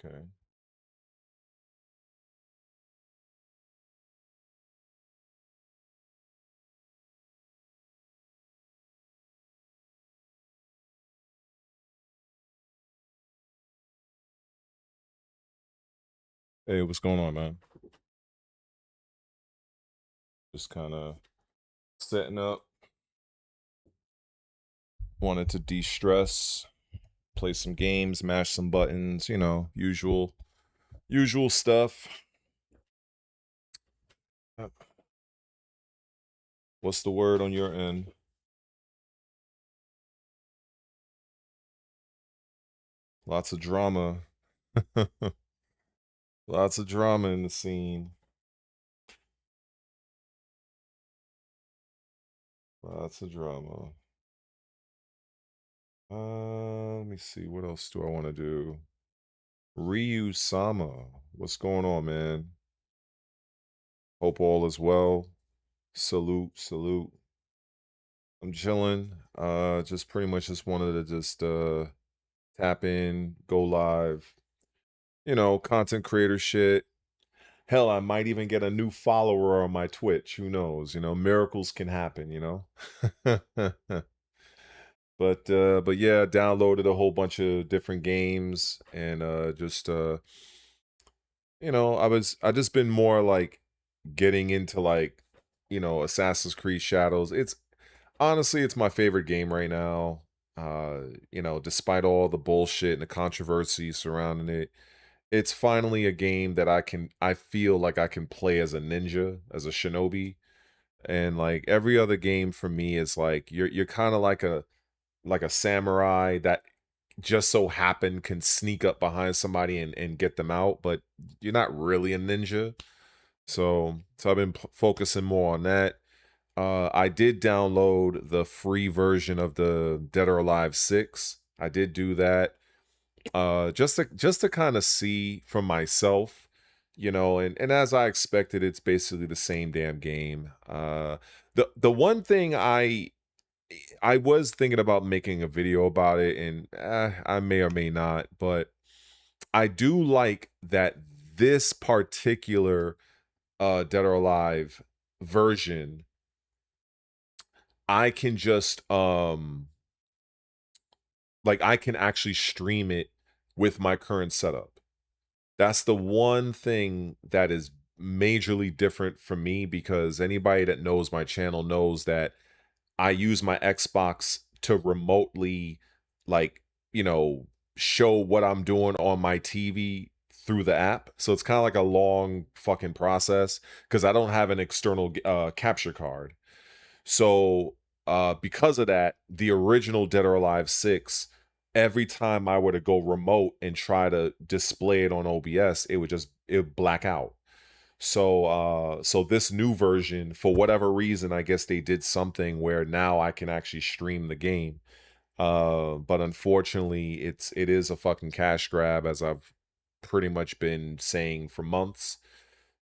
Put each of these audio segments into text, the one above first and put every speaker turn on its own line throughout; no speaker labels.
Okay. Hey, what's going on, man? Just kind of setting up. Wanted to de-stress, play some games, mash some buttons, usual stuff. What's the word on your end? Lots of drama. Lots of drama in the scene. Lots of drama. Let me see. What else do I want to do? Ryu Sama. What's going on, man? Hope all is well. Salute, salute. I'm chilling. Just pretty much just wanted to just tap in, go live, content creator shit. Hell, I might even get a new follower on my Twitch. Who knows? Miracles can happen, but yeah, downloaded a whole bunch of different games and just I just been more like getting into like, Assassin's Creed Shadows. It's honestly it's my favorite game right now. Despite all the bullshit and the controversy surrounding it, it's finally a game that I feel like I can play as a ninja, as a shinobi. And like every other game for me is like you're kind of like a samurai that just so happen can sneak up behind somebody and get them out, but you're not really a ninja. So I've been focusing more on that. I did download the free version of the Dead or Alive 6. I did do that. Just to kind of see for myself, and as I expected, it's basically the same damn game. The one thing I was thinking about making a video about it, and I may or may not, but I do like that this particular Dead or Alive version, I can just like I can actually stream it with my current setup. That's the one thing that is majorly different for me, because anybody that knows my channel knows that I use my Xbox to remotely, like, you know, show what I'm doing on my TV through the app. So it's kind of like a long fucking process because I don't have an external capture card. So because of that, the original Dead or Alive 6, every time I were to go remote and try to display it on OBS, it would black out. So this new version, for whatever reason, I guess they did something where now I can actually stream the game. But unfortunately, it is a fucking cash grab, as I've pretty much been saying for months.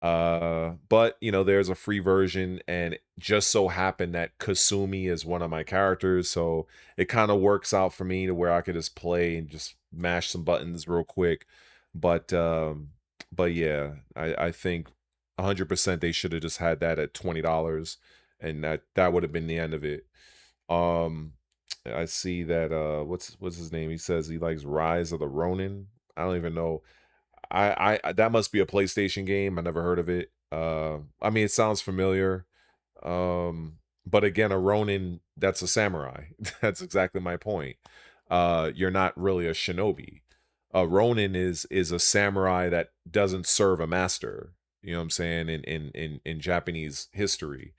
But there's a free version, and it just so happened that Kasumi is one of my characters, so it kind of works out for me to where I could just play and just mash some buttons real quick. But yeah, I think 100% they should have just had that at $20, and that would have been the end of it. Um, I see that what's his name? He says he likes Rise of the Ronin. I don't even know. I that must be a PlayStation game. I never heard of it. I mean, it sounds familiar. But again, a Ronin, that's a samurai. That's exactly my point. You're not really a shinobi. A Ronin is a samurai that doesn't serve a master. You know what I'm saying? In Japanese history.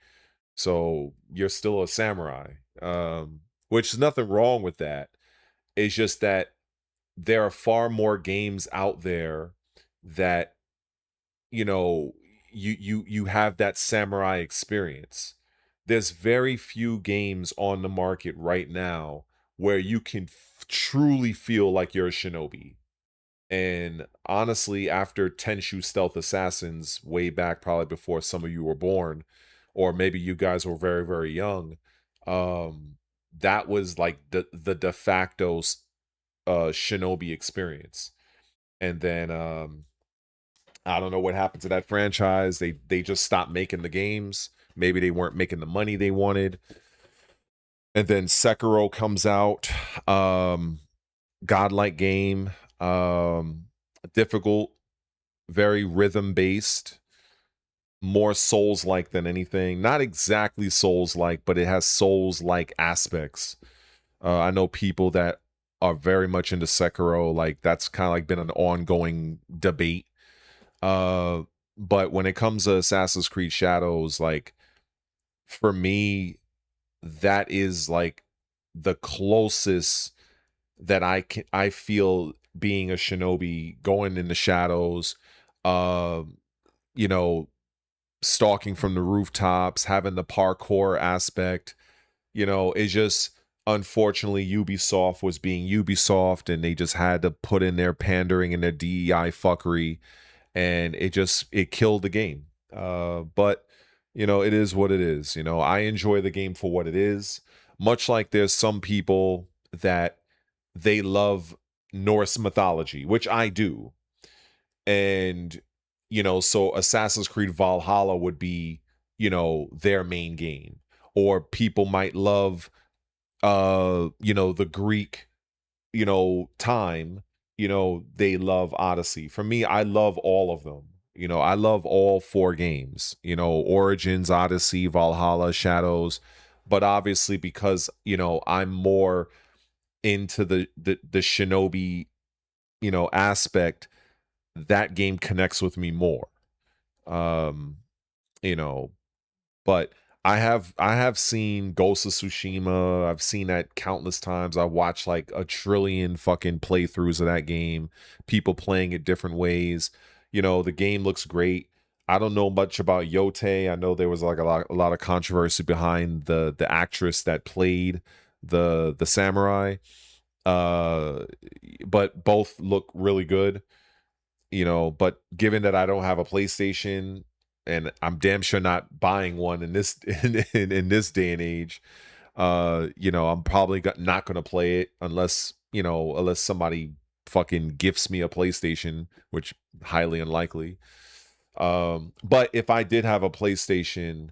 So you're still a samurai. Which is nothing wrong with that. It's just that there are far more games out there that you know you have that samurai experience. There's very few games on the market right now where you can truly feel like you're a shinobi. And honestly, after Tenshu Stealth Assassins, way back probably before some of you were born, or maybe you guys were very, very young, um, that was like the de facto shinobi experience. and then I don't know what happened to that franchise. They just stopped making the games. Maybe they weren't making the money they wanted. And then Sekiro comes out. Godlike game. Difficult, very rhythm based, more Souls like than anything. Not exactly Souls like, but it has Souls like aspects. I know people that are very much into Sekiro. Like that's kind of like been an ongoing debate. Uh, but when it comes to Assassin's Creed Shadows, like for me, that is like the closest that I feel being a shinobi, going in the shadows, uh, you know, stalking from the rooftops, having the parkour aspect. It's just unfortunately Ubisoft was being Ubisoft, and they just had to put in their pandering and their DEI fuckery, and it killed the game. But it is what it is. I enjoy the game for what it is. Much like there's some people that they love Norse mythology, which I do. And so Assassin's Creed Valhalla would be, their main game. Or people might love the Greek, time, they love Odyssey. For me, I love all of them. I love all four games, Origins, Odyssey, Valhalla, Shadows. But obviously because, I'm more into the shinobi, aspect, that game connects with me more. Um, you know, but I have seen Ghost of Tsushima. I've seen that countless times. I watched like a trillion fucking playthroughs of that game. People playing it different ways. The game looks great. I don't know much about Yote. I know there was like a lot of controversy behind the actress that played the samurai. Uh, but both look really good. But given that I don't have a PlayStation, and I'm damn sure not buying one in this in this day and age, I'm probably not going to play it unless somebody fucking gifts me a PlayStation, which highly unlikely. But if I did have a PlayStation,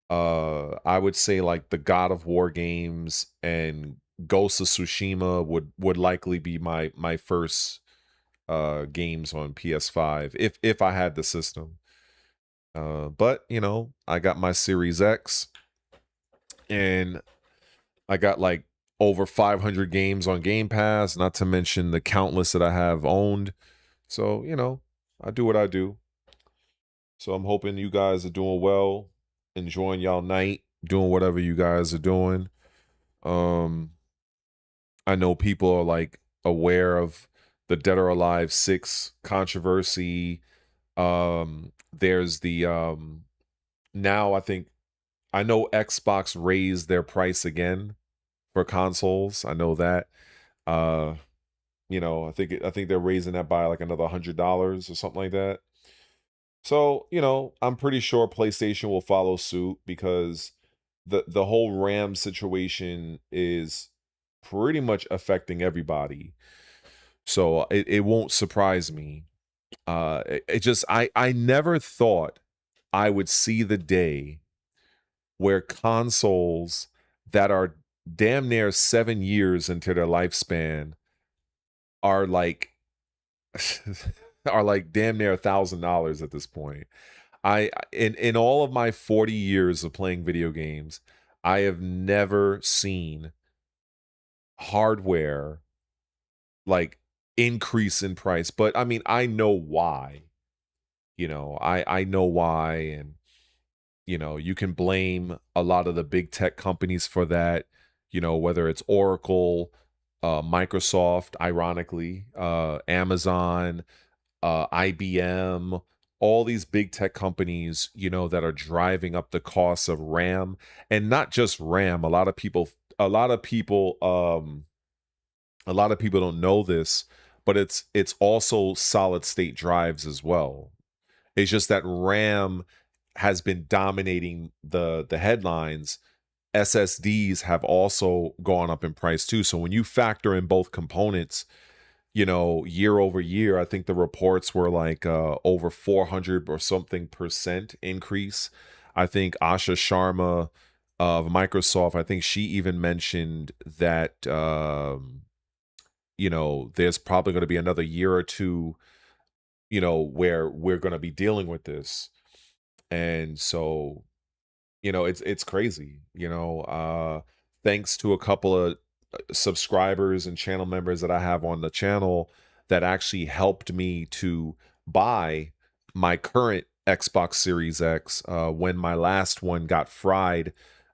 I would say like the God of War games and Ghost of Tsushima would likely be my first games on PS5 if I had the system. But I got my Series X, and I got like over 500 games on Game Pass, not to mention the countless that I have owned. So, I do what I do. So I'm hoping you guys are doing well, enjoying y'all night, doing whatever you guys are doing. Um I know people are like aware of the Dead or Alive 6 controversy. There's the now I know Xbox raised their price again for consoles. I know that. Uh, I think they're raising that by like another $100 or something like that. So, I'm pretty sure PlayStation will follow suit because the whole RAM situation is pretty much affecting everybody. So it won't surprise me. It just I never thought I would see the day where consoles that are damn near 7 years into their lifespan are like are like damn near $1,000 at this point. In all of my 40 years of playing video games, I have never seen hardware like increase in price. But I mean, I know why. I know why, and you can blame a lot of the big tech companies for that, whether it's Oracle, Microsoft, ironically, Amazon, IBM, all these big tech companies, that are driving up the costs of RAM. And not just RAM. A lot of people don't know this, but it's also solid state drives as well. It's just that RAM has been dominating the headlines. SSDs have also gone up in price too. So when you factor in both components, year over year. I think the reports were like over 400 or something percent increase. I think Asha Sharma of Microsoft, I think she even mentioned that there's probably going to be another year or two, where we're going to be dealing with this. And so, it's crazy, thanks to a couple of subscribers and channel members that I have on the channel that actually helped me to buy my current Xbox Series X when my last one got fried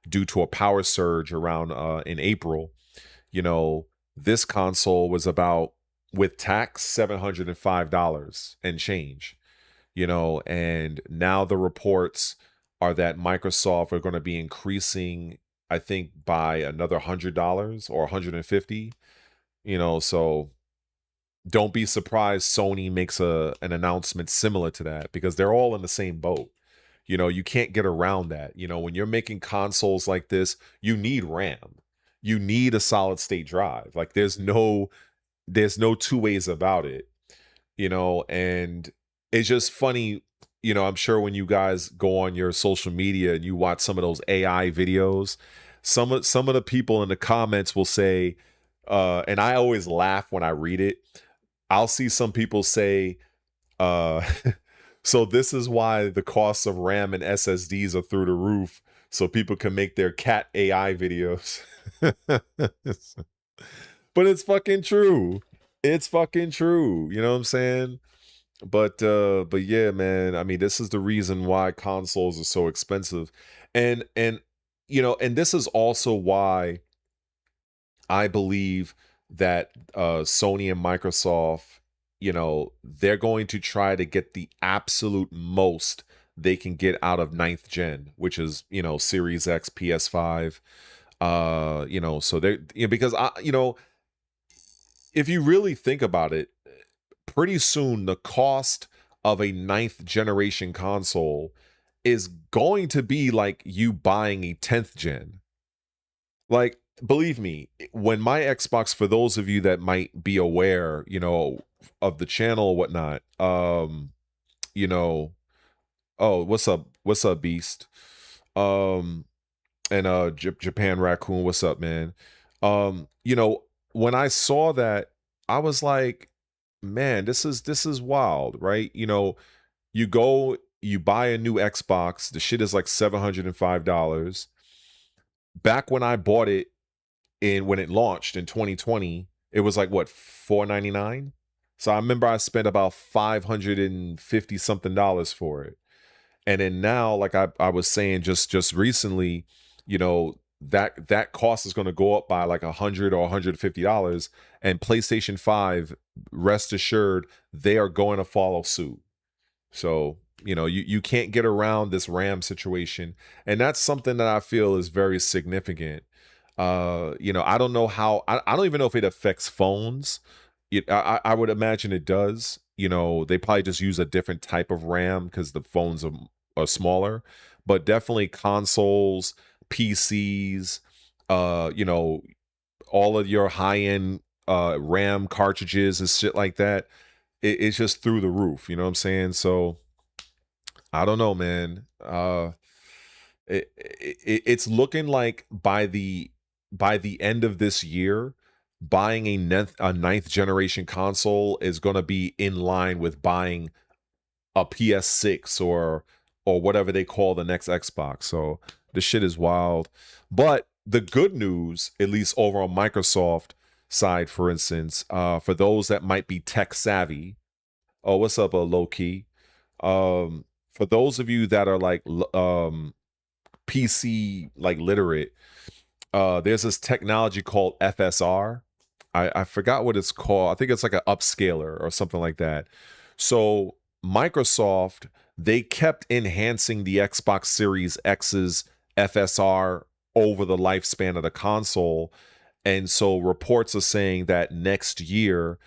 due to a power surge around in April. You know, this console was about, with tax, $705 and change, and now the reports are that Microsoft are going to be increasing, I think, by another $100 or 150, so don't be surprised Sony makes an announcement similar to that, because they're all in the same boat. You can't get around that. When you're making consoles like this, you need RAM. You need a solid state drive. Like there's no two ways about it, and it's just funny. I'm sure when you guys go on your social media and you watch some of those AI videos, some of the people in the comments will say, and I always laugh when I read it. I'll see some people say, uh, so this is why the costs of RAM and SSDs are through the roof, so people can make their cat AI videos. But it's fucking true. It's fucking true. You know what I'm saying? But yeah, man. I mean, this is the reason why consoles are so expensive. And and this is also why I believe that Sony and Microsoft, they're going to try to get the absolute most they can get out of ninth gen, which is, Series X, PS5. So they're, because if you really think about it, pretty soon the cost of a ninth generation console is going to be like you buying a 10th gen. Like, believe me, when my Xbox, for those of you that might be aware, of the channel or whatnot, you know, oh, what's up, Beast? Um, and Japan Raccoon, what's up, man? When I saw that, I was like, man, this is wild, right? You go, you buy a new Xbox, the shit is like $705. Back when I bought it, when it launched in 2020, it was like what, $499. So I remember I spent about 550 something dollars for it. And then now, like I was saying just recently, that cost is going to go up by like $100 or $150. And PlayStation 5, rest assured, they are going to follow suit. So, you can't get around this RAM situation. And that's something that I feel is very significant. I don't know how, I don't even know if it affects phones. I would imagine it does. They probably just use a different type of RAM because the phones are smaller, but definitely consoles, PCs, all of your high-end RAM cartridges and shit like that. It's just through the roof. You know what I'm saying? So I don't know, man. It's looking like by the end of this year, buying a ninth generation console is going to be in line with buying a PS6 or whatever they call the next Xbox. So the shit is wild. But the good news, at least over on Microsoft side, for instance, for those that might be tech savvy. Oh, what's up, low key? For those of you that are like PC like literate, there's this technology called FSR. I forgot what it's called. I think it's like an upscaler or something like that. So Microsoft, they kept enhancing the Xbox Series X's FSR over the lifespan of the console. And so reports are saying that next year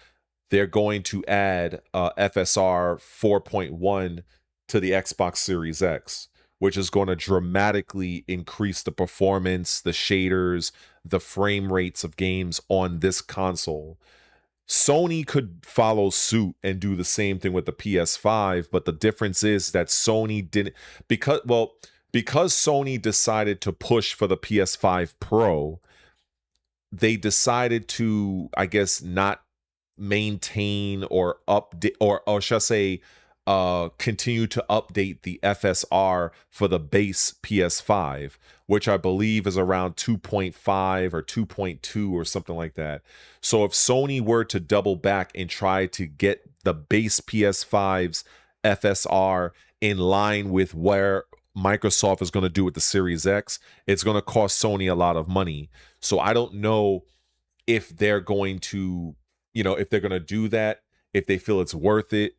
they're going to add FSR 4.1 to the Xbox Series X, which is going to dramatically increase the performance, the shaders, the frame rates of games on this console. Sony could follow suit and do the same thing with the PS5, but the difference is that Sony didn't, because Sony decided to push for the PS5 Pro, they decided to, I guess, not maintain or update, or shall I say, continue to update the FSR for the base PS5, which I believe is around 2.5 or 2.2 or something like that. So if Sony were to double back and try to get the base PS5's FSR in line with where Microsoft is going to do with the Series X, it's going to cost Sony a lot of money. So I don't know if they're going to, if they're going to do that, if they feel it's worth it.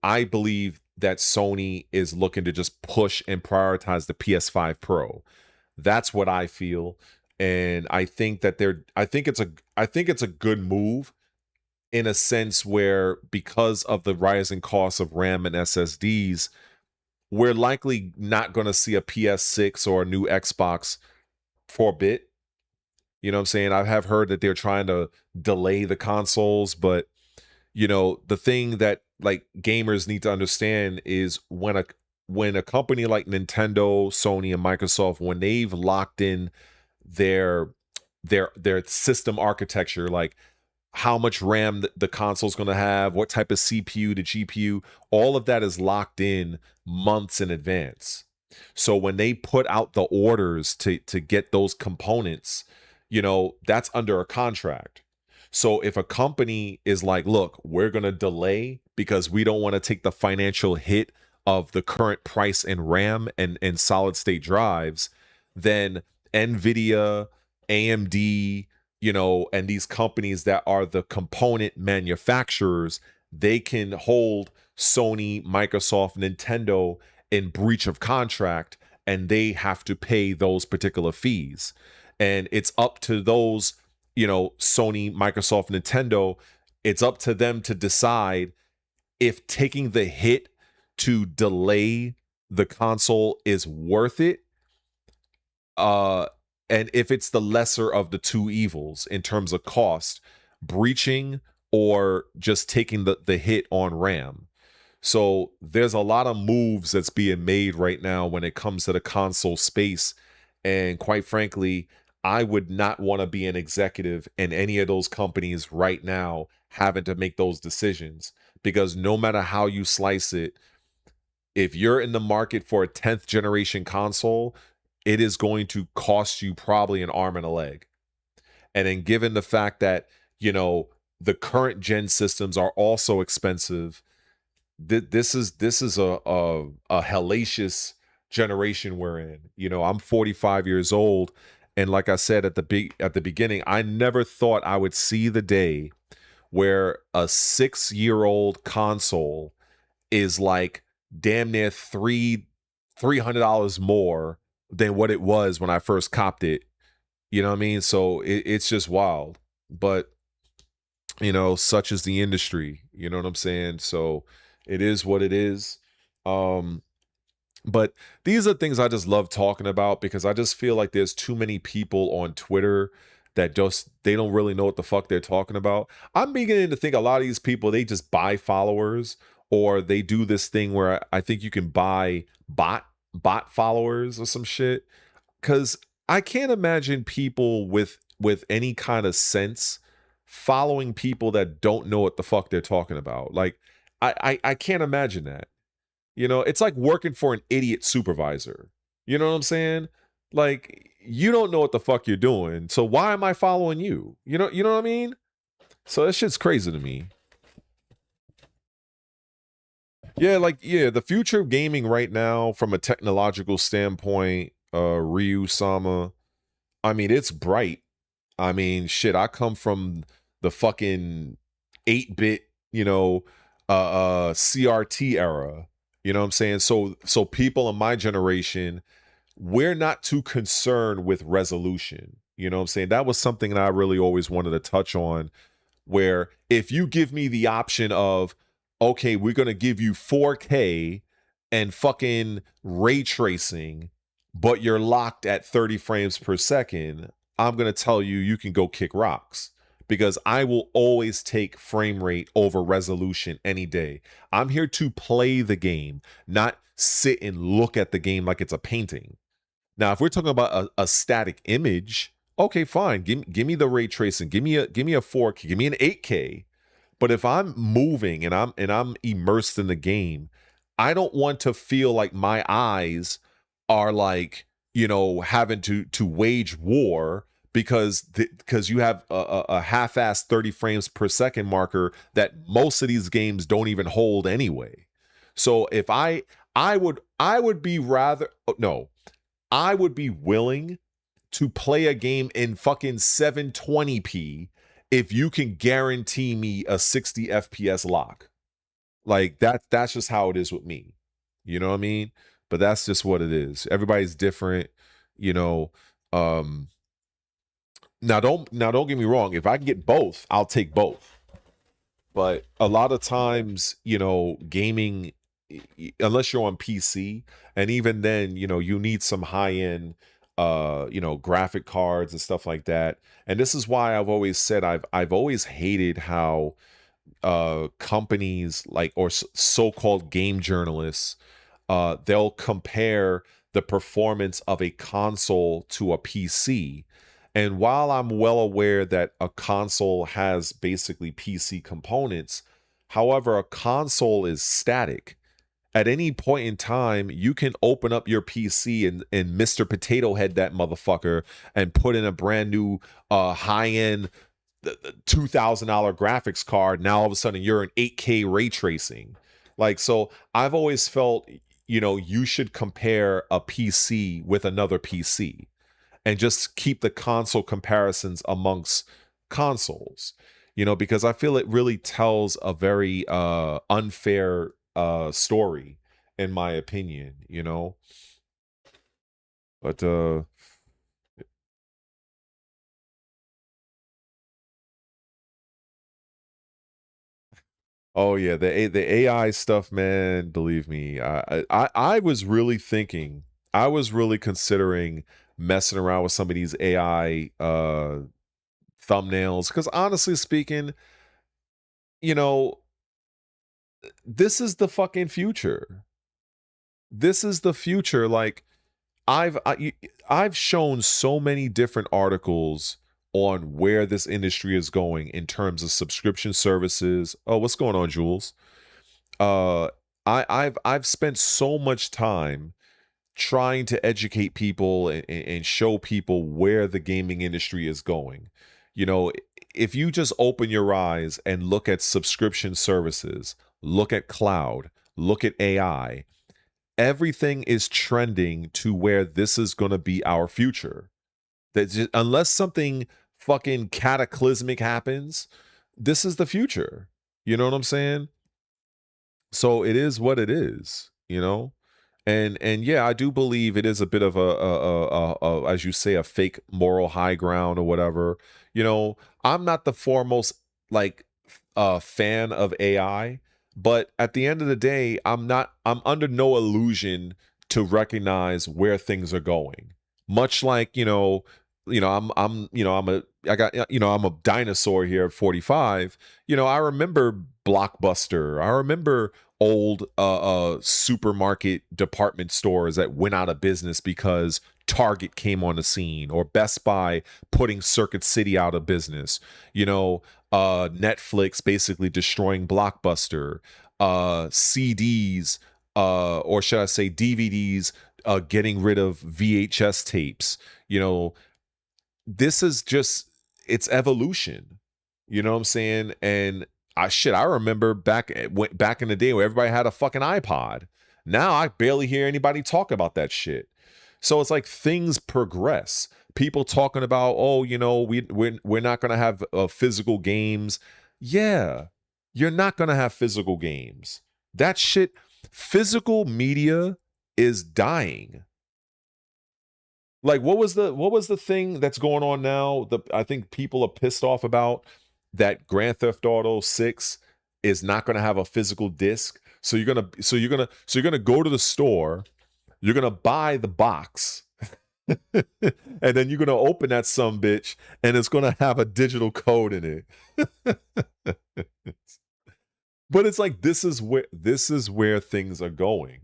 I believe that Sony is looking to just push and prioritize the PS5 Pro. That's what I feel. And I think that I think it's a good move in a sense where, because of the rising costs of RAM and SSDs, we're likely not going to see a PS6 or a new Xbox for a bit. You know what I'm saying? I have heard that they're trying to delay the consoles, but the thing that like gamers need to understand is when a company like Nintendo, Sony, and Microsoft, when they've locked in their system architecture, like how much RAM the console's going to have, what type of CPU to GPU, all of that is locked in months in advance. So when they put out the orders to get those components, that's under a contract. So if a company is like, look, we're going to delay because we don't want to take the financial hit of the current price in RAM and solid state drives, then Nvidia, AMD, and these companies that are the component manufacturers, they can hold Sony, Microsoft, Nintendo in breach of contract, and they have to pay those particular fees. And it's up to those, Sony, Microsoft, Nintendo, it's up to them to decide if taking the hit to delay the console is worth it. And if it's the lesser of the two evils in terms of cost, breaching or just taking the hit on RAM. So there's a lot of moves that's being made right now when it comes to the console space. And quite frankly, I would not want to be an executive in any of those companies right now having to make those decisions, because no matter how you slice it, if you're in the market for a 10th generation console, it is going to cost you probably an arm and a leg. And then given the fact that, the current gen systems are also expensive, this is a hellacious generation we're in. I'm 45 years old, and like I said at the beginning, I never thought I would see the day where a 6-year-old console is like damn near $300 more than what it was when I first copped it. You know what I mean? So it's just wild. But such is the industry. You know what I'm saying? So it is what it is. But these are things I just love talking about, because I just feel like there's too many people on Twitter that they don't really know what the fuck they're talking about. I'm beginning to think a lot of these people, they just buy followers, or they do this thing where I think you can buy bot followers or some shit. Because I can't imagine people with any kind of sense following people that don't know what the fuck they're talking about. Like, I can't imagine that. It's like working for an idiot supervisor. You know what I'm saying? Like, you don't know what the fuck you're doing, so why am I following you? You know what I mean? So that shit's crazy to me. Yeah, the future of gaming right now from a technological standpoint, Ryu-sama, I mean, it's bright. I mean, shit, I come from the fucking 8-bit, CRT era. You know what I'm saying? So people in my generation, we're not too concerned with resolution. You know what I'm saying? That was something that I really always wanted to touch on, where if you give me the option of, okay, we're going to give you 4K and fucking ray tracing, but you're locked at 30 frames per second, I'm going to tell you can go kick rocks, because I will always take frame rate over resolution any day. I'm here to play the game, not sit and look at the game like it's a painting. Now, if we're talking about a static image, okay, fine. Give me the ray tracing. Give me a 4K. Give me an 8K. But if I'm moving and I'm immersed in the game, I don't want to feel like my eyes are like, having to wage war because you have a half-ass 30 frames per second marker that most of these games don't even hold anyway. So if I would be rather no, I would be willing to play a game in fucking 720p if you can guarantee me a 60 FPS lock. Like that's just how it is with me. You know what I mean? But that's just what it is. Everybody's different, you know. Um now don't get me wrong. If I can get both, I'll take both. But a lot of times, gaming, unless you're on PC, and even then, you need some high-end graphic cards and stuff like that. And this is why I've always said I've always hated how companies like or so-called game journalists they'll compare the performance of a console to a PC. And while I'm well aware that a console has basically PC components, however, a console is static. At any point in time, you can open up your PC and Mr. Potato Head that motherfucker and put in a brand new high-end $2,000 graphics card. Now all of a sudden you're in 8K ray tracing. Like, so I've always felt, you should compare a PC with another PC and just keep the console comparisons amongst consoles, because I feel it really tells a very unfair story, in my opinion. But oh yeah, the AI stuff, man. Believe me, I was really thinking, I was really considering messing around with some of these AI thumbnails because honestly speaking, you know, this is the fucking future. This is the future. Like I've shown so many different articles on where this industry is going in terms of subscription services. Oh, what's going on, Jules? Uh, I've spent so much time trying to educate people and show people where the gaming industry is going. If you just open your eyes and look at subscription services, look at cloud, look at AI, everything is trending to where this is going to be our future. Unless something fucking cataclysmic happens, this is the future. You know what I'm saying? So it is what it is. And yeah, I do believe it is a bit of a as you say, a fake moral high ground or whatever. I'm not the foremost like fan of AI, but at the end of the day, I'm under no illusion to recognize where things are going. Much like, I'm a dinosaur here at 45. I remember Blockbuster. I remember old supermarket department stores that went out of business because Target came on the scene, or Best Buy putting Circuit City out of business. Netflix basically destroying Blockbuster, CDs, or should I say DVDs, getting rid of VHS tapes. This is just, it's evolution. You know what I'm saying? And I remember back in the day where everybody had a fucking iPod. Now I barely hear anybody talk about that shit. So it's like things progress. People talking about, oh, we're not gonna have physical games. Yeah, you're not gonna have physical games. That shit, physical media is dying. Like what was the thing that's going on now? I think people are pissed off about that Grand Theft Auto 6 is not going to have a physical disc. So you're going to go to the store, you're going to buy the box And then you're gonna open that some bitch, and it's gonna have a digital code in it. But it's like this is where things are going.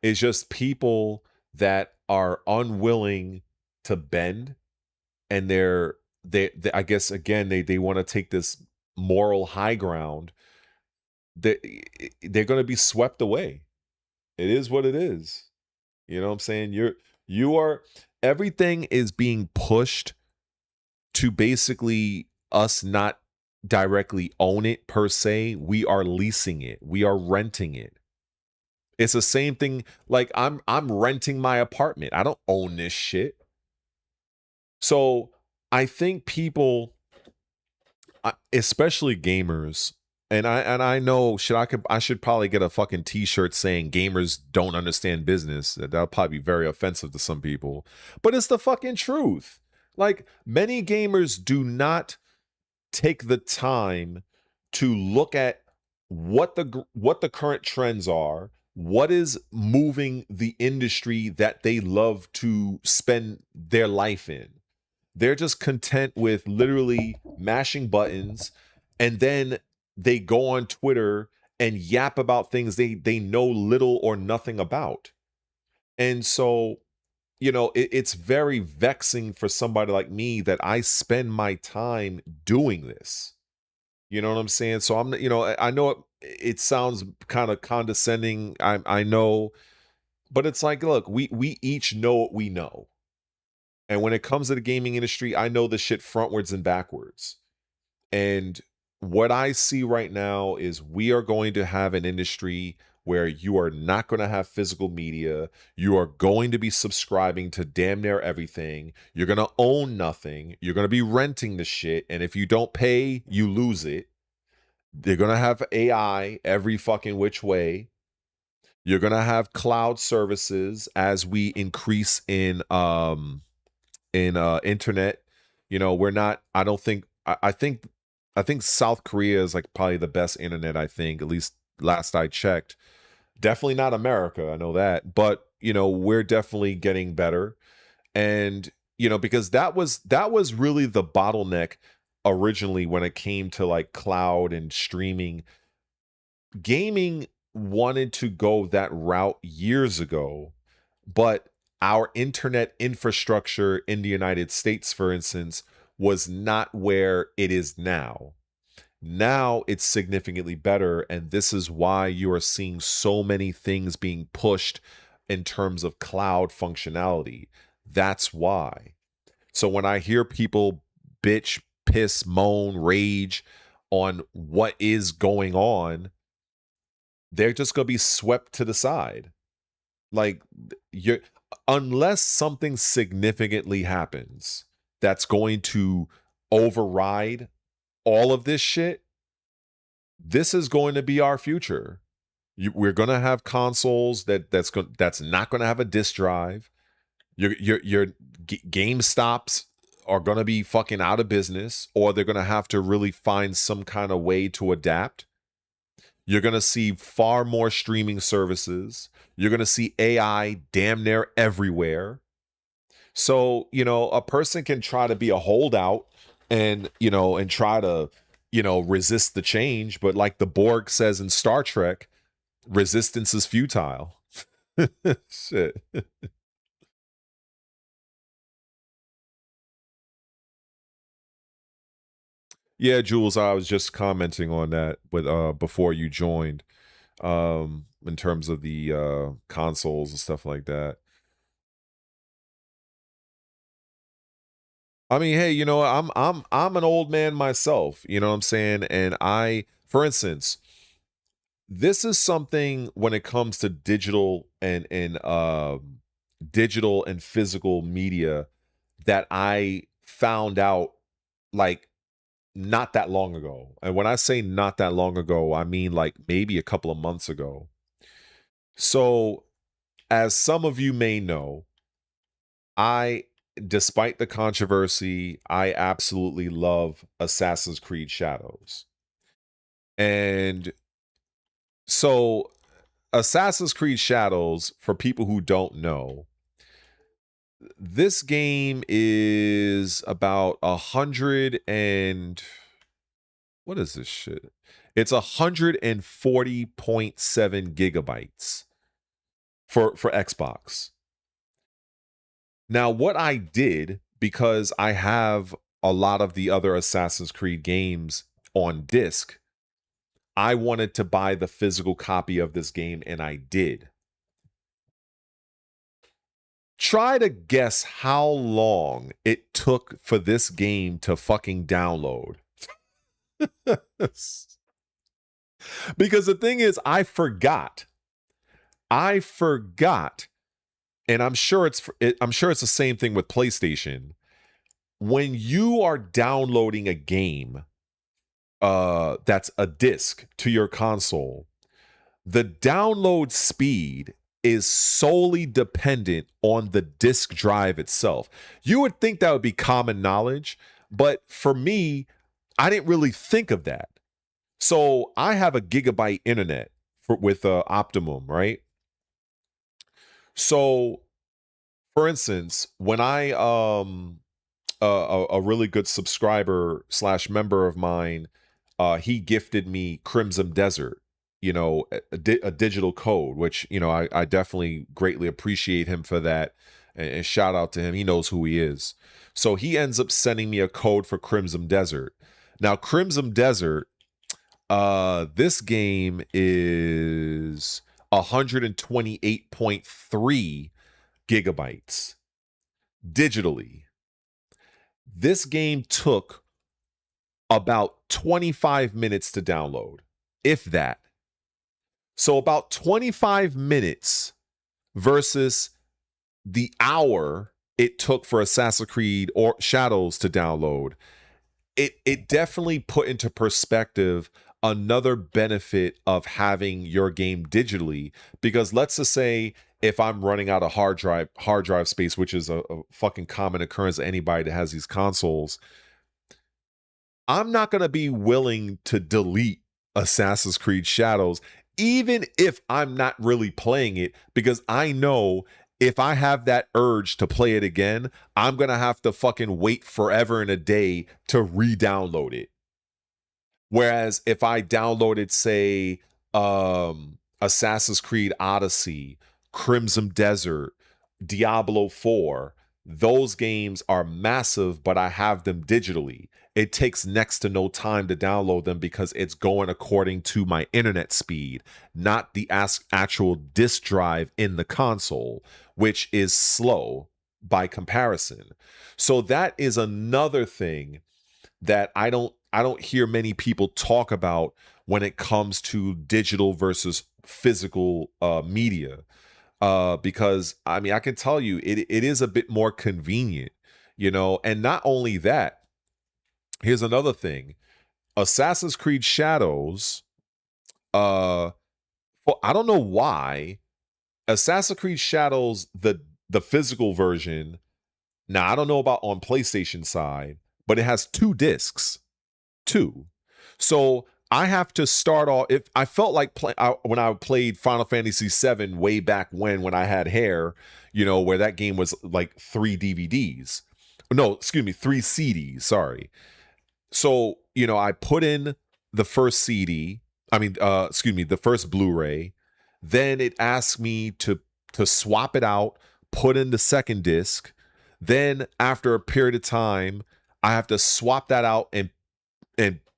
It's just people that are unwilling to bend, and they I guess again they want to take this moral high ground. They're going to be swept away. It is what it is. You know what I'm saying? You are everything is being pushed to basically us not directly own it per se. We are leasing it. We are renting it. It's the same thing like I'm renting my apartment. I don't own this shit. So, I think people especially gamers, and I know I should probably get a fucking t-shirt saying gamers don't understand business. That'll probably be very offensive to some people. But it's the fucking truth. Like many gamers do not take the time to look at what the current trends are, what is moving the industry that they love to spend their life in. They're just content with literally mashing buttons, and then they go on Twitter and yap about things they know little or nothing about. And so, it's very vexing for somebody like me that I spend my time doing this. You know what I'm saying? So I know it sounds kind of condescending. I know, but it's like, look, we each know what we know. And when it comes to the gaming industry, I know this shit frontwards and backwards. And what I see right now is we are going to have an industry where you are not going to have physical media. You are going to be subscribing to damn near everything. You're going to own nothing. You're going to be renting the shit. And if you don't pay, you lose it. They're going to have AI every fucking which way. You're going to have cloud services as we increase in internet. We're not I don't think I think South Korea is like probably the best internet, I think, at least last I checked. Definitely not America, I know that, but we're definitely getting better. And because that was really the bottleneck originally when it came to like cloud and streaming. Gaming wanted to go that route years ago, but our internet infrastructure in the United States, for instance, was not where it is now. Now it's significantly better, and this is why you are seeing so many things being pushed in terms of cloud functionality. That's why. So when I hear people bitch, piss, moan, rage on what is going on, they're just going to be swept to the side. Like you're unless something significantly happens that's going to override all of this shit, this is going to be our future. We're going to have consoles that's not going to have a disk drive. Your Game Stops are going to be fucking out of business, or they're going to have to really find some kind of way to adapt. You're going to see far more streaming services. You're going to see AI damn near everywhere. So, a person can try to be a holdout and try to, resist the change. But like the Borg says in Star Trek, resistance is futile. Shit. Yeah, Jules, I was just commenting on that with before you joined, in terms of the consoles and stuff like that. I mean, hey, I'm an old man myself, you know what I'm saying? And for instance, this is something when it comes to digital and physical media that I found out like not that long ago. And when I say not that long ago, I mean like maybe a couple of months ago. So, as some of you may know, I, despite the controversy, I absolutely love Assassin's Creed Shadows. And so, Assassin's Creed Shadows, for people who don't know, This game is about 100 and what is this shit? It's 140.7 gigabytes for Xbox. Now, what I did, because I have a lot of the other Assassin's Creed games on disc, I wanted to buy the physical copy of this game, and I did. Try to guess how long it took for this game to fucking download. Because the thing is, I forgot, and I'm sure it's the same thing with PlayStation. When you are downloading a game that's a disc to your console, the download speed is solely dependent on the disk drive itself. You would think that would be common knowledge, but for me, I didn't really think of that. So I have a gigabyte internet with Optimum, right? So, for instance, when I a really good subscriber / member of mine, he gifted me Crimson Desert, a digital code, which, I definitely greatly appreciate him for that. And shout out to him. He knows who he is. So he ends up sending me a code for Crimson Desert. Now, Crimson Desert, this game is 128.3 gigabytes digitally. This game took about 25 minutes to download, if that. So about 25 minutes versus the hour it took for Assassin's Creed or Shadows to download. It definitely put into perspective another benefit of having your game digitally, because let's just say if I'm running out of hard drive space, which is a fucking common occurrence to anybody that has these consoles, I'm not going to be willing to delete Assassin's Creed Shadows, even if I'm not really playing it, because I know if I have that urge to play it again, I'm going to have to fucking wait forever and a day to re-download it. Whereas if I downloaded, say, Assassin's Creed Odyssey, Crimson Desert, Diablo 4, those games are massive, but I have them digitally. It takes next to no time to download them because it's going according to my internet speed, not the actual disk drive in the console, which is slow by comparison. So that is another thing that I don't hear many people talk about when it comes to digital versus physical media. Because I mean, I can tell you it is a bit more convenient, and not only that, here's another thing. Assassin's Creed Shadows, I don't know why, Assassin's Creed Shadows, the physical version, now I don't know about on PlayStation side, but it has 2 discs. 2. So I have to start off. If I felt like when I played Final Fantasy VII way back when I had hair, where that game was like 3 DVDs. No, excuse me, 3 CDs. Sorry. So I put in the first CD. I mean, the first Blu-ray. Then it asked me to swap it out, put in the second disc. Then after a period of time, I have to swap that out and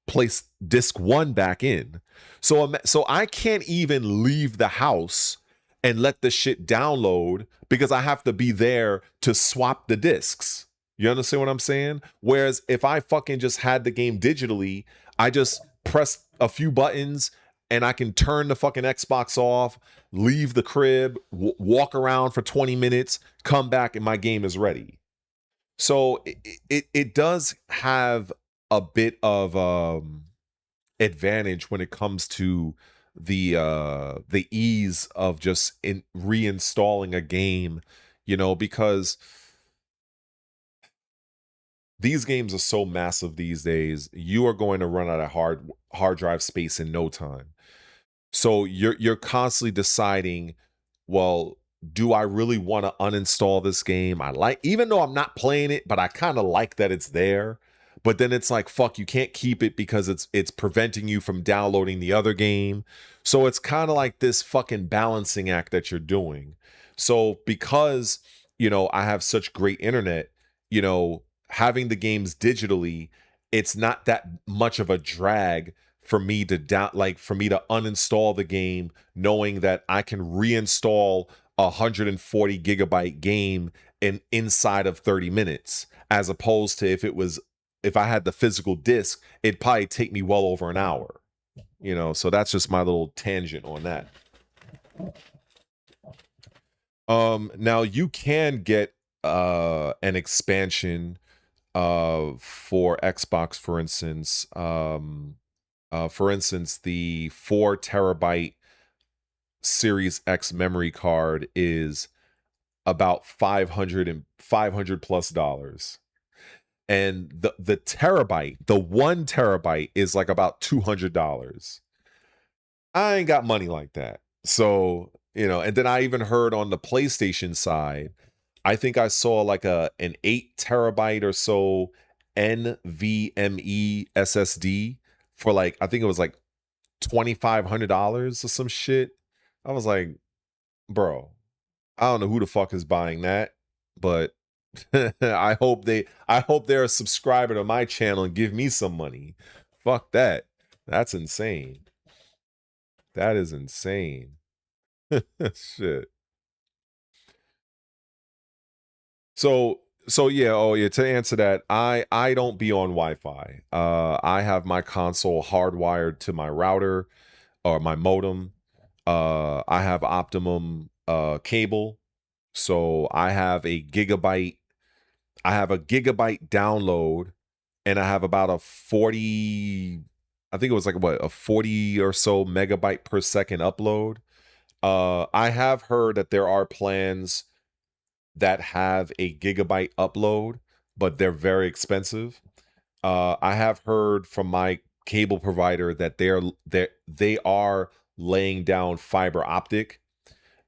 place disc 1 back in. So I can't even leave the house and let the shit download because I have to be there to swap the discs. You understand what I'm saying? Whereas if I fucking just had the game digitally, I just press a few buttons and I can turn the fucking Xbox off, leave the crib, walk around for 20 minutes, come back, and my game is ready. So it does have a bit of advantage when it comes to the ease of just reinstalling a game, because these games are so massive these days. You are going to run out of hard drive space in no time. So you're constantly deciding, well, do I really want to uninstall this game? I like, even though I'm not playing it, but I kind of like that it's there. But then it's like, fuck, you can't keep it because it's preventing you from downloading the other game. So it's kind of like this fucking balancing act that you're doing. So because, I have such great internet, having the games digitally, it's not that much of a drag for me to for me to uninstall the game, knowing that I can reinstall a 140 gigabyte game inside of 30 minutes, as opposed to if I had the physical disc, it'd probably take me well over an hour. So that's just my little tangent on that. Now you can get an expansion for Xbox, for instance. For instance, the 4 terabyte Series X memory card is about 500 plus dollars. And the terabyte, the 1 terabyte is like about $200. I ain't got money like that. So, and then I even heard on the PlayStation side, I think I saw like an 8 terabyte or so NVMe SSD for like, I think it was like $2,500 or some shit. I was like, bro, I don't know who the fuck is buying that, but I hope they're a subscriber to my channel and give me some money. Fuck that. That's insane. That is insane. Shit. So yeah, oh yeah, to answer that, I don't be on Wi-Fi. I have my console hardwired to my router or my modem. I have Optimum cable. So I have a gigabyte download, and I have about a 40, I think it was like a 40 or so megabyte per second upload. I have heard that there are plans that have a gigabyte upload, but they're very expensive. I have heard from my cable provider that they are laying down fiber optic,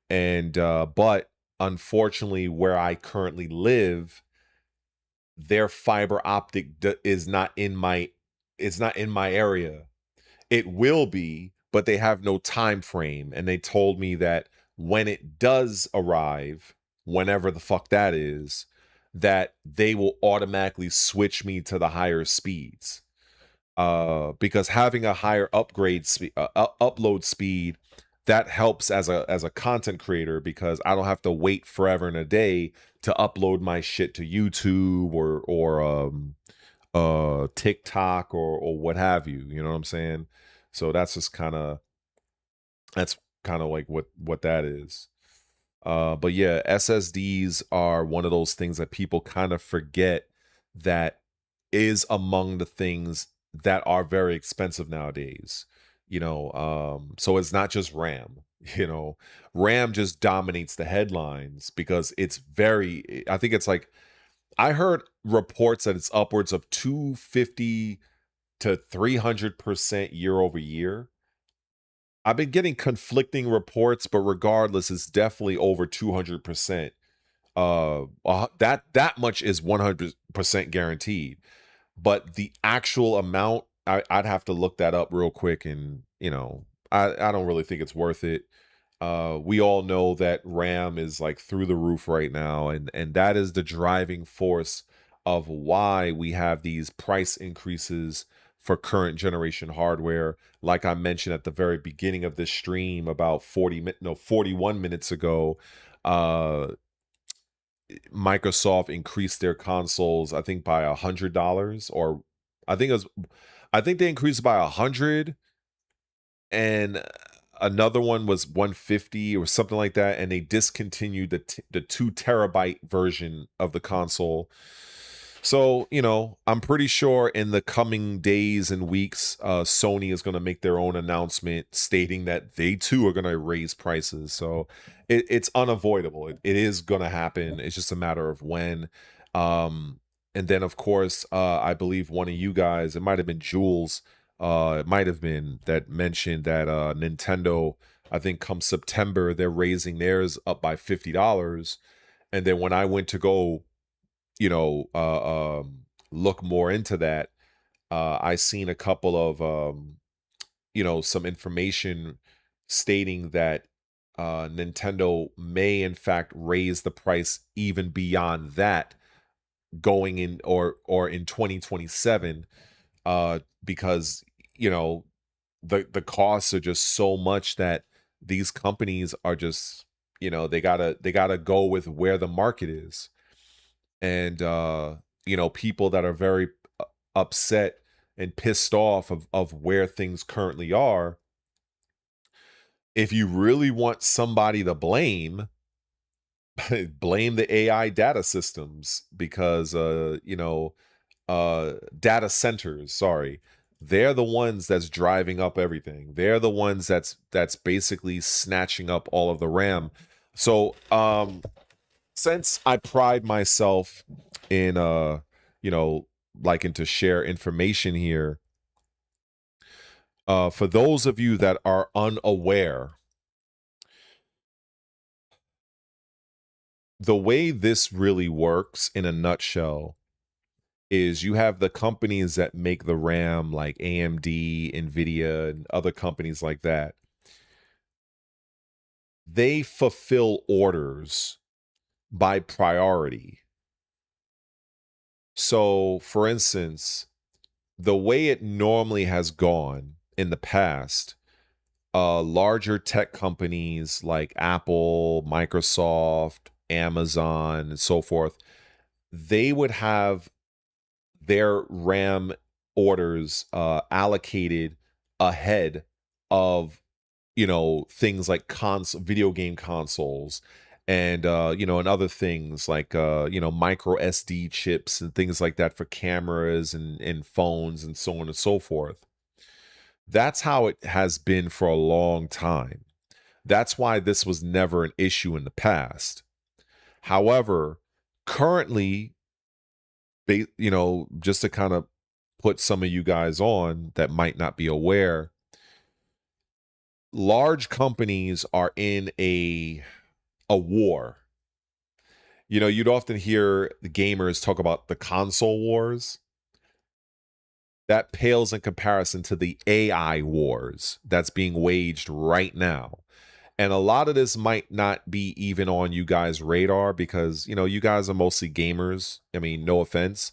and but unfortunately, where I currently live, their fiber optic is not in my area. It will be, but they have no time frame, and they told me that when it does arrive, whenever the fuck that is, that they will automatically switch me to the higher speeds. Because having a higher upload speed, that helps as a content creator, because I don't have to wait forever and a day to upload my shit to YouTube or TikTok or what have you. You know what I'm saying? So that's kind of like what that is. But yeah, SSDs are one of those things that people kind of forget that is among the things that are very expensive nowadays. So it's not just RAM. RAM just dominates the headlines because I think it's like, I heard reports that it's upwards of 250 to 300% year over year. I've been getting conflicting reports, but regardless, it's definitely over 200%. That much is 100% guaranteed. But the actual amount, I'd have to look that up real quick, and I don't really think it's worth it. We all know that RAM is like through the roof right now, and that is the driving force of why we have these price increases for current generation hardware. Like I mentioned at the very beginning of this stream, about 41 minutes ago, Microsoft increased their consoles, I think by $100, or I think they increased by 100, and another one was 150 or something like that, and they discontinued the 2 terabyte version of the console. So, I'm pretty sure in the coming days and weeks, Sony is going to make their own announcement stating that they too are going to raise prices. So it's unavoidable. It is going to happen. It's just a matter of when. And then, of course, I believe one of you guys, it might have been Jules, it might have been, that mentioned that Nintendo I think come September they're raising theirs up by $50. And then when I went to go, you know, look more into that, I seen a couple of some information stating that Nintendo may in fact raise the price even beyond that going in or in 2027, because you know the costs are just so much that these companies are just, they gotta go with where the market is. And people that are very upset and pissed off of where things currently are, if you really want somebody to blame, blame the AI data systems, because data centers, sorry, they're the ones that's driving up everything. They're the ones that's basically snatching up all of the RAM. So since I pride myself in you know liking to share information here, for those of you that are unaware, the way this really works in a nutshell is you have the companies that make the RAM, like AMD, Nvidia, and other companies like that. They fulfill orders by priority. So, for instance, the way it normally has gone in the past, larger tech companies like Apple, Microsoft, Amazon, and so forth, they would have their RAM orders allocated ahead of things like video game consoles, and and other things like micro SD chips and things like that for cameras and phones and so on and so forth. That's how it has been for a long time. That's why this was never an issue in the past. However, currently, just to kind of put some of you guys on that might not be aware, large companies are in a war. You'd often hear the gamers talk about the console wars. That pales in comparison to the AI wars that's being waged right now. And a lot of this might not be even on you guys' radar because, you guys are mostly gamers. I mean, no offense.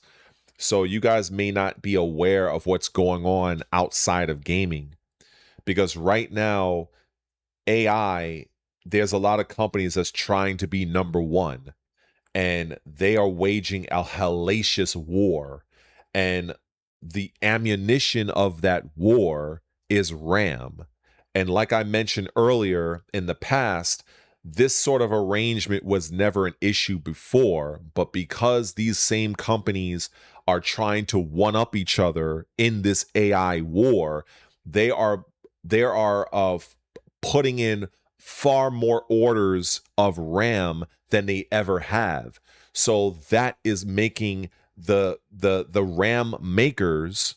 So you guys may not be aware of what's going on outside of gaming. Because right now, AI, there's a lot of companies that's trying to be number one, and they are waging a hellacious war. And the ammunition of that war is RAM. And like I mentioned earlier, in the past, this sort of arrangement was never an issue before, but because these same companies are trying to one up each other in this AI war, they are putting in far more orders of RAM than they ever have. So that is making the RAM makers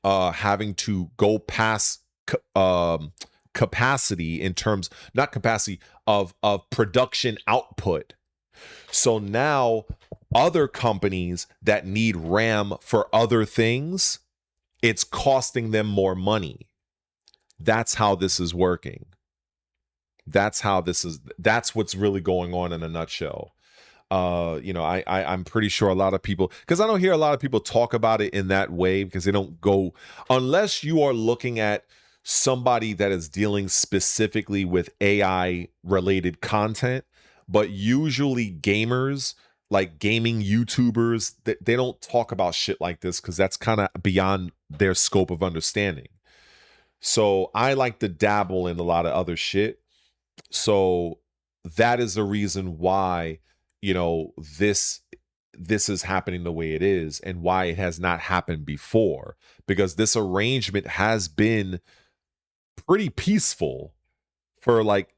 having to go past capacity, in terms, not capacity, of production output. So now other companies that need RAM for other things, it's costing them more money. That's how this is working. That's what's really going on in a nutshell. I'm pretty sure a lot of people, because I don't hear a lot of people talk about it in that way, because they don't go, unless you are looking at somebody that is dealing specifically with AI related content. But usually gamers, like gaming YouTubers, they don't talk about shit like this because that's kind of beyond their scope of understanding. So I like to dabble in a lot of other shit. So that is the reason why, this is happening the way it is, and why it has not happened before, because this arrangement has been pretty peaceful for like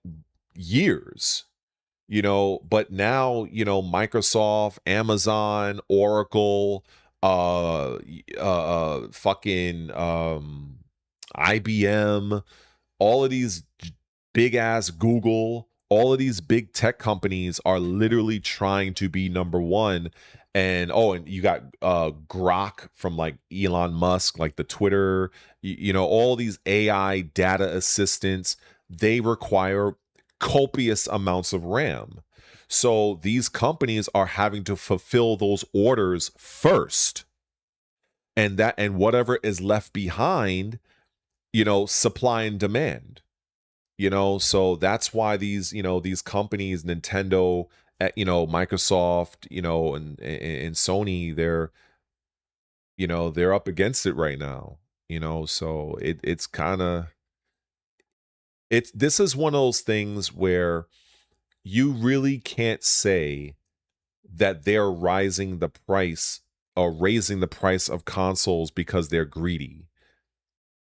years. But now, Microsoft, Amazon, Oracle, fucking IBM, all of these big ass Google, all of these big tech companies are literally trying to be number one. And and you got Grok from like Elon Musk, like the Twitter, all these AI data assistants, they require copious amounts of RAM. So these companies are having to fulfill those orders first. And whatever is left behind, supply and demand. So that's why these companies, Nintendo, Microsoft, and Sony, they're up against it right now. So it's kind of, this is one of those things where you really can't say that they're raising the price of consoles because they're greedy.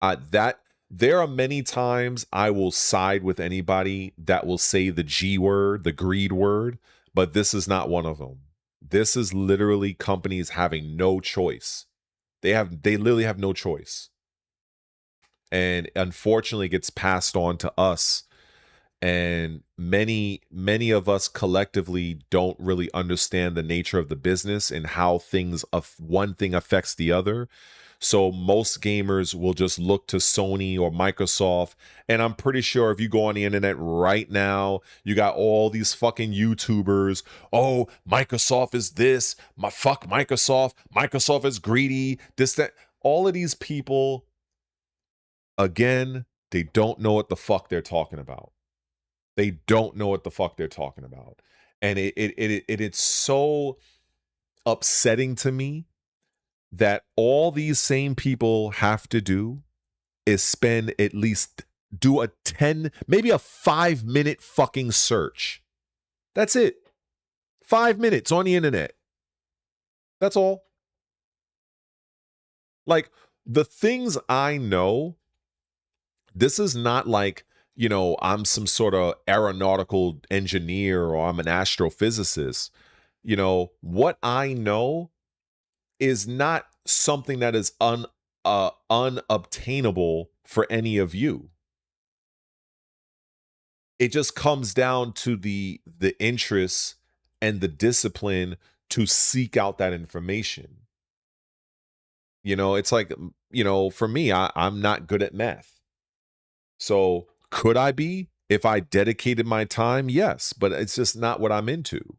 That there are many times I will side with anybody that will say the G word, the greed word, but this is not one of them. This is literally companies having no choice. They literally have no choice. And unfortunately gets passed on to us. And many of us collectively don't really understand the nature of the business and how one thing affects the other. So most gamers will just look to Sony or Microsoft. And I'm pretty sure if you go on the internet right now, you got all these fucking YouTubers. Oh, Microsoft is this. Fuck Microsoft. Microsoft is greedy. This, that. All of these people, again, they don't know what the fuck they're talking about. They don't know what the fuck they're talking about. And it's so upsetting to me that all these same people have to do is do a 10, maybe a 5-minute fucking search. That's it. 5 minutes on the internet. That's all. Like, the things I know, this is not like, I'm some sort of aeronautical engineer or I'm an astrophysicist. What I know is not something that is unobtainable for any of you. It just comes down to the interest and the discipline to seek out that information. It's like, for me, I'm not good at math. So could I be if I dedicated my time? Yes, but it's just not what I'm into.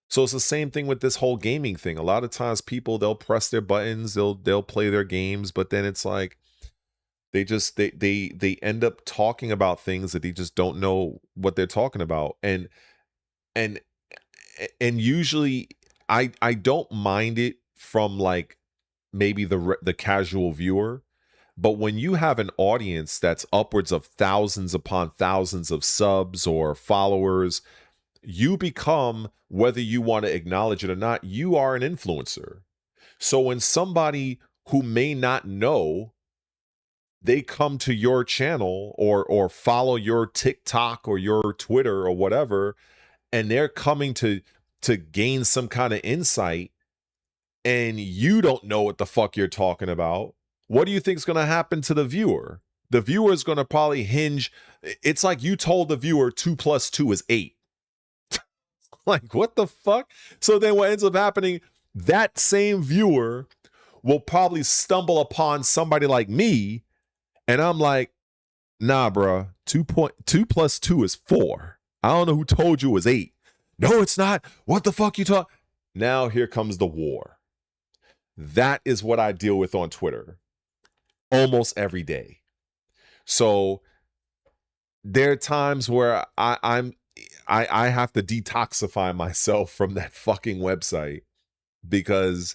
So it's the same thing with this whole gaming thing. A lot of times people, they'll press their buttons, they'll play their games, but then it's like they end up talking about things that they just don't know what they're talking about. And usually I don't mind it from like maybe the casual viewer. But when you have an audience that's upwards of thousands upon thousands of subs or followers, you become, whether you want to acknowledge it or not, you are an influencer. So when somebody who may not know, they come to your channel or follow your TikTok or your Twitter or whatever, and they're coming to gain some kind of insight, and you don't know what the fuck you're talking about, what do you think is going to happen to the viewer? The viewer is going to probably hinge. It's like you told the viewer 2 + 2 is 8. Like, what the fuck? So then what ends up happening, that same viewer will probably stumble upon somebody like me, and I'm like, nah, bro, 2 + 2 is 4. I don't know who told you it was 8. No, it's not. What the fuck you talk? Now here comes the war. That is what I deal with on Twitter almost every day. So there are times where I have to detoxify myself from that fucking website because,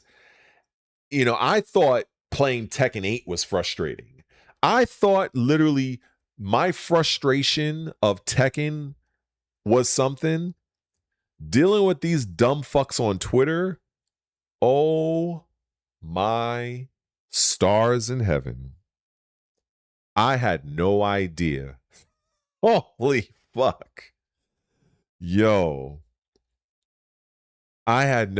I thought playing Tekken 8 was frustrating. I thought literally my frustration of Tekken was something. Dealing with these dumb fucks on Twitter, oh my stars in heaven. I had no idea. Holy fuck. Yo. I had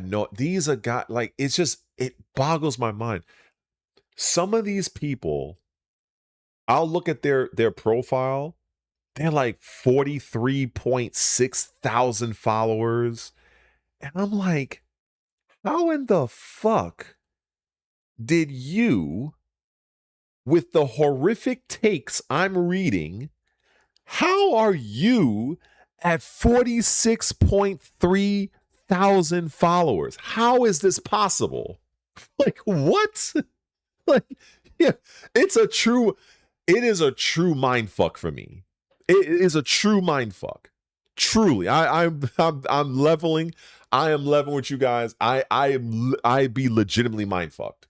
no, these are got, like, it boggles my mind. Some of these people I'll look at their profile. They're like 43.6 thousand followers. And I'm like, how in the fuck did you, with the horrific takes I'm reading, how are you at 46.3 thousand followers? How is this possible? Like, what? Like, yeah, it is a true mind fuck for me. It is a true mind fuck. Truly. I'm leveling. I am leveling with you guys. I be legitimately mind fucked.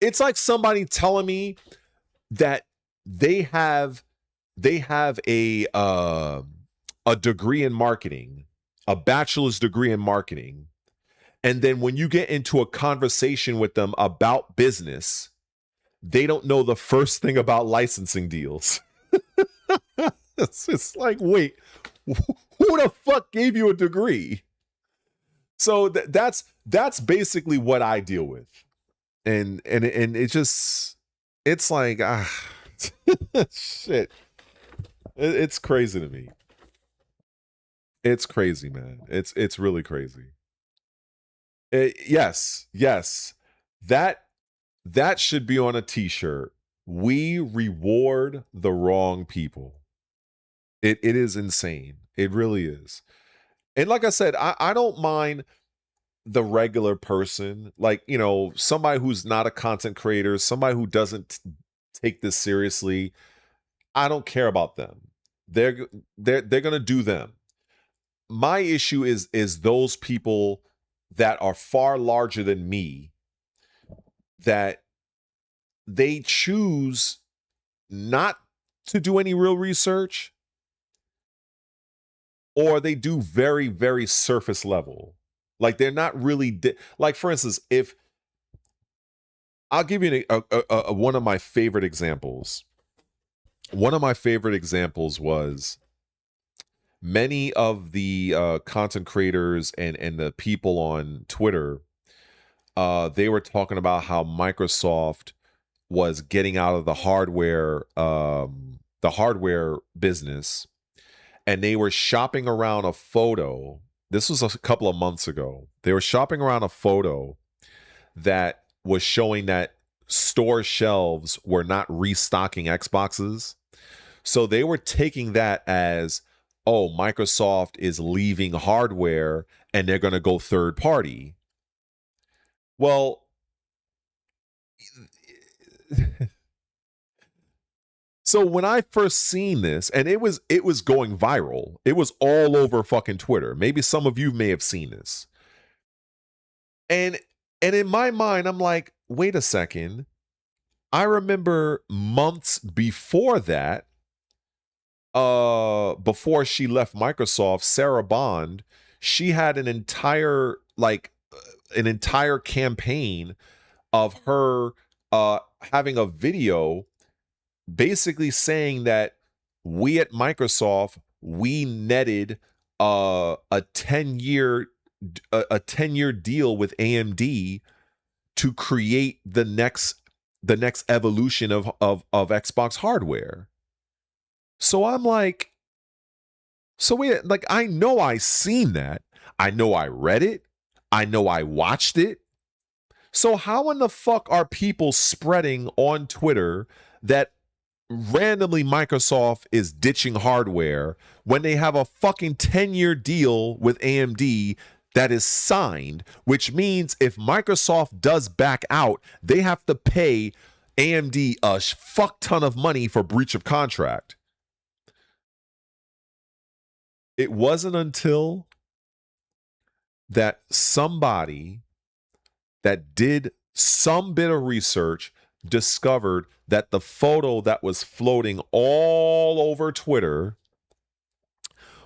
It's like somebody telling me that they have a degree in marketing, a bachelor's degree in marketing, and then when you get into a conversation with them about business, they don't know the first thing about licensing deals. It's like, wait, who the fuck gave you a degree? So that's basically what I deal with, and it just, it's like, shit. It's crazy to me. It's crazy, man. It's really crazy. Yes. That should be on a t-shirt. We reward the wrong people. It is insane. It really is. And like I said, I don't mind the regular person, like, you know, somebody who's not a content creator, somebody who doesn't take this seriously. I don't care about them. They're gonna do them. My issue is those people that are far larger than me, that they choose not to do any real research, or they do very, very surface level. Like, they're not really like, for instance, if I'll give you one of my favorite examples. One of my favorite examples was many of the content creators and the people on Twitter. They were talking about how Microsoft was getting out of the hardware business, and they were shopping around a photo. This was a couple of months ago. They were shopping around a photo that was showing that store shelves were not restocking Xboxes. So they were taking that as, oh, Microsoft is leaving hardware and they're going to go third party. Well, so when I first seen this, and it was going viral, it was all over fucking Twitter. Maybe some of you may have seen this. And in my mind, I'm like, wait a second. I remember months before that, before she left Microsoft, Sarah Bond, she had an entire campaign of her having a video basically saying that we at Microsoft, we netted a 10-year deal with AMD to create the next evolution of Xbox hardware. So I'm like, so wait, like, I know I seen that. I know I read it. I know I watched it. So how in the fuck are people spreading on Twitter that randomly Microsoft is ditching hardware when they have a fucking 10-year deal with AMD that is signed, which means if Microsoft does back out, they have to pay AMD a fuck ton of money for breach of contract? It wasn't until that somebody that did some bit of research discovered that the photo that was floating all over Twitter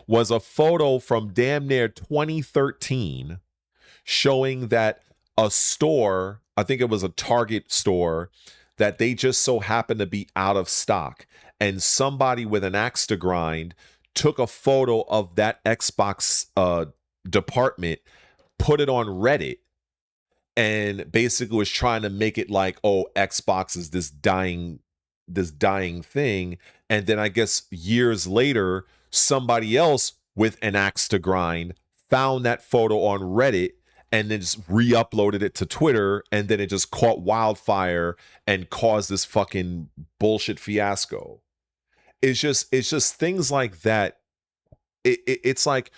was a photo from damn near 2013 showing that a store, I think it was a Target store, that they just so happened to be out of stock. And somebody with an axe to grind took a photo of that Xbox department, put it on Reddit, and basically was trying to make it like, oh, Xbox is this dying this dying thing, and then I guess years later somebody else with an axe to grind found that photo on Reddit and then just re-uploaded it to Twitter, and then it just caught wildfire and caused this fucking bullshit fiasco. It's just things like that. It's like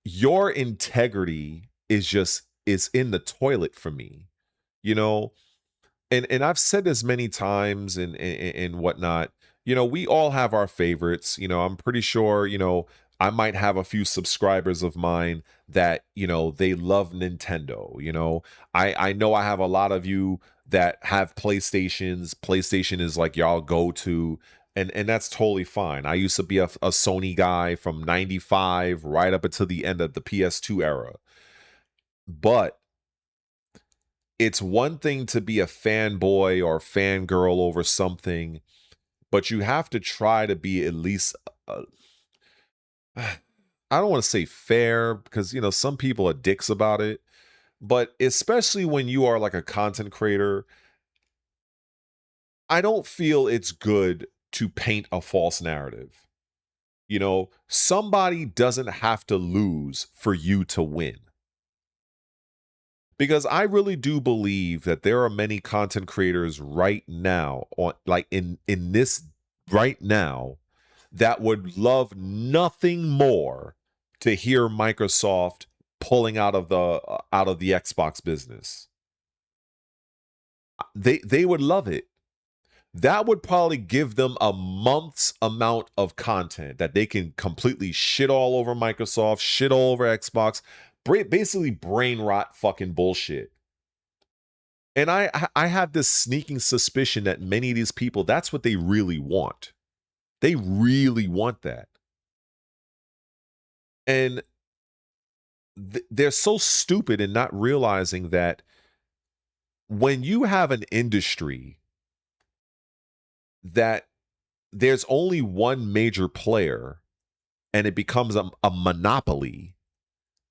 your integrity is in the toilet for me, you know. And I've said this many times and whatnot. We all have our favorites. I'm pretty sure, I might have a few subscribers of mine that, they love Nintendo. I know I have a lot of you that have PlayStations. PlayStation is like y'all go to, and that's totally fine. I used to be a Sony guy from 95 right up until the end of the PS2 era. But it's one thing to be a fanboy or fangirl over something, but you have to try to be at least, I don't want to say fair, because, some people are dicks about it, but especially when you are like a content creator, I don't feel it's good to paint a false narrative. Somebody doesn't have to lose for you to win. Because I really do believe that there are many content creators right now, on like in this right now, that would love nothing more to hear Microsoft pulling out of the Xbox business. They would love it. That would probably give them a month's amount of content that they can completely shit all over Microsoft, shit all over Xbox, basically brain rot fucking bullshit. And I have this sneaking suspicion that many of these people, that's what they really want. They really want that. And they're so stupid in not realizing that when you have an industry that there's only one major player and it becomes a monopoly,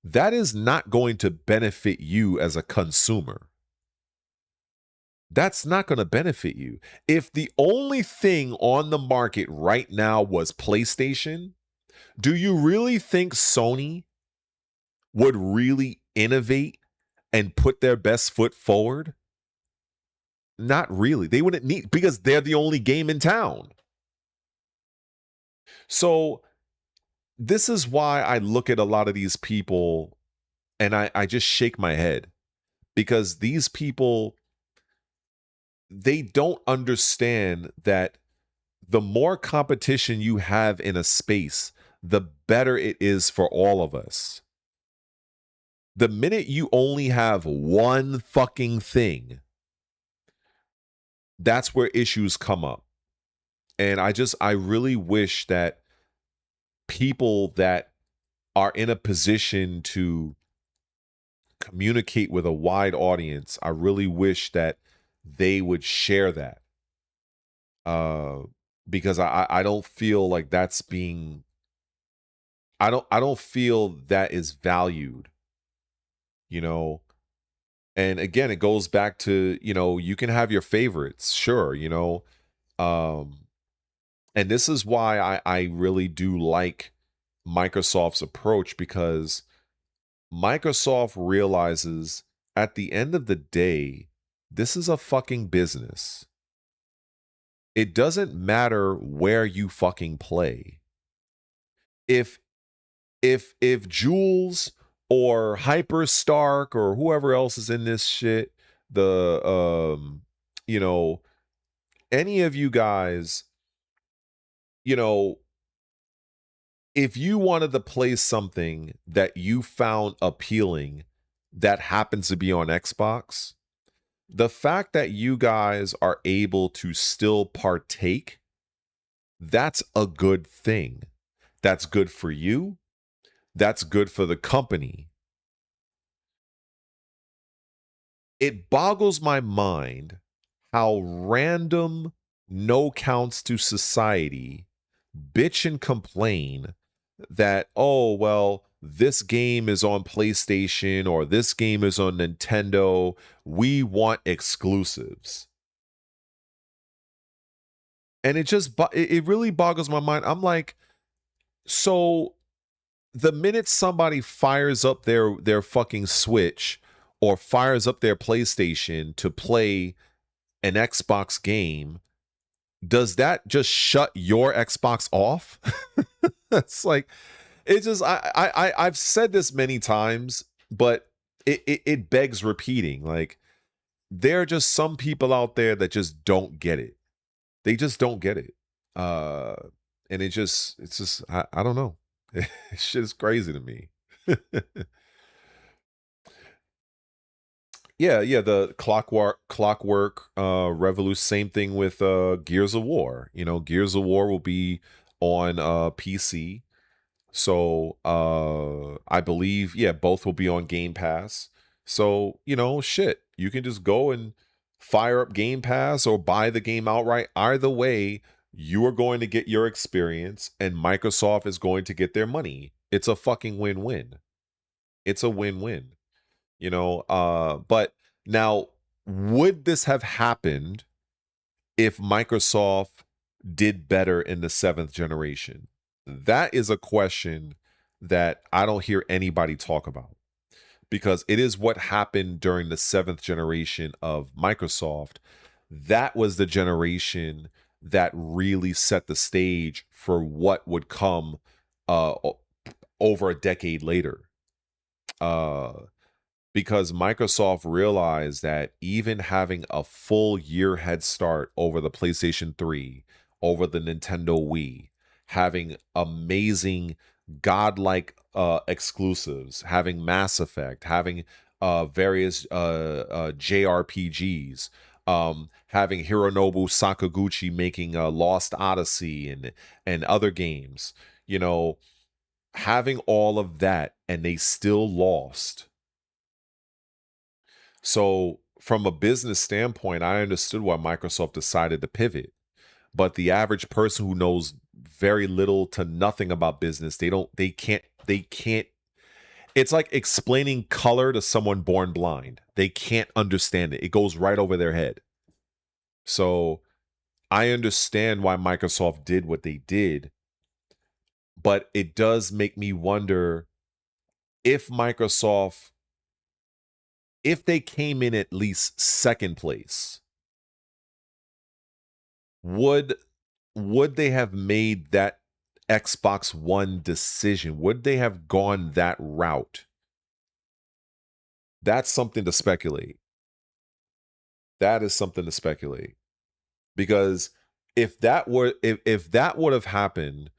that is not going to benefit you as a consumer. That's not going to benefit you. If the only thing on the market right now was PlayStation, do you really think Sony would really innovate and put their best foot forward? Not really. They wouldn't need, because they're the only game in town. So this is why I look at a lot of these people and I just shake my head, because these people, they don't understand that the more competition you have in a space, the better it is for all of us. The minute you only have one fucking thing, that's where issues come up. And I really wish that people that are in a position to communicate with a wide audience, I really wish that they would share that. Because I don't feel like that's being, I don't feel that is valued, you know. And again, it goes back to, you can have your favorites, sure, um and this is why I really do like Microsoft's approach, because Microsoft realizes at the end of the day, this is a fucking business. It doesn't matter where you fucking play. If Jules or Hyper Stark or whoever else is in this shit, the you know, any of you guys, you know, if you wanted to play something that you found appealing that happens to be on Xbox, the fact that you guys are able to still partake, that's a good thing. That's good for you. That's good for the company. It boggles my mind how random no counts to society bitch and complain that, oh, well, this game is on PlayStation or this game is on Nintendo. We want exclusives. And it really boggles my mind. I'm like, so the minute somebody fires up their fucking Switch or fires up their PlayStation to play an Xbox game, does that just shut your Xbox off? It's like, it just I've said this many times, but it begs repeating. Like, there are just some people out there that just don't get it. They just don't get it. Uh and it's just I don't know. Shit is crazy to me. Yeah, yeah, the clockwork revolution, same thing with Gears of War. You know, Gears of War will be on PC. So I believe, yeah, both will be on Game Pass. So, you know, shit, you can just go and fire up Game Pass or buy the game outright. Either way, you are going to get your experience and Microsoft is going to get their money. It's a fucking win-win. It's a win-win. You know, but now, would this have happened if Microsoft did better in the seventh generation? That is a question that I don't hear anybody talk about, because it is what happened during the seventh generation of Microsoft. That was the generation that really set the stage for what would come over a decade later. Because Microsoft realized that even having a full year head start over the PlayStation 3, over the Nintendo Wii, having amazing godlike exclusives, having Mass Effect, having various JRPGs, having Hironobu Sakaguchi making Lost Odyssey and other games, you know, having all of that, and they still lost. So, from a business standpoint, I understood why Microsoft decided to pivot. But the average person who knows very little to nothing about business, they can't. It's like explaining color to someone born blind. They can't understand it. It goes right over their head. So, I understand why Microsoft did what they did, but it does make me wonder if Microsoft, if they came in at least second place, would they have made that Xbox One decision? Would they have gone that route? That's something to speculate. That is something to speculate. Because if that would have happened,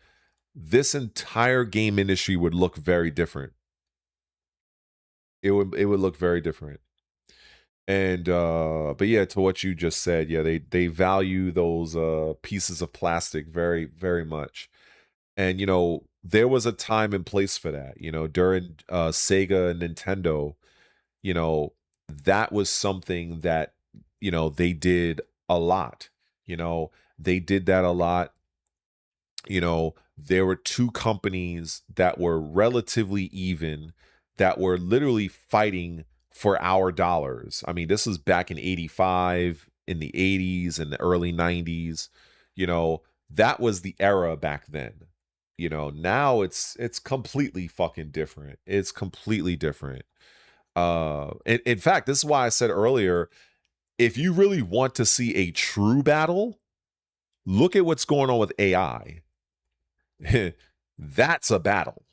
this entire game industry would look very different. It would look very different. And but yeah, to what you just said, yeah, they value those pieces of plastic very, very much. And, you know, there was a time and place for that, you know, during Sega and Nintendo, you know, that was something that, you know, they did a lot. You know, they did that a lot. You know, there were two companies that were relatively even, that were literally fighting for our dollars. I mean, this was back in 85, in the 80s and the early 90s. You know, that was the era back then. You know, now it's completely fucking different. It's completely different. In fact, this is why I said earlier, if you really want to see a true battle, look at what's going on with AI. That's a battle.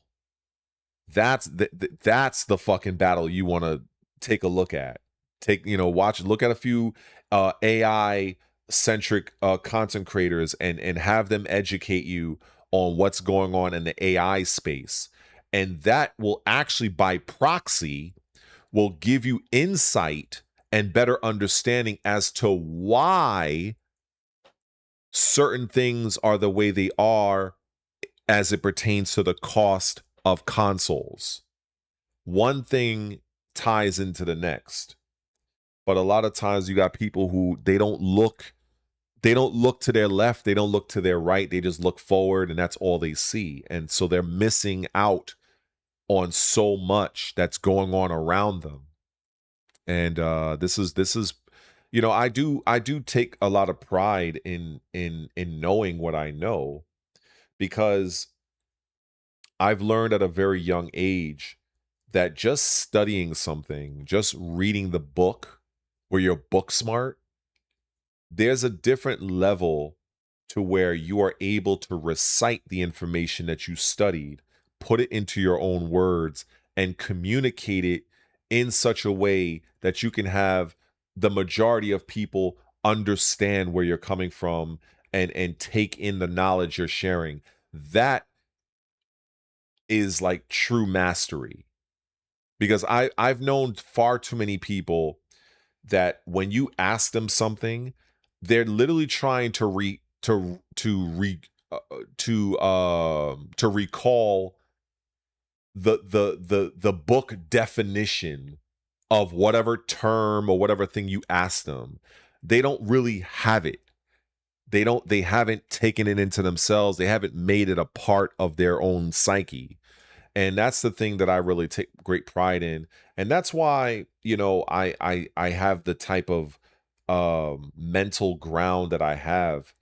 That's the fucking battle you want to take a look at. Look at a few AI centric content creators and have them educate you on what's going on in the AI space. And that will actually, by proxy, will give you insight and better understanding as to why certain things are the way they are as it pertains to the cost of consoles. One thing ties into the next. But a lot of times you got people who they don't look to their left, they don't look to their right, they just look forward and that's all they see. And so they're missing out on so much that's going on around them. And this is I do take a lot of pride in knowing what I know, because I've learned at a very young age that just studying something, just reading the book where you're book smart, there's a different level to where you are able to recite the information that you studied, put it into your own words, and communicate it in such a way that you can have the majority of people understand where you're coming from and take in the knowledge you're sharing. That is like true mastery, because I've known far too many people that when you ask them something, they're literally trying to recall the book definition of whatever term or whatever thing you ask them. They don't really have it. They haven't taken it into themselves. They haven't made it a part of their own psyche. And that's the thing that I really take great pride in. And that's why, I have the type of mental ground that I have,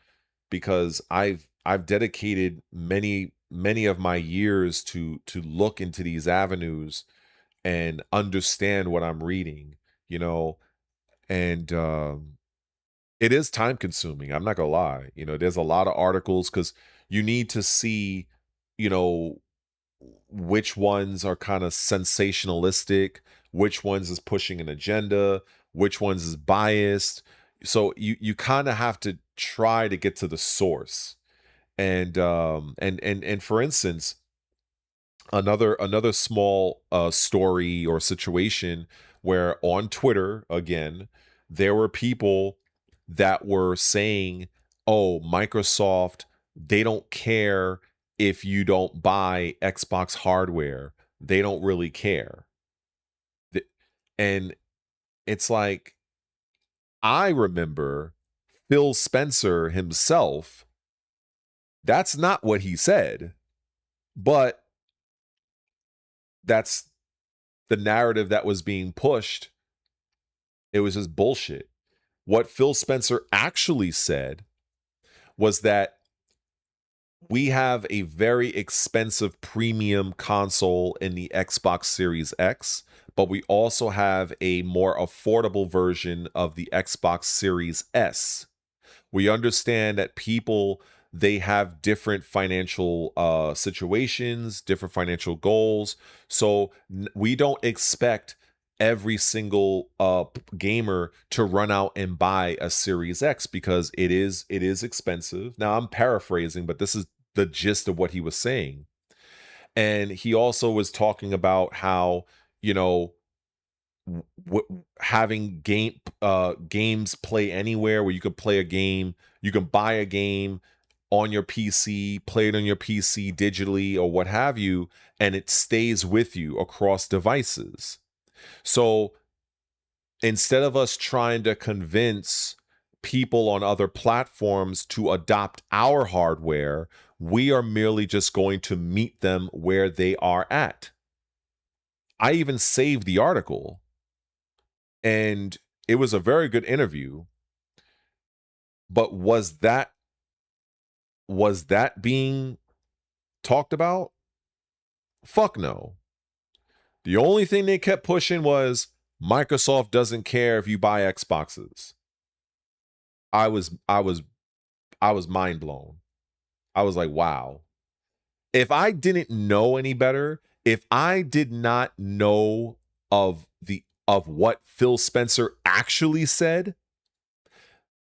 because I've dedicated many of my years to look into these avenues and understand what I'm reading, you know, and it is time consuming. I'm not gonna lie. There's a lot of articles, because you need to see, you know, which ones are kind of sensationalistic, which ones is pushing an agenda, which ones is biased. So you kind of have to try to get to the source. And for instance, another small story or situation where on Twitter again, there were people that were saying, "Oh, Microsoft, they don't care if you don't buy Xbox hardware. They don't really care." Th- And it's like, I remember Phil Spencer himself, that's not what he said, but that's the narrative that was being pushed. It was just bullshit. What Phil Spencer actually said was that we have a very expensive premium console in the Xbox Series X, but we also have a more affordable version of the Xbox Series S. We understand that people, they have different financial situations, different financial goals. So we don't expect every single gamer to run out and buy a Series X, because it is expensive. Now I'm paraphrasing, but this is the gist of what he was saying. And he also was talking about how, you know, having games play anywhere, where you could play a game, you can buy a game on your PC, play it on your PC digitally or what have you, and it stays with you across devices. So instead of us trying to convince people on other platforms to adopt our hardware, we are merely just going to meet them where they are at. I even saved the article, and it was a very good interview. But was that being talked about? Fuck no. The only thing they kept pushing was Microsoft doesn't care if you buy Xboxes. I was mind blown. I was like, wow. If I didn't know any better, if I did not know of what Phil Spencer actually said,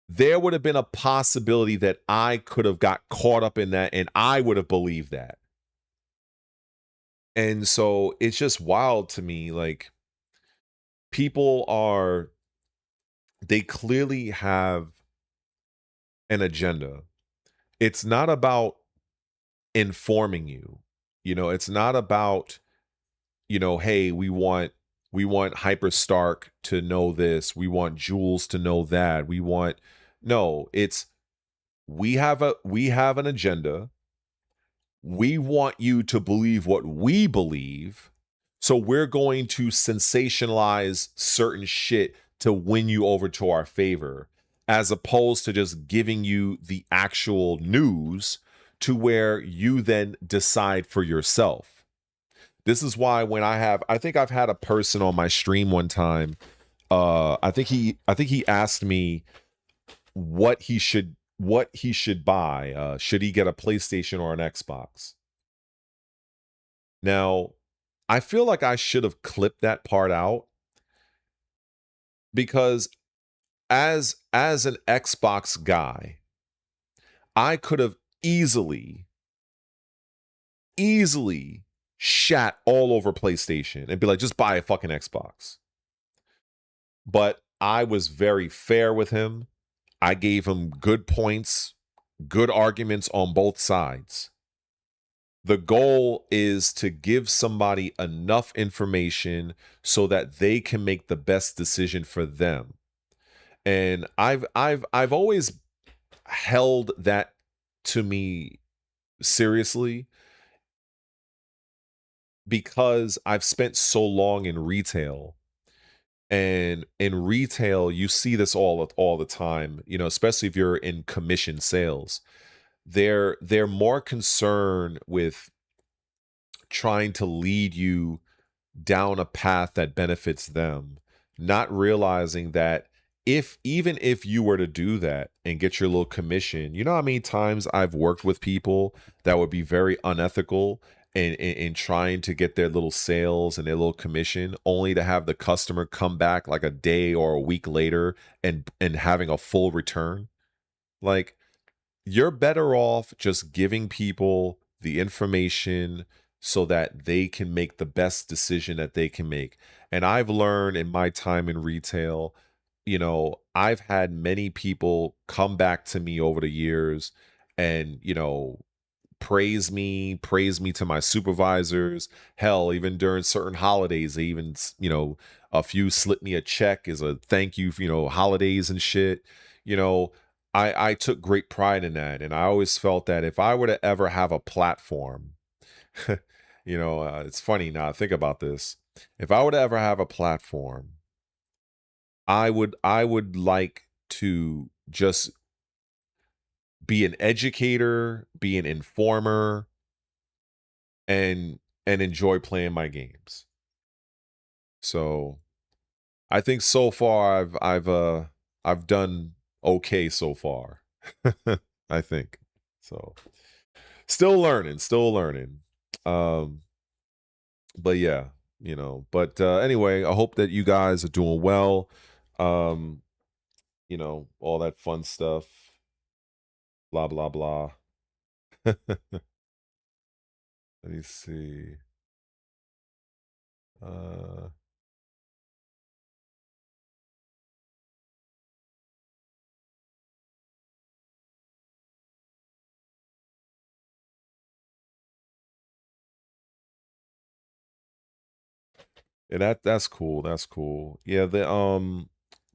there would have been a possibility that I could have got caught up in that and I would have believed that. And so it's just wild to me. Like, people they clearly have an agenda. It's not about informing you. It's not about, hey, we want Hyper Stark to know this. We want Jules to know that. No, it's, we have an agenda. We want you to believe what we believe. So we're going to sensationalize certain shit to win you over to our favor, as opposed to just giving you the actual news to where you then decide for yourself. This is why when I think I've had a person on my stream one time. I think he asked me what he should buy. Should he get a PlayStation or an Xbox? Now, I feel like I should have clipped that part out because as an Xbox guy, I could have easily shat all over PlayStation and be like, just buy a fucking Xbox. But I was very fair with him. I gave him good points, good arguments on both sides. The goal is to give somebody enough information so that they can make the best decision for them. And I've always held that to me seriously because I've spent so long in retail. And in retail, you see this all the time, you know, especially if you're in commission sales. They're more concerned with trying to lead you down a path that benefits them, not realizing that even if you were to do that and get your little commission, you know how many times I've worked with people that would be very unethical in trying to get their little sales and their little commission, only to have the customer come back like a day or a week later and having a full return. Like, you're better off just giving people the information so that they can make the best decision that they can make. And I've learned in my time in retail, you know, I've had many people come back to me over the years and, you know, praise me to my supervisors. Hell, even during certain holidays, they even, you know, a few slip me a check as a thank you for, you know, holidays and shit. You know, I took great pride in that. And I always felt that if I were to ever have a platform, you know, it's funny now I think about this. If I were to ever have a platform, I would like to just be an educator, be an informer, and enjoy playing my games. So I think so far I've done okay so far. I think. So still learning. But yeah, you know, but anyway, I hope that you guys are doing well. Um, you know, all that fun stuff. Blah blah blah. Let me see. Uh Yeah, that's cool. That's cool. Yeah,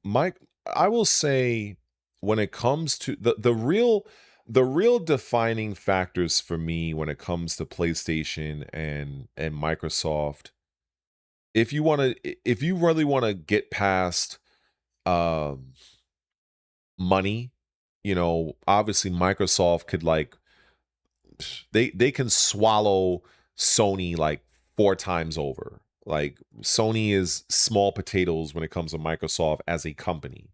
Mike, I will say when it comes to the real defining factors for me when it comes to PlayStation and Microsoft, if you really want to get past um money, you know, obviously Microsoft could like they can swallow Sony like 4 times over. Like, Sony is small potatoes when it comes to Microsoft as a company.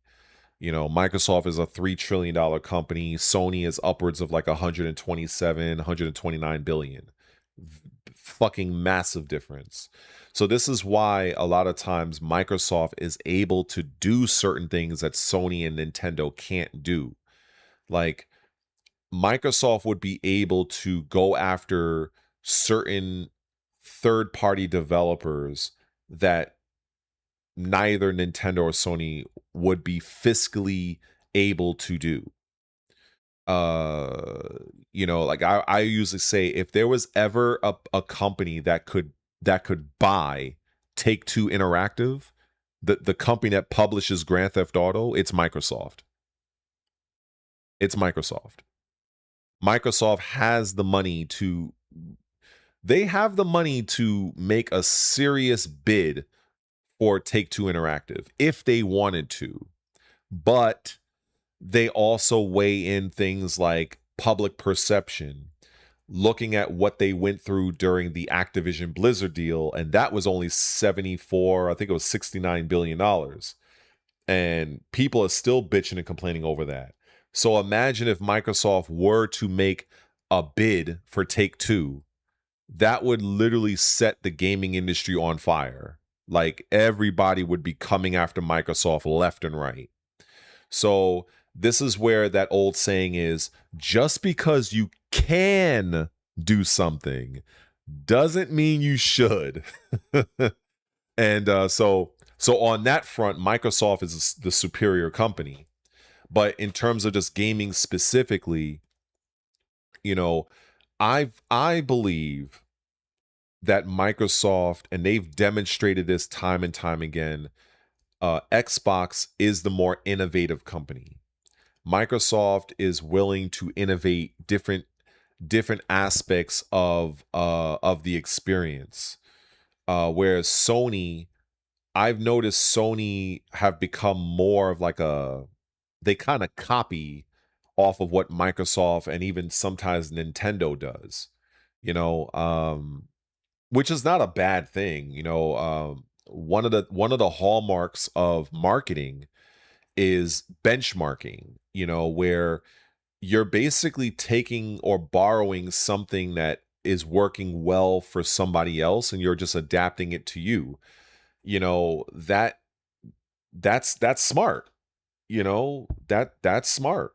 You know, Microsoft is a $3 trillion company. Sony is upwards of like 127, 129 billion. Fucking massive difference. So this is why a lot of times Microsoft is able to do certain things that Sony and Nintendo can't do. Like, Microsoft would be able to go after certain third party developers that neither Nintendo or Sony would be fiscally able to do. Uh, you know, like I usually say, if there was ever a company that could buy Take Two Interactive, the company that publishes Grand Theft Auto, it's Microsoft. It's Microsoft. Microsoft has the money to they have the money to make a serious bid for Take-Two Interactive if they wanted to. But they also weigh in things like public perception, looking at what they went through during the Activision Blizzard deal, and that was only 74, I think it was $69 billion. And people are still bitching and complaining over that. So imagine if Microsoft were to make a bid for Take-Two, that would literally set the gaming industry on fire. Like everybody would be coming after Microsoft left and right. So this is where that old saying is, just because you can do something doesn't mean you should. And so on that front, Microsoft is the superior company. But in terms of just gaming specifically, you know, I believe that Microsoft, and they've demonstrated this time and time again, Xbox is the more innovative company. Microsoft is willing to innovate different aspects of the experience, whereas Sony, I've noticed Sony have become more of like they kind of copy off of what Microsoft and even sometimes Nintendo does, which is not a bad thing. One of the hallmarks of marketing is benchmarking, where you're basically taking or borrowing something that is working well for somebody else and you're just adapting it to you. That's smart. That's smart.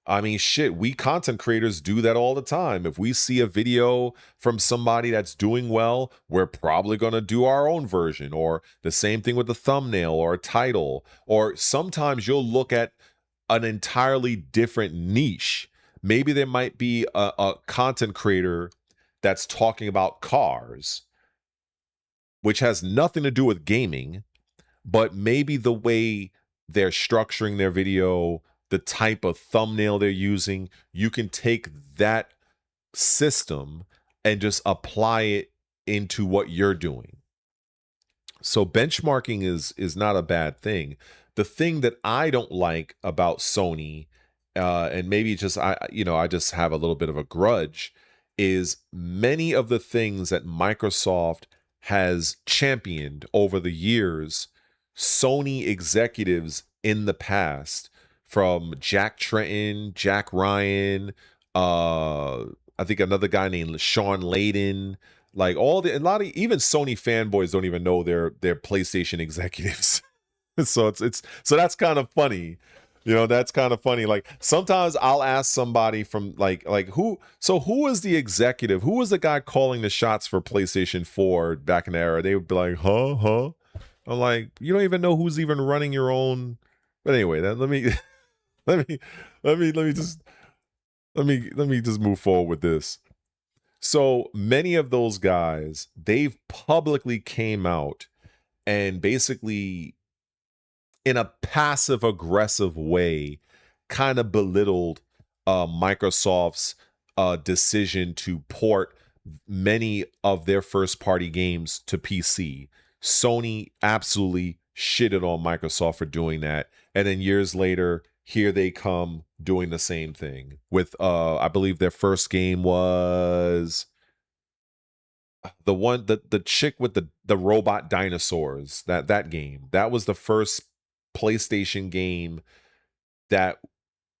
I mean, shit, we content creators do that all the time. If we see a video from somebody that's doing well, we're probably going to do our own version, or the same thing with the thumbnail or a title. Or sometimes you'll look at an entirely different niche. Maybe there might be a content creator that's talking about cars, which has nothing to do with gaming, but maybe the way they're structuring their video, the type of thumbnail they're using, you can take that system and just apply it into what you're doing. So benchmarking is not a bad thing. The thing that I don't like about Sony, and maybe just I just have a little bit of a grudge, is many of the things that Microsoft has championed over the years, Sony executives in the past, from Jack Tretton, Jack Ryan, I think another guy named Sean Layden, like a lot of even Sony fanboys don't even know their PlayStation executives. So so that's kind of funny. That's kind of funny. Like sometimes I'll ask somebody from like who is the executive? Who was the guy calling the shots for PlayStation 4 back in the era? They would be like, huh? I'm like, you don't even know who's even running your own. But anyway, let me just move forward with this. So many of those guys, they've publicly came out and basically, in a passive aggressive way, kind of belittled Microsoft's decision to port many of their first party games to PC. Sony absolutely shitted on Microsoft for doing that. And then years later, here they come doing the same thing with, I believe their first game was the chick with the robot dinosaurs, that game. That was the first PlayStation game that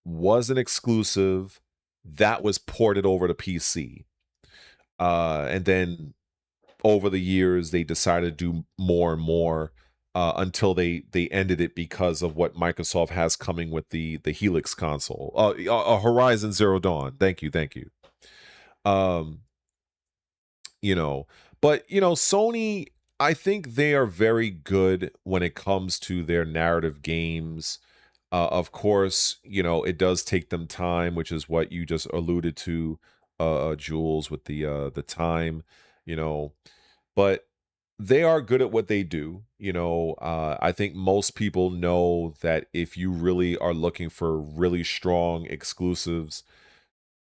wasn't exclusive, that was ported over to PC. And then over the years, they decided to do more and more until they ended it because of what Microsoft has coming with the Helix console, Horizon Zero Dawn. Thank you. But Sony, I think they are very good when it comes to their narrative games. Of course, it does take them time, which is what you just alluded to, Jules, with the time, but they are good at what they do. I think most people know that if you really are looking for really strong exclusives,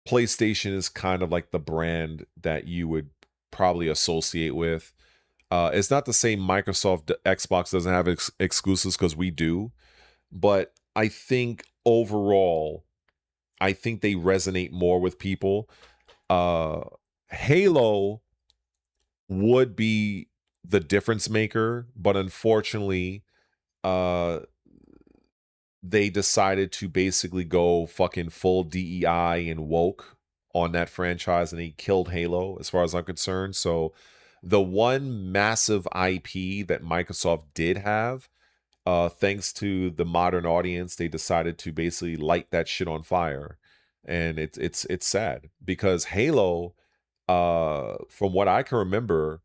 PlayStation is kind of like the brand that you would probably associate with. It's not to say Microsoft Xbox doesn't have exclusives, because we do, but I think overall, I think they resonate more with people. Halo would be the difference maker, but unfortunately, uh, they decided to basically go fucking full DEI and woke on that franchise, and they killed Halo, as far as I'm concerned. So the one massive IP that Microsoft did have, thanks to the modern audience, they decided to basically light that shit on fire. And it's sad, because Halo, from what I can remember,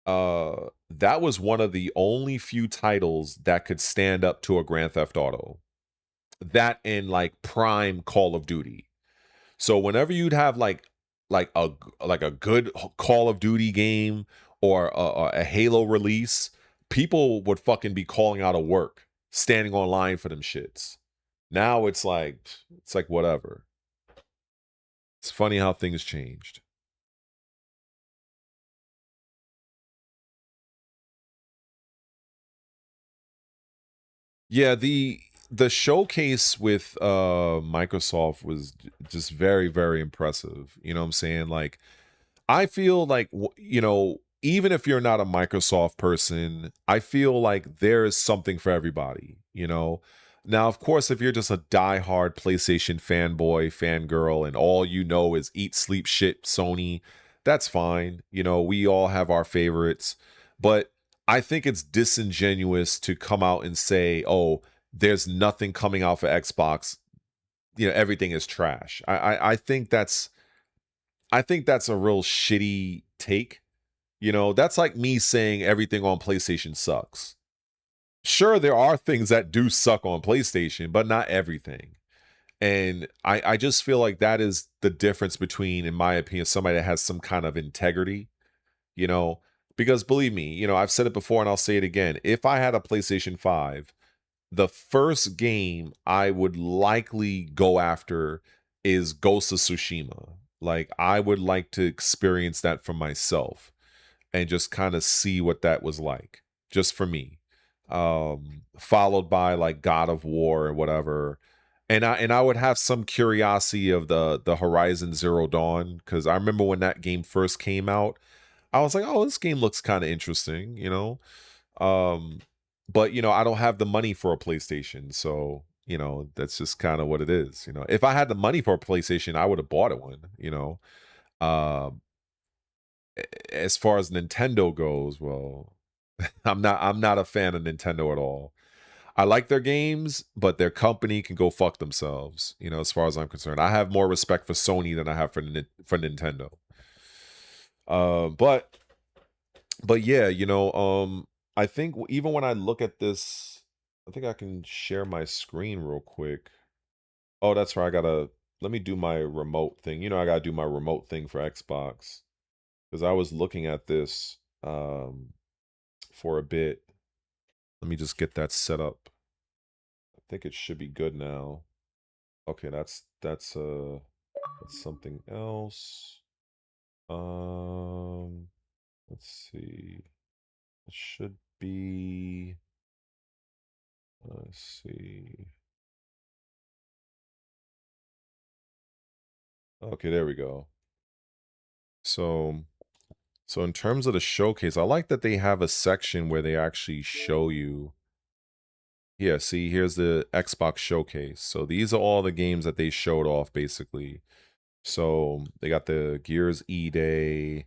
that was one of the only few titles that could stand up to a Grand Theft Auto. That and like prime Call of Duty. So whenever you'd have like a good Call of Duty game, or a Halo release, people would fucking be calling out of work, standing online for them shits. Now it's like whatever. It's funny how things changed. Yeah, the showcase with Microsoft was just very, very impressive. You know what I'm saying? Like, I feel like, even if you're not a Microsoft person, I feel like there is something for everybody. Now, of course, if you're just a diehard PlayStation fanboy, fangirl, and all you know is eat, sleep, shit, Sony, that's fine. We all have our favorites. But I think it's disingenuous to come out and say, oh, there's nothing coming out for Xbox. Everything is trash. I think that's a real shitty take. That's like me saying everything on PlayStation sucks. Sure, there are things that do suck on PlayStation, but not everything. And I just feel like that is the difference between, in my opinion, somebody that has some kind of integrity, you know, because believe me, I've said it before and I'll say it again. If I had a PlayStation 5, the first game I would likely go after is Ghost of Tsushima. Like, I would like to experience that for myself and just kind of see what that was like, just for me. Followed by like God of War or whatever. And I would have some curiosity of the Horizon Zero Dawn, because I remember when that game first came out, I was like, oh, this game looks kind of interesting. Um, but I don't have the money for a PlayStation, so that's just kind of what it is. If I had the money for a PlayStation, I would have bought it one. Um, as far as Nintendo goes, well, I'm not a fan of Nintendo at all. I like their games, but their company can go fuck themselves. As far as I'm concerned, I have more respect for Sony than I have for Nintendo. But yeah, I think even when I look at this, I think I can share my screen real quick. Oh, that's right. Let me do my remote thing. I gotta do my remote thing for Xbox, because I was looking at this for a bit. Let me just get that set up. I think it should be good now. Okay, that's something else. Um, let's see. It should be. Let's see. Okay, there we go. So in terms of the showcase, I like that they have a section where they actually show you. Yeah, see, here's the Xbox showcase. So these are all the games that they showed off, basically. So they got the Gears E-Day.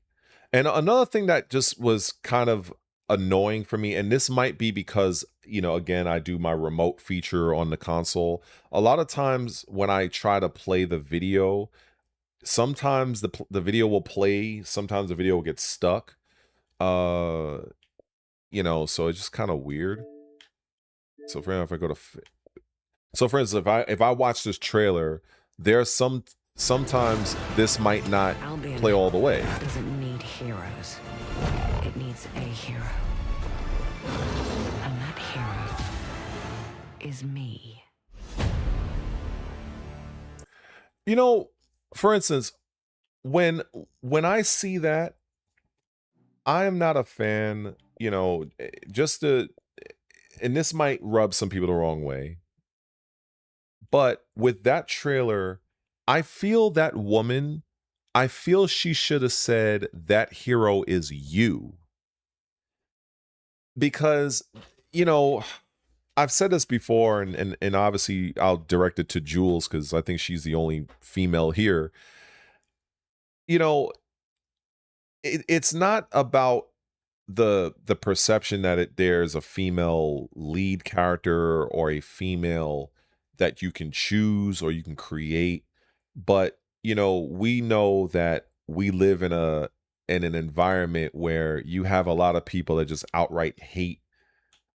And another thing that just was kind of annoying for me, and this might be because, again, I do my remote feature on the console. A lot of times when I try to play the video, sometimes the video will play, sometimes the video will get stuck. Uh, so it's just kind of weird. So for example, if I go to so for instance, if I watch this trailer, there's sometimes this might not play all the way.
Doesn't need heroes. It needs a hero. And that hero is me.
For instance, when I see that, I am not a fan, just to, and this might rub some people the wrong way, but with that trailer, I feel that woman, I feel she should have said that hero is you. Because, you know, I've said this before, and obviously I'll direct it to Jules because I think she's the only female here. You know, it's not about the perception that there's a female lead character or a female that you can choose or you can create, but we know that we live in an environment where you have a lot of people that just outright hate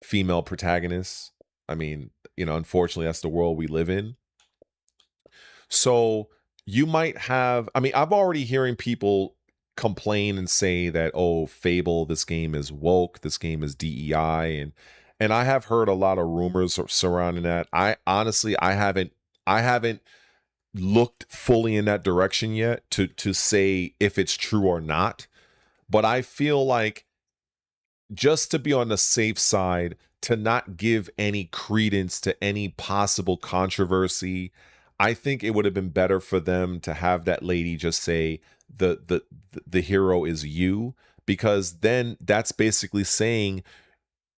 female protagonists. I mean, unfortunately, that's the world we live in. So you might have, I mean, I'm already hearing people complain and say that, oh, Fable, this game is woke, this game is DEI, and I have heard a lot of rumors surrounding that. I honestly, I haven't looked fully in that direction yet to say if it's true or not. But I feel like, just to be on the safe side, to not give any credence to any possible controversy, I think it would have been better for them to have that lady just say the hero is you, because then that's basically saying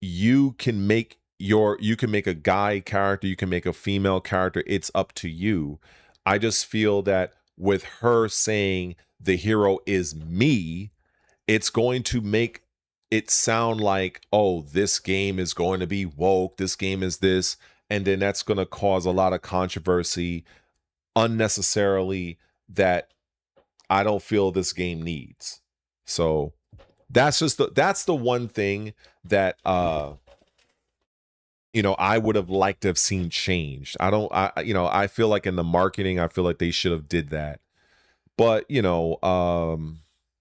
you can make a guy character, you can make a female character, it's up to you. I just feel that with her saying the hero is me, it's going to make it sound like, oh, this game is going to be woke, this game is this, and then that's going to cause a lot of controversy unnecessarily that I don't feel this game needs. So that's the one thing that I would have liked to have seen changed. I don't I feel like in the marketing, I feel like they should have did that. But it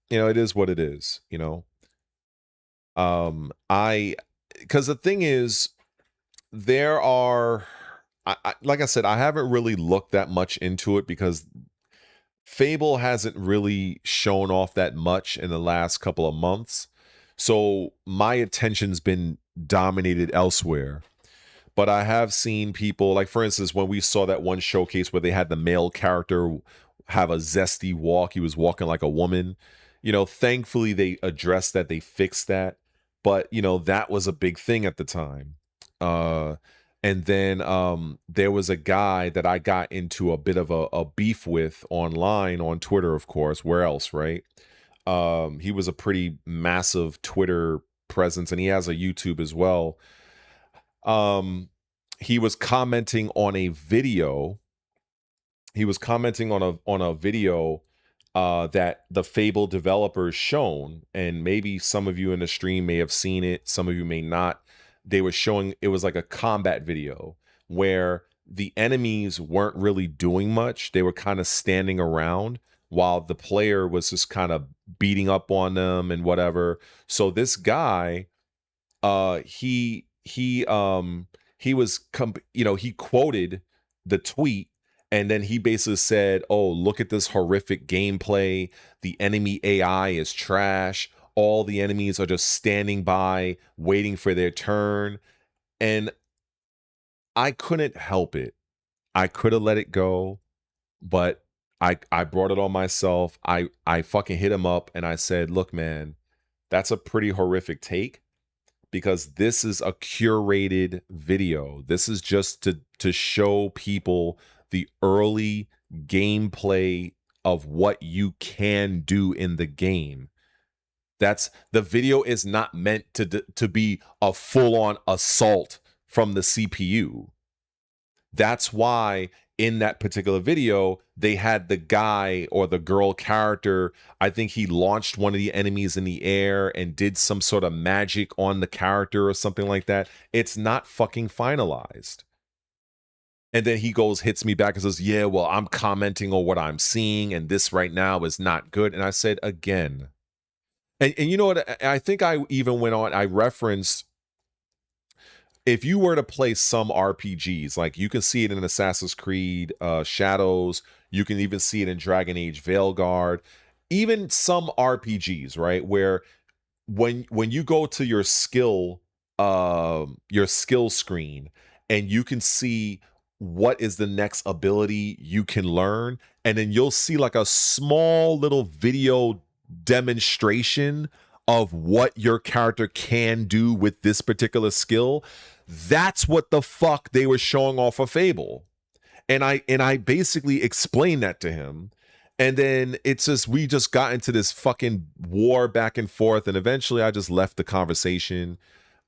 is what it is. I Because the thing is, there are, like I said, I haven't really looked that much into it because Fable hasn't really shown off that much in the last couple of months. So my attention's been dominated elsewhere. But I have seen people, like, for instance, when we saw that one showcase where they had the male character have a zesty walk, he was walking like a woman. Thankfully they addressed that, they fixed that. But that was a big thing at the time. And then there was a guy that I got into a bit of a beef with online on Twitter, of course. Where else, right? He was a pretty massive Twitter presence, and he has a YouTube as well. He was commenting on a video. He was commenting on a video that the Fable developers shown, and maybe some of you in the stream may have seen it, some of you may not. They were showing, it was like a combat video where the enemies weren't really doing much. They were kind of standing around while the player was just kind of beating up on them and whatever. So this guy, he was he quoted the tweet, and then he basically said, oh, look at this horrific gameplay, the enemy AI is trash, all the enemies are just standing by waiting for their turn. And I couldn't help it. I could have let it go, but I brought it on myself. I fucking hit him up and I said, look, man, that's a pretty horrific take, because this is a curated video. This is just to show people the early gameplay of what you can do in the game. That's the video is not meant to be a full-on assault from the CPU. That's why in that particular video, they had the guy or the girl character, I think he launched one of the enemies in the air and did some sort of magic on the character or something like that. It's not fucking finalized. And then he goes, hits me back and says, yeah, well, I'm commenting on what I'm seeing, and this right now is not good. And I said, again, and you know what? I think I even went on, I referenced, if you were to play some RPGs, like you can see it in Assassin's Creed Shadows, you can even see it in Dragon Age Veilguard, even some RPGs, right, where when you go to your skill screen, and you can see what is the next ability you can learn, and then you'll see like a small little video demonstration of what your character can do with this particular skill. That's what the fuck they were showing off of Fable. And I basically explained that to him. And then it's just, we just got into this fucking war back and forth, and eventually I just left the conversation.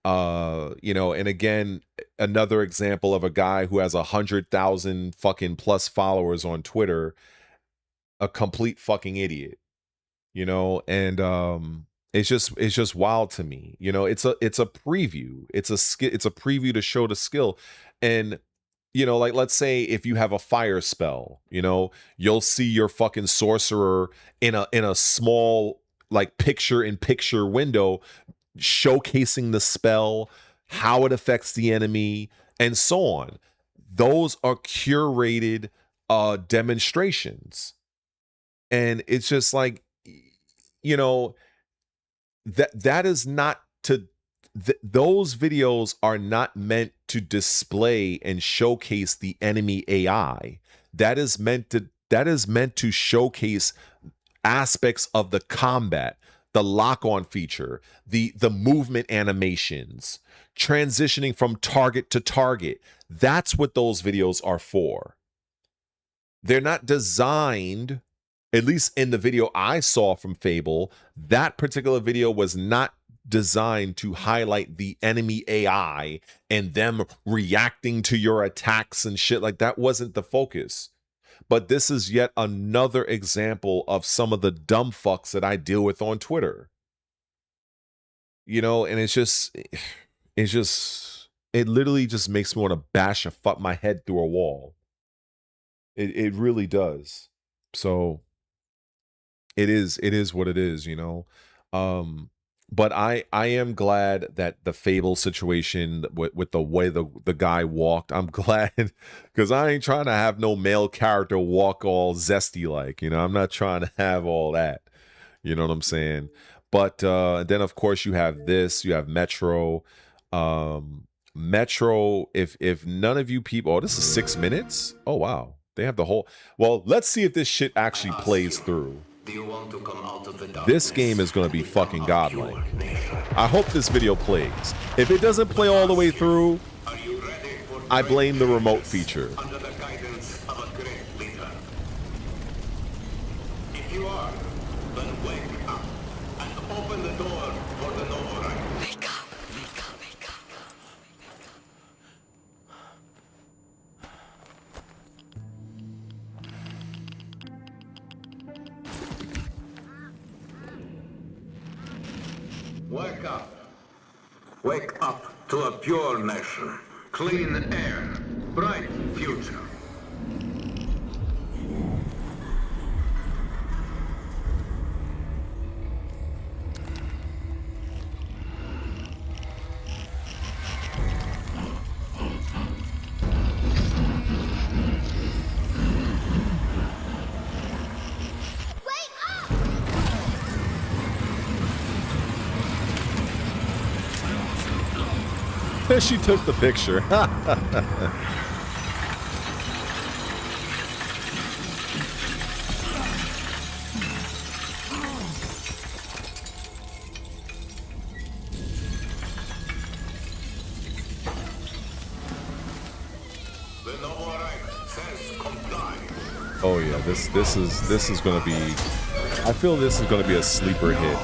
You know, and again, another example of a guy who has 100,000 fucking plus followers on Twitter, a complete fucking idiot, you know. And it's just wild to me, you know. It's a preview, it's a preview to show the skill. And you know, like, let's say if you have a fire spell, you know, you'll see your fucking sorcerer in a small, like, picture in picture window showcasing the spell, how it affects the enemy, and so on. Those are curated demonstrations. And it's just like, you know, that is not to those videos are not meant to display and showcase the enemy AI. That is meant to showcase aspects of the combat, the lock-on feature, the movement animations, transitioning from target to target. That's what those videos are for. They're not designed, at least in the video I saw from Fable, that particular video was not designed to highlight the enemy AI and them reacting to your attacks and shit. Like, that wasn't the focus. But this is yet another example of some of the dumb fucks that I deal with on Twitter. You know, and it literally just makes me want to bash my head through a wall. It really does. So it is what it is, you know. But I am glad that the Fable situation with the way the guy walked, I'm glad, because I ain't trying to have no male character walk all zesty like, you know. I'm not trying to have all that, you know what I'm saying. But then of course you have Metro. Metro, if none of you people, oh, this is 6 minutes. Oh wow, they have the whole. Well, let's see if this shit actually plays through.
Do you want to come out of the darkness?
This game is going to be fucking godlike. I hope this video plays. If it doesn't play all the way through, I blame the remote feature.
Under the guidance of a great leader. If you are, then wake up and open the door for the noble right.
Wake up, wake up, wake up.
Wake up. Wake up to a pure nation. Clean air. Bright future.
She took the picture. Oh yeah, this is gonna be. I feel this is gonna be a sleeper hit.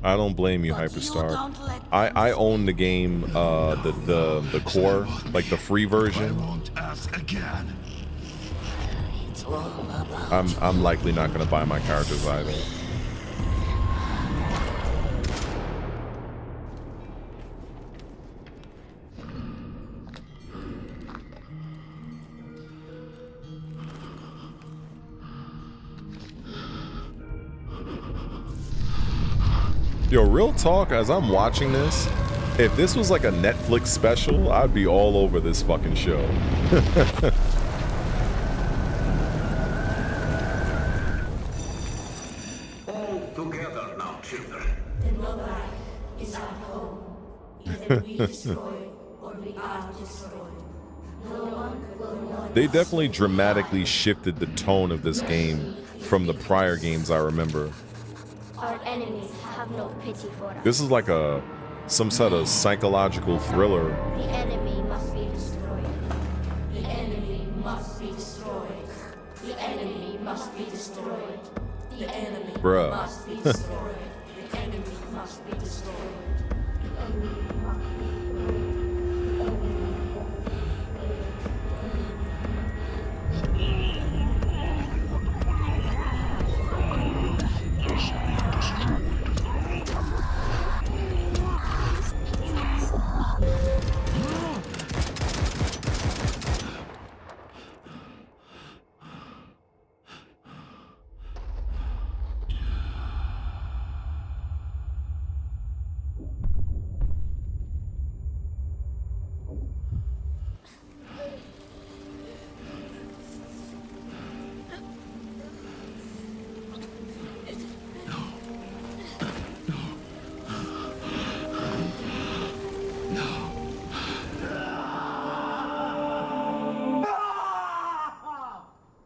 I don't blame you, Hyperstar. I own the game, the core, like the free version. I'm likely not gonna buy my characters either. Yo, real talk, as I'm watching this, if this was like a Netflix special, I'd be all over this fucking show.
All together now, children.
The no life is our home. Either we destroy or we are destroyed. No one will know.
They definitely dramatically shifted the tone of this game from the prior games I remember.
Our enemies have no pity for us.
This is like some sort of psychological thriller.
The enemy must be destroyed.
The enemy must be destroyed. The enemy must be destroyed. The enemy
Bruh.
must be destroyed. The enemy must be destroyed.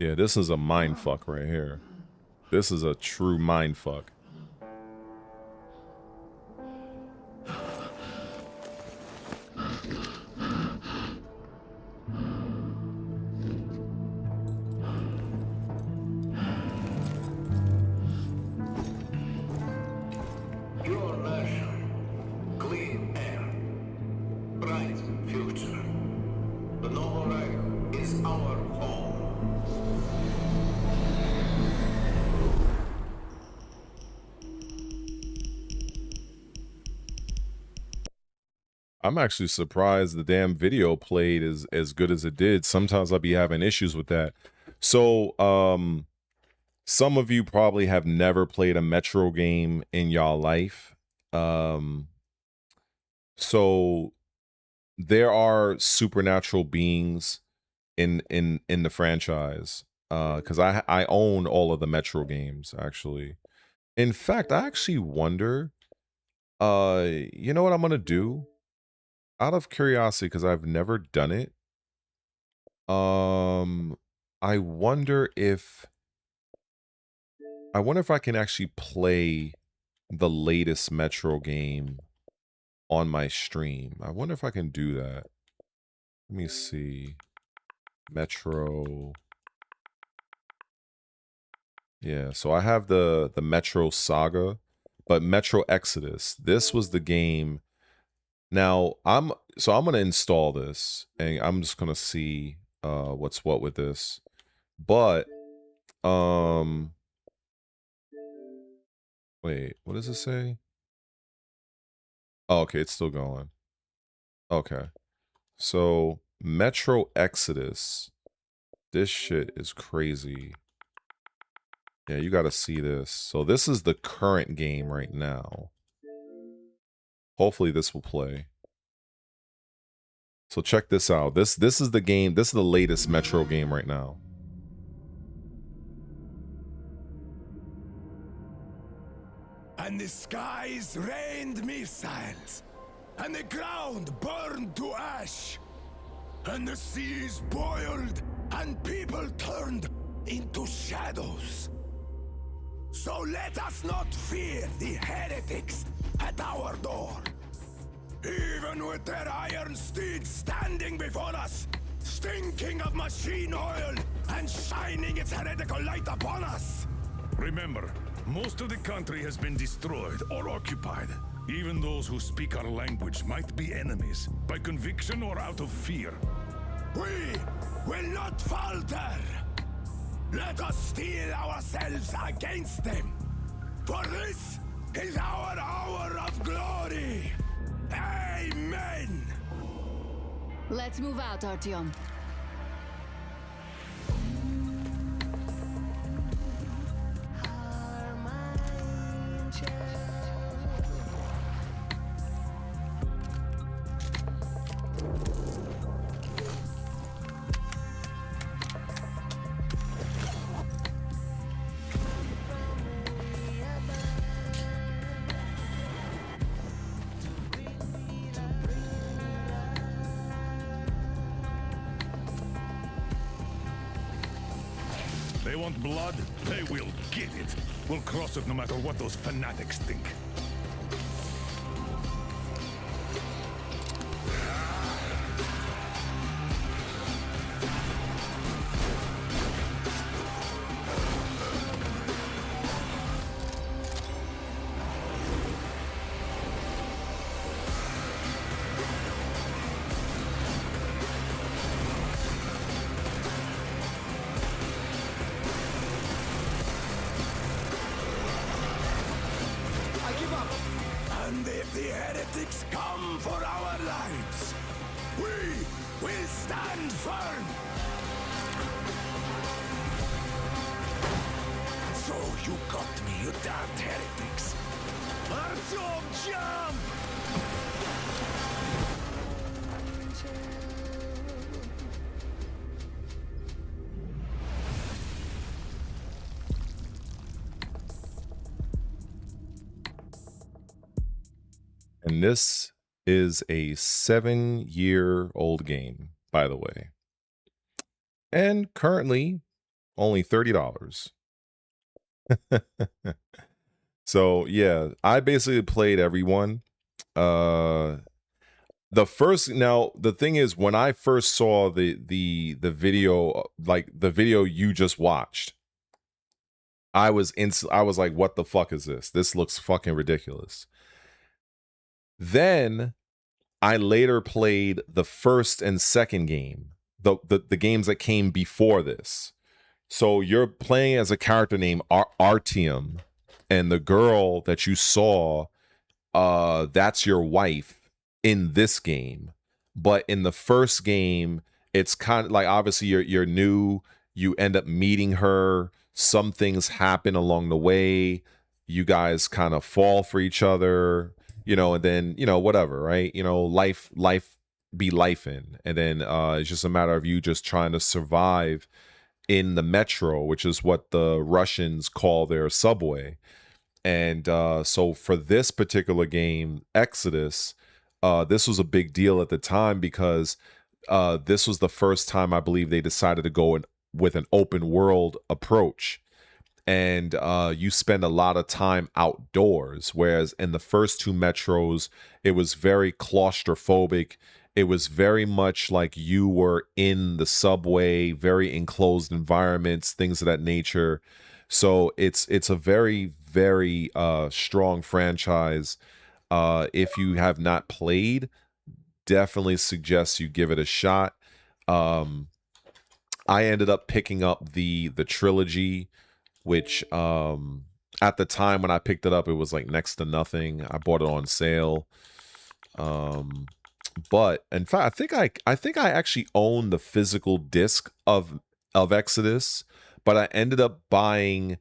Yeah, this is a mindfuck right here. This is a true mindfuck.
Your nation, clean air, bright future. The Noble Reich is our home.
I'm actually surprised the damn video played as good as it did. Sometimes I'll be having issues with that. So, some of you probably have never played a Metro game in y'all life. So there are supernatural beings in the franchise. Because I own all of the Metro games, actually. In fact, I actually wonder, you know what I'm gonna do? Out of curiosity, because I've never done it, I wonder if I can actually play the latest Metro game on my stream. I wonder if I can do that. Let me see. Metro. Yeah, so I have the Metro Saga, but Metro Exodus. This was the game. Now, I'm gonna install this and I'm just gonna see what's what with this. But wait, what does it say? Oh, okay, it's still going. Okay. So Metro Exodus. This shit is crazy. Yeah, you gotta see this. So this is the current game right now. Hopefully this will play. So check this out. This is the game. This is the latest Metro game right now.
And the skies rained missiles, and the ground burned to ash, and the seas boiled, and people turned into shadows. So let us not fear the heretics at our door. Even with their iron steeds standing before us, stinking of machine oil and shining its heretical light upon us.
Remember, most of the country has been destroyed or occupied. Even those who speak our language might be enemies, by conviction or out of fear.
We will not falter. Let us steel ourselves against them. For this is our hour of glory. Amen.
Let's move out, Artyom.
They want blood? They will get it. We'll cross it no matter what those fanatics think.
And if the heretics come for our lives, we will stand firm. So you got me, you damned heretics. Artyom, jump!
And this is a 7-year-old game, by the way. And currently only $30. So yeah, I basically played everyone. The thing is, when I first saw the video, like the video you just watched, I was like, what the fuck is this? This looks fucking ridiculous. Then I later played the first and second game, the games that came before this. So you're playing as a character named Artyom, and the girl that you saw, that's your wife in this game. But in the first game, it's kind of like, obviously you're new, you end up meeting her, some things happen along the way, you guys kind of fall for each other, and then, whatever, right? Life be lifing. And then it's just a matter of you just trying to survive in the metro, which is what the Russians call their subway. And so for this particular game, Exodus, this was a big deal at the time because this was the first time I believe they decided to go with an open world approach. And you spend a lot of time outdoors, whereas in the first two metros, it was very claustrophobic. It was very much like you were in the subway, very enclosed environments, things of that nature. So it's a very, very strong franchise. If you have not played, definitely suggest you give it a shot. I ended up picking up the trilogy, which at the time when I picked it up, it was like next to nothing. I bought it on sale. But in fact, I think I actually own the physical disc of Exodus, but I ended up buying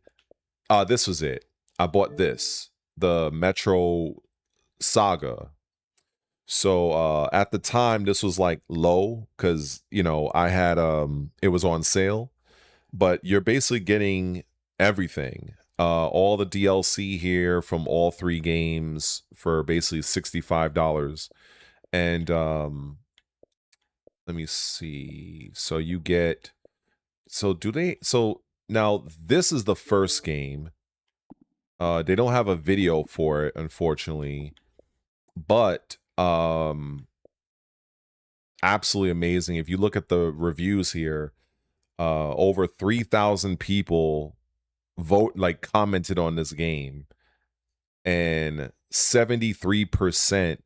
this was it. I bought this, the Metro Saga. So at the time this was like low cuz I had it was on sale, but you're basically getting everything. All the DLC here from all three games for basically $65. And let me see. So you get, so now this is the first game. They don't have a video for it, unfortunately, but absolutely amazing. If you look at the reviews here, over 3,000 people commented on this game, and 73%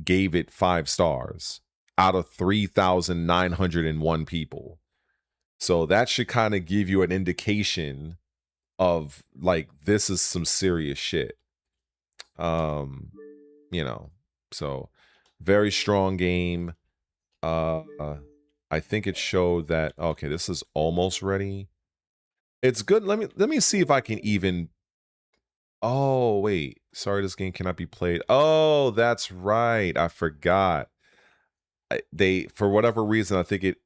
gave it 5 stars out of 3,901 people. So that should kind of give you an indication of like, this is some serious shit. So very strong game. I think it showed that, okay, this is almost ready. It's good. Let me see if I can even. Oh, wait. Sorry, this game cannot be played. Oh, that's right. I forgot. They, for whatever reason, I think it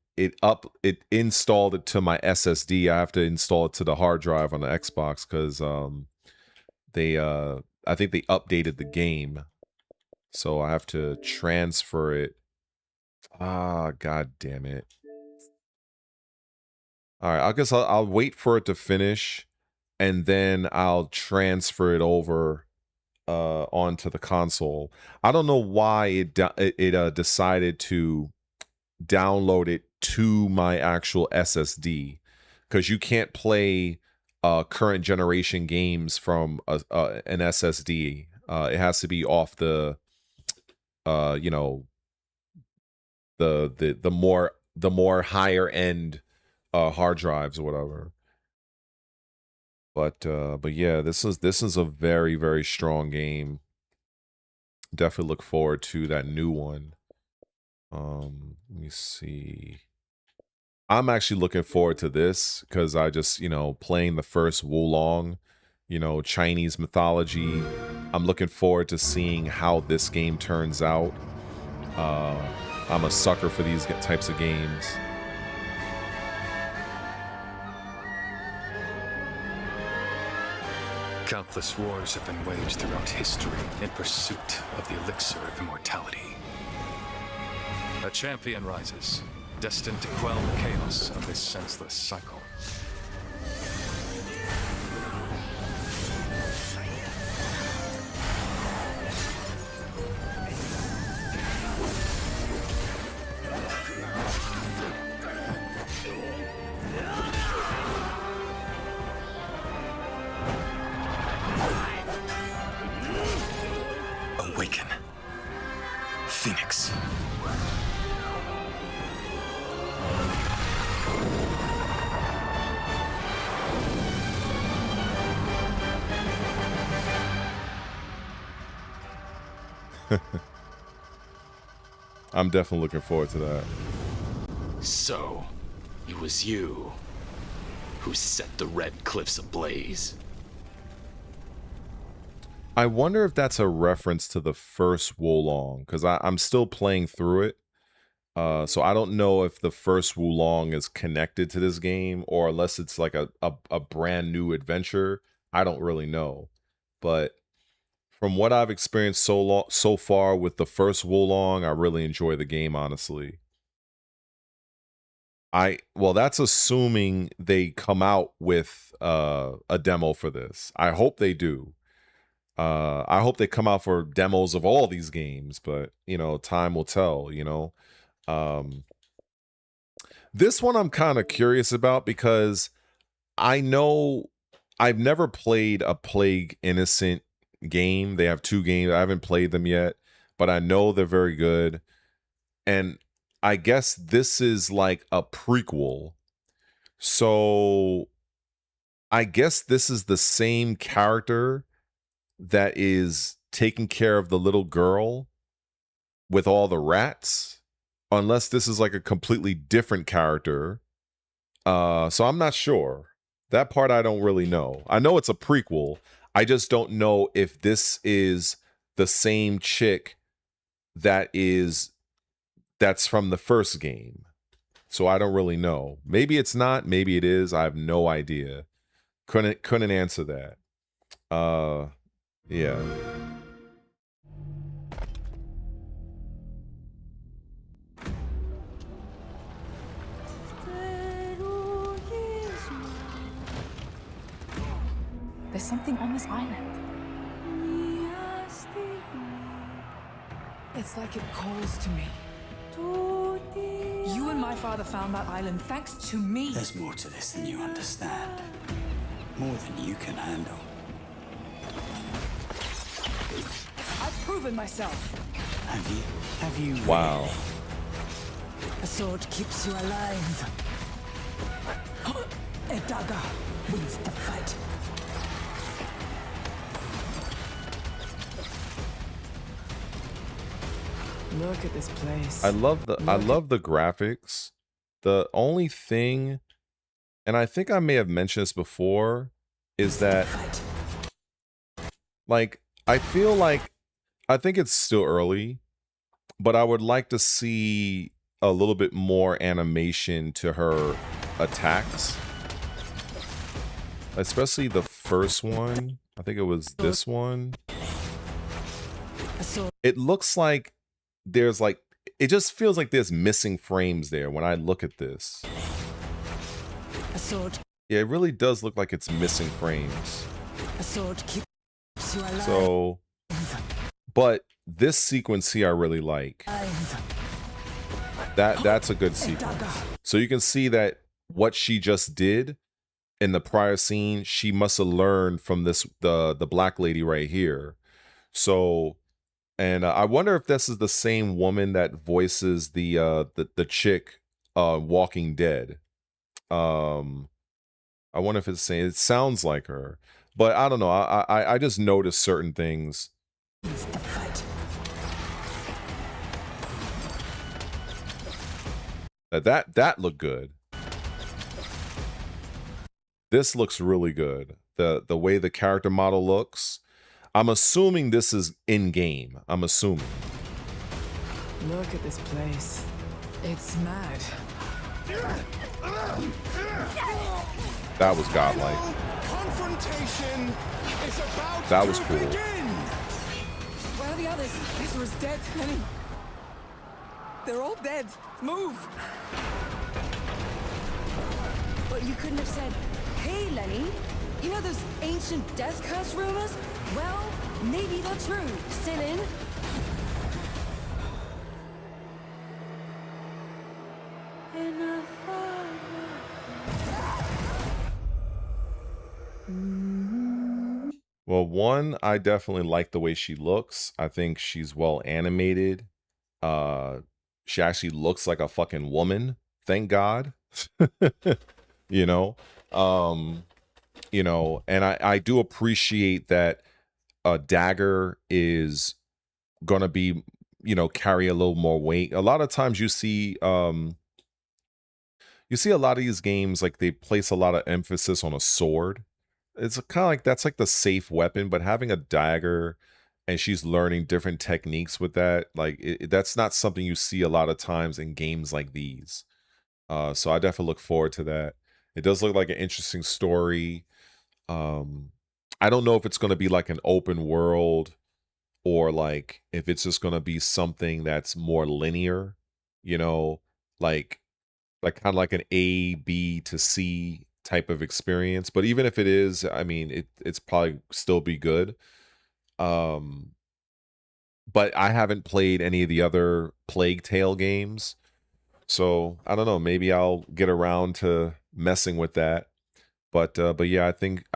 installed it to my SSD. I have to install it to the hard drive on the Xbox because I think they updated the game. So I have to transfer it. Ah, god damn it. All right, I guess I'll wait for it to finish, and then I'll transfer it over onto the console. I don't know why it decided to download it to my actual SSD, because you can't play current generation games from an SSD. It has to be off the you know, the more higher end hard drives or whatever. But yeah, this is a very, very strong game. Definitely look forward to that new one. Let me see. I'm actually looking forward to this because I just, playing the first Wulong, Chinese mythology. I'm looking forward to seeing how this game turns out. I'm a sucker for these types of games.
Countless wars have been waged throughout history in pursuit of the elixir of immortality. A champion rises, destined to quell the chaos of this senseless cycle. Awaken. Phoenix.
I'm definitely looking forward to that.
So, it was you who set the Red Cliffs ablaze.
I wonder if that's a reference to the first Wulong, because I'm still playing through it. So I don't know if the first Wulong is connected to this game, or unless it's like a brand new adventure. I don't really know. But from what I've experienced so far with the first Wulong, I really enjoy the game, honestly. Well, that's assuming they come out with a demo for this. I hope they do. I hope they come out for demos of all these games, but time will tell. This one I'm kind of curious about because I know I've never played a Plague Innocent game. They have 2 games. I haven't played them yet, but I know they're very good. And I guess this is like a prequel. So I guess this is the same character that is taking care of the little girl with all the rats, unless this is like a completely different character. So I'm not sure. That part I don't really know. I know it's a prequel. I just don't know if this is the same chick that's from the first game. So I don't really know. Maybe it's not, maybe it is. I have no idea. Couldn't answer that. Yeah.
There's something on this island. It's like it calls to me. You and my father found that island thanks to me.
There's more to this than you understand. More than you can handle.
I've proven myself.
Have you?
Wow.
A sword keeps you alive. A dagger wins the fight. Look at this place.
I love the graphics. The only thing, and I think I may have mentioned this before, is that like I feel like I think it's still early, but I would like to see a little bit more animation to her attacks. Especially the first one. I think it was this one. It looks like there's like, it just feels like there's missing frames there when I look at this.
A sword.
Yeah, it really does look like it's missing frames.
A sword keeps you alive.
So, but this sequence here I really like. That's a good sequence. So you can see that what she just did in the prior scene, she must have learned from this the black lady right here. So, and I wonder if this is the same woman that voices the chick Walking Dead. I wonder if it's the same. It sounds like her, but I don't know. I just noticed certain things. That looked good. This looks really good. The way the character model looks. I'm assuming this is in game. I'm assuming.
Look at this place. It's mad.
That was godlike.
Confrontation is about
that was
to
cool.
begin.
Where are the others? Ezra's dead, Lenny. They're all dead. Move.
But you couldn't have said, "Hey, Lenny, you know those ancient death curse rumors? Well, maybe they're true. Still in?"
Well, one, I definitely like the way she looks. I think she's well animated. She actually looks like a fucking woman. Thank God. You know, and I do appreciate that a dagger is gonna be, carry a little more weight. A lot of times you see a lot of these games, like they place a lot of emphasis on a sword. It's kind of like that's like the safe weapon, but having a dagger and she's learning different techniques with that, like that's not something you see a lot of times in games like these. So I definitely look forward to that. It does look like an interesting story. I don't know if it's going to be like an open world or like if it's just going to be something that's more linear, like kind of like an A, B to C type of experience. But even if it is, I mean, it's probably still be good. But I haven't played any of the other Plague Tale games. So I don't know, maybe I'll get around to messing with that. But yeah, I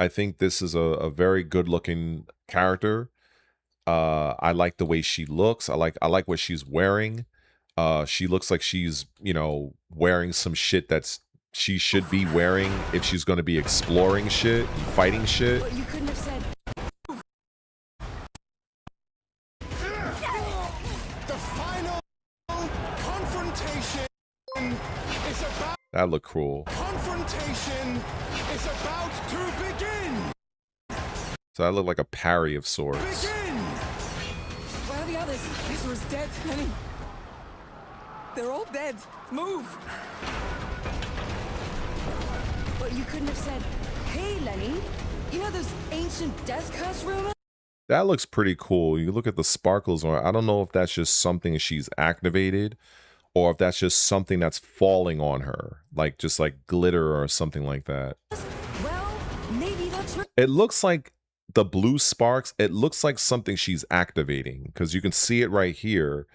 think this is a very good looking character. I like the way she looks. I like what she's wearing. She looks like she's, wearing some shit that's she should be wearing if she's going to be exploring shit and fighting shit.
But you couldn't have said.
The final confrontation is about.
That looked cool.
Confrontation is about to begin.
So that looked like a parry of sorts.
Begin.
Where are the others? Ezra's dead, Lenny. They're all dead. Move.
But you couldn't have said, "Hey, Lenny, you know those ancient death curse rumors?"
That looks pretty cool. You look at the sparkles on it. I don't know if that's just something she's activated or if that's just something that's falling on her, like just like glitter or something like that.
Well, maybe that's right.
It looks like the blue sparks. It looks like something she's activating because you can see it right here.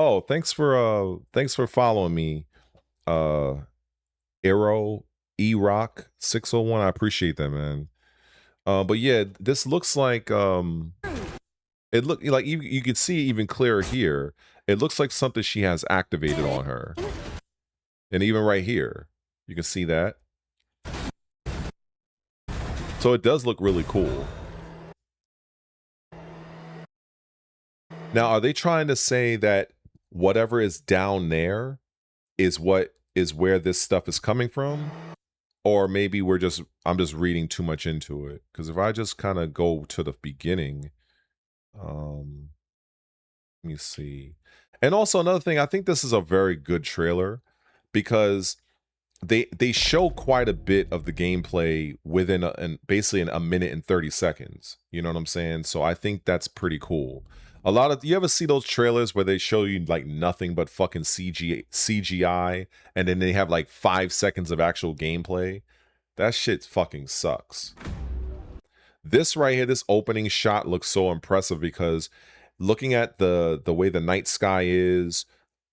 Oh, thanks for following me. Arrow E-Rock 601. I appreciate that, man. But yeah, this looks like it look like you can see even clearer here. It looks like something she has activated on her. And even right here, you can see that. So it does look really cool. Now, are they trying to say that whatever is down there is where this stuff is coming from? Or maybe I'm just reading too much into it. Because if I just kind of go to the beginning, let me see. And also another thing, I think this is a very good trailer because they show quite a bit of the gameplay within basically a minute and 30 seconds. You know what I'm saying? So I think that's pretty cool. A lot of, you ever see those trailers where they show you like nothing but fucking CGI, and then they have like 5 seconds of actual gameplay? That shit fucking sucks. This right here, this opening shot looks so impressive because looking at the way the night sky is,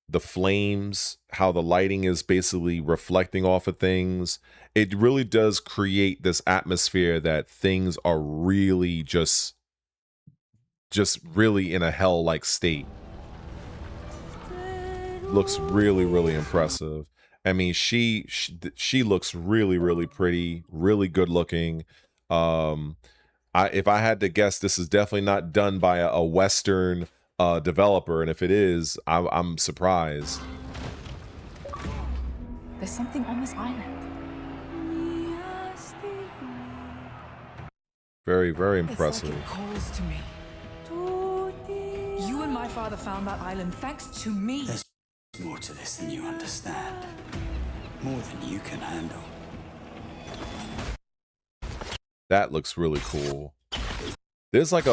the flames, how the lighting is basically reflecting off of things, it really does create this atmosphere that things are really just really in a hell-like state. Looks really, really impressive. I mean, she looks really, really pretty, really good looking. If I had to guess, this is definitely not done by a Western developer, and if it is, I'm surprised.
There's something on this island.
Very, very
It's
impressive.
like it calls to me. You and my father found that island thanks to me.
There's more to this than you understand. More than you can handle.
That looks really cool. There's like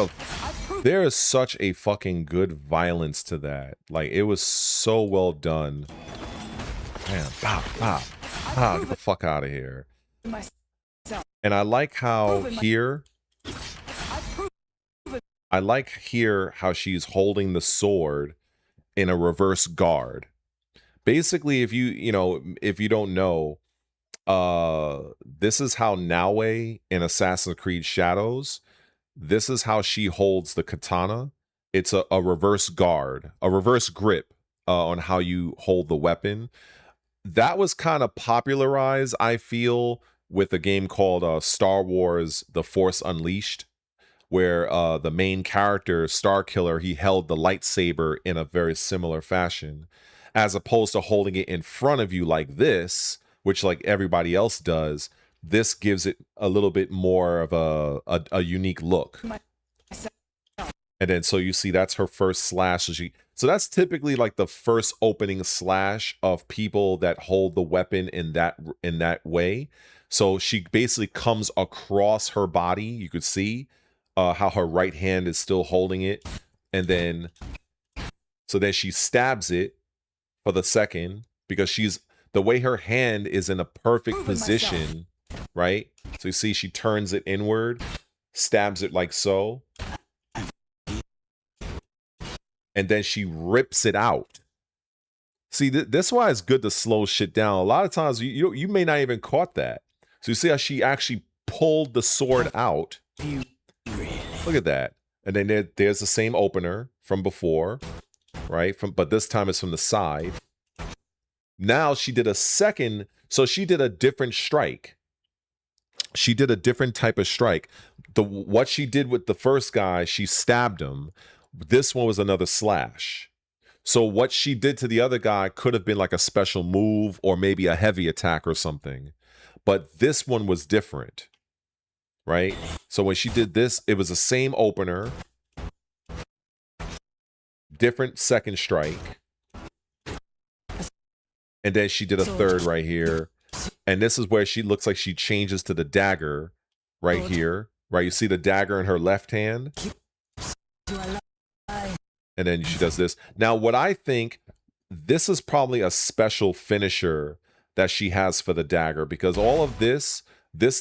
there is such a fucking good violence to that. Like, it was so well done. Man, get the fuck out of here. And I like how here, how she's holding the sword in a reverse guard. Basically, if you don't know, this is how Naue in Assassin's Creed Shadows, this is how she holds the katana. It's a reverse guard, a reverse grip on how you hold the weapon. That was kind of popularized, I feel, with a game called Star Wars The Force Unleashed, where the main character, Starkiller, he held the lightsaber in a very similar fashion, as opposed to holding it in front of you like this, which like everybody else does. This gives it a little bit more of a unique look. And then so you see that's her first slash. So that's typically like the first opening slash of people that hold the weapon in that way. So she basically comes across her body. You could see how her right hand is still holding it, and then she stabs it for the second, because the way her hand is in a perfect position, right? So you see she turns it inward, stabs it like so, and then she rips it out. See, this is why it's good to slow shit down. A lot of times you may not even caught that. So you see how she actually pulled the sword out. Look at that. And then there's the same opener from before, right? But this time it's from the side. Now she did a second, so she did a different strike. She did a different type of strike. What she did with the first guy, she stabbed him. This one was another slash. So what she did to the other guy could have been like a special move or maybe a heavy attack or something. But this one was different, right? So when she did this, it was the same opener, different second strike. And then she did a third right here. And this is where she looks like she changes to the dagger right here, right? You see the dagger in her left hand. And then she does this. Now, what I think, this is probably a special finisher that she has for the dagger, because all of this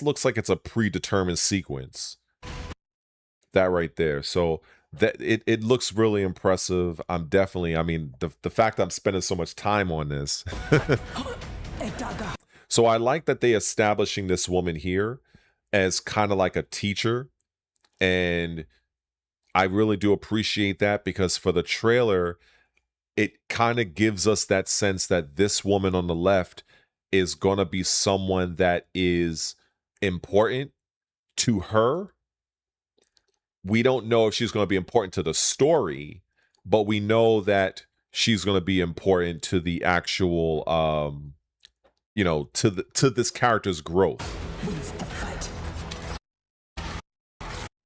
looks like it's a predetermined sequence. That right there. So that it looks really impressive. I'm definitely, I mean, the fact that I'm spending so much time on this. So I like that they establishing this woman here as kind of like a teacher, and I really do appreciate that, because for the trailer, it kind of gives us that sense that this woman on the left is going to be someone that is important to her. We don't know if she's going to be important to the story, but we know that she's going to be important to the actual, to this character's growth.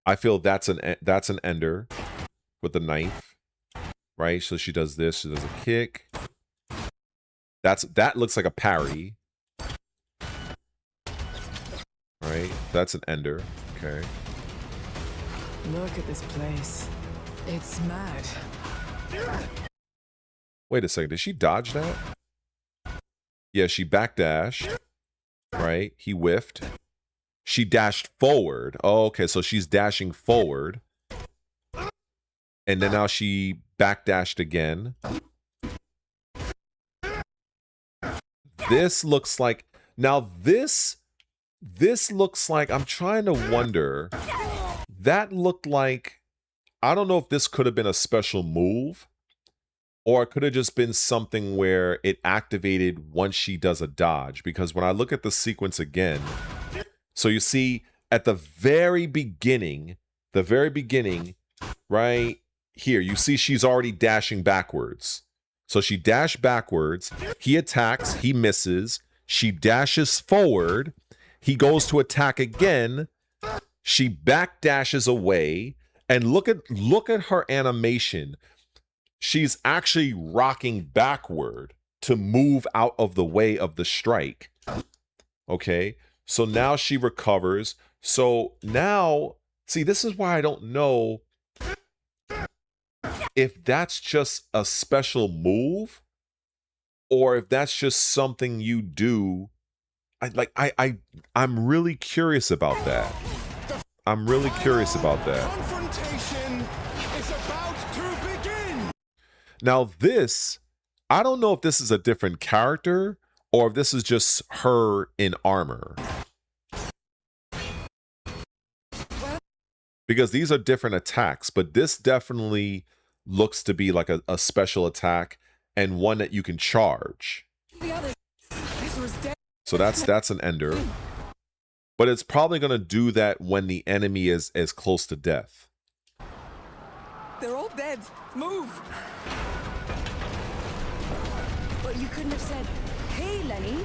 I feel that's an ender with the knife, right? So she does this. She does a kick. That looks like a parry, right? That's an ender. Okay.
Look at this place. It's mad.
Wait a second. Did she dodge that? Yeah, she backdashed. Right? He whiffed. She dashed forward. Oh, okay. So she's dashing forward. And then now she backdashed again. This looks like... Now this looks like... I'm trying to wonder. That looked like... I don't know if this could have been a special move. Or it could have just been something where it activated once she does a dodge. Because when I look at the sequence again... So you see, at the very beginning, right here, you see she's already dashing backwards. So she dashed backwards. He attacks. He misses. She dashes forward. He goes to attack again. She back dashes away. And look at her animation. She's actually rocking backward to move out of the way of the strike. Okay? So now she recovers. So now, see, this is why I don't know if that's just a special move or if that's just something you do. I'm really curious about that. I'm really curious about that.
Confrontation is about to begin.
Now this, I don't know if this is a different character or if this is just her in armor. Because these are different attacks, but this definitely looks to be like a special attack and one that you can charge. So that's an ender. But it's probably going to do that when the enemy is as close to death.
They're all dead. Move!
But you couldn't have said, hey, Lenny,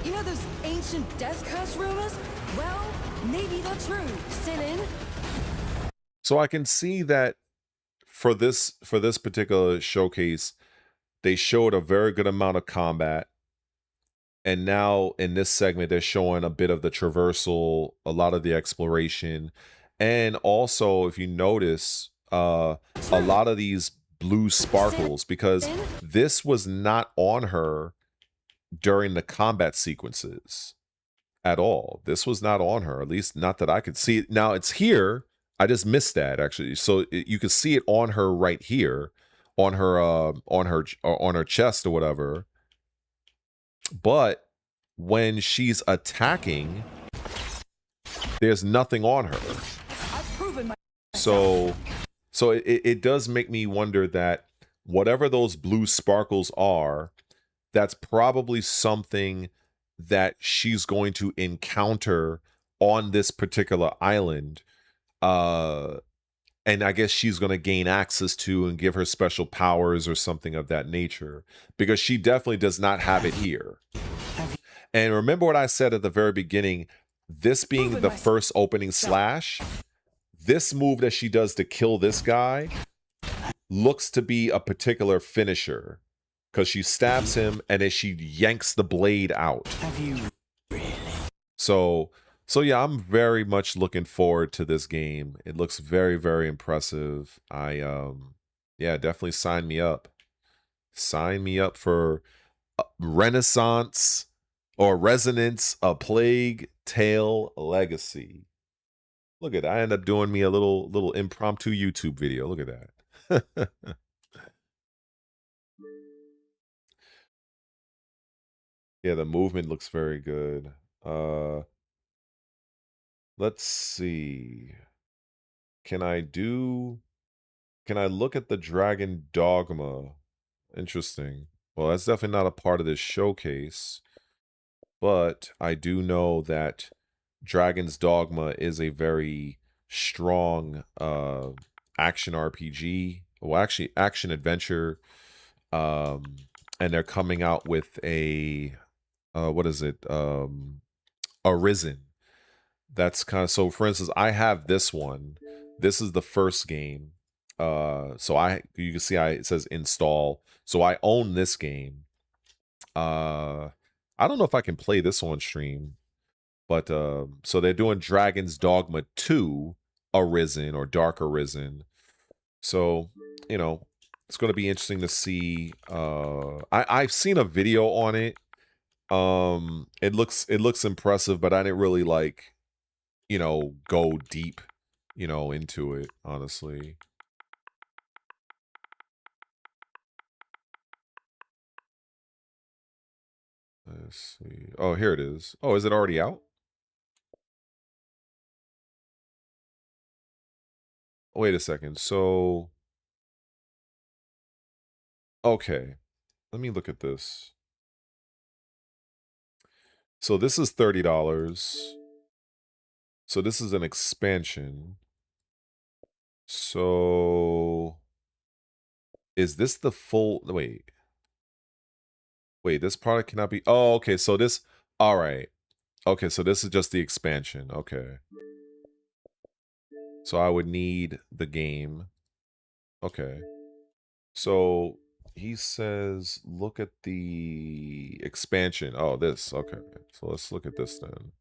you know those ancient death curse rumors? Well, maybe they're true. Still in?
So I can see that for this particular showcase, they showed a very good amount of combat. And now in this segment, they're showing a bit of the traversal, a lot of the exploration. And also, if you notice, a lot of these blue sparkles, because this was not on her during the combat sequences at all. This was not on her, at least not that I could see. Now it's here. I just missed that actually. So you can see it on her right here, on her chest or whatever. But when she's attacking, there's nothing on her. So it does make me wonder that whatever those blue sparkles are, that's probably something that she's going to encounter on this particular island. And I guess she's going to gain access to and give her special powers or something of that nature, because she definitely does not have it here. And remember what I said at the very beginning, this being the first opening slash, this move that she does to kill this guy looks to be a particular finisher, because she stabs him and then she yanks the blade out.
Have you really?
So yeah, I'm very much looking forward to this game. It looks very, very impressive. Yeah, definitely sign me up. Sign me up for Renaissance or Resonance, A Plague Tale Legacy. Look at that. I end up doing me a little impromptu YouTube video. Look at that. Yeah, the movement looks very good. Let's see. Can I look at the Dragon Dogma? Interesting. Well, that's definitely not a part of this showcase, but I do know that Dragon's Dogma is a very strong action RPG, well, actually action adventure, and they're coming out with a what is it? Arisen. That's kind of, so for instance, I have this one. This is the first game. So you can see it says install. So I own this game. I don't know if I can play this on stream, but so they're doing Dragon's Dogma 2 Arisen or Dark Arisen. So, you know, it's going to be interesting to see. I've seen a video on it. It looks impressive, but I didn't really like, you know, go deep, you know, into it, honestly. Let's see. Oh, here it is. Oh, is it already out? Wait a second. So, okay. Let me look at this. So this is $30. So this is an expansion. So is this the full wait. Wait, this product cannot be oh, okay. So this all right. Okay, so this is just the expansion. Okay. So I would need the game. Okay. So he says, look at the expansion. Oh, this. Okay. So let's look at this then.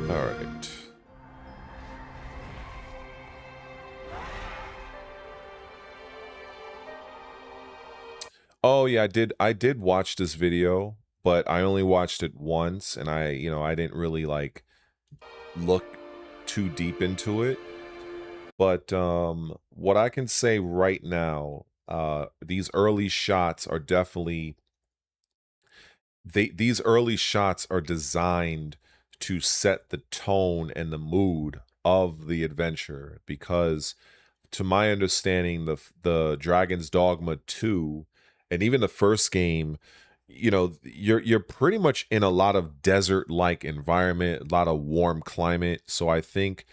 All right. Oh yeah, I did watch this video, but I only watched it once and I didn't really like look too deep into it. But what I can say right now, these early shots are definitely these early shots are designed to set the tone and the mood of the adventure because to my understanding the Dragon's Dogma 2 and even the first game, you know, you're pretty much in a lot of desert like environment, a lot of warm climate. So I think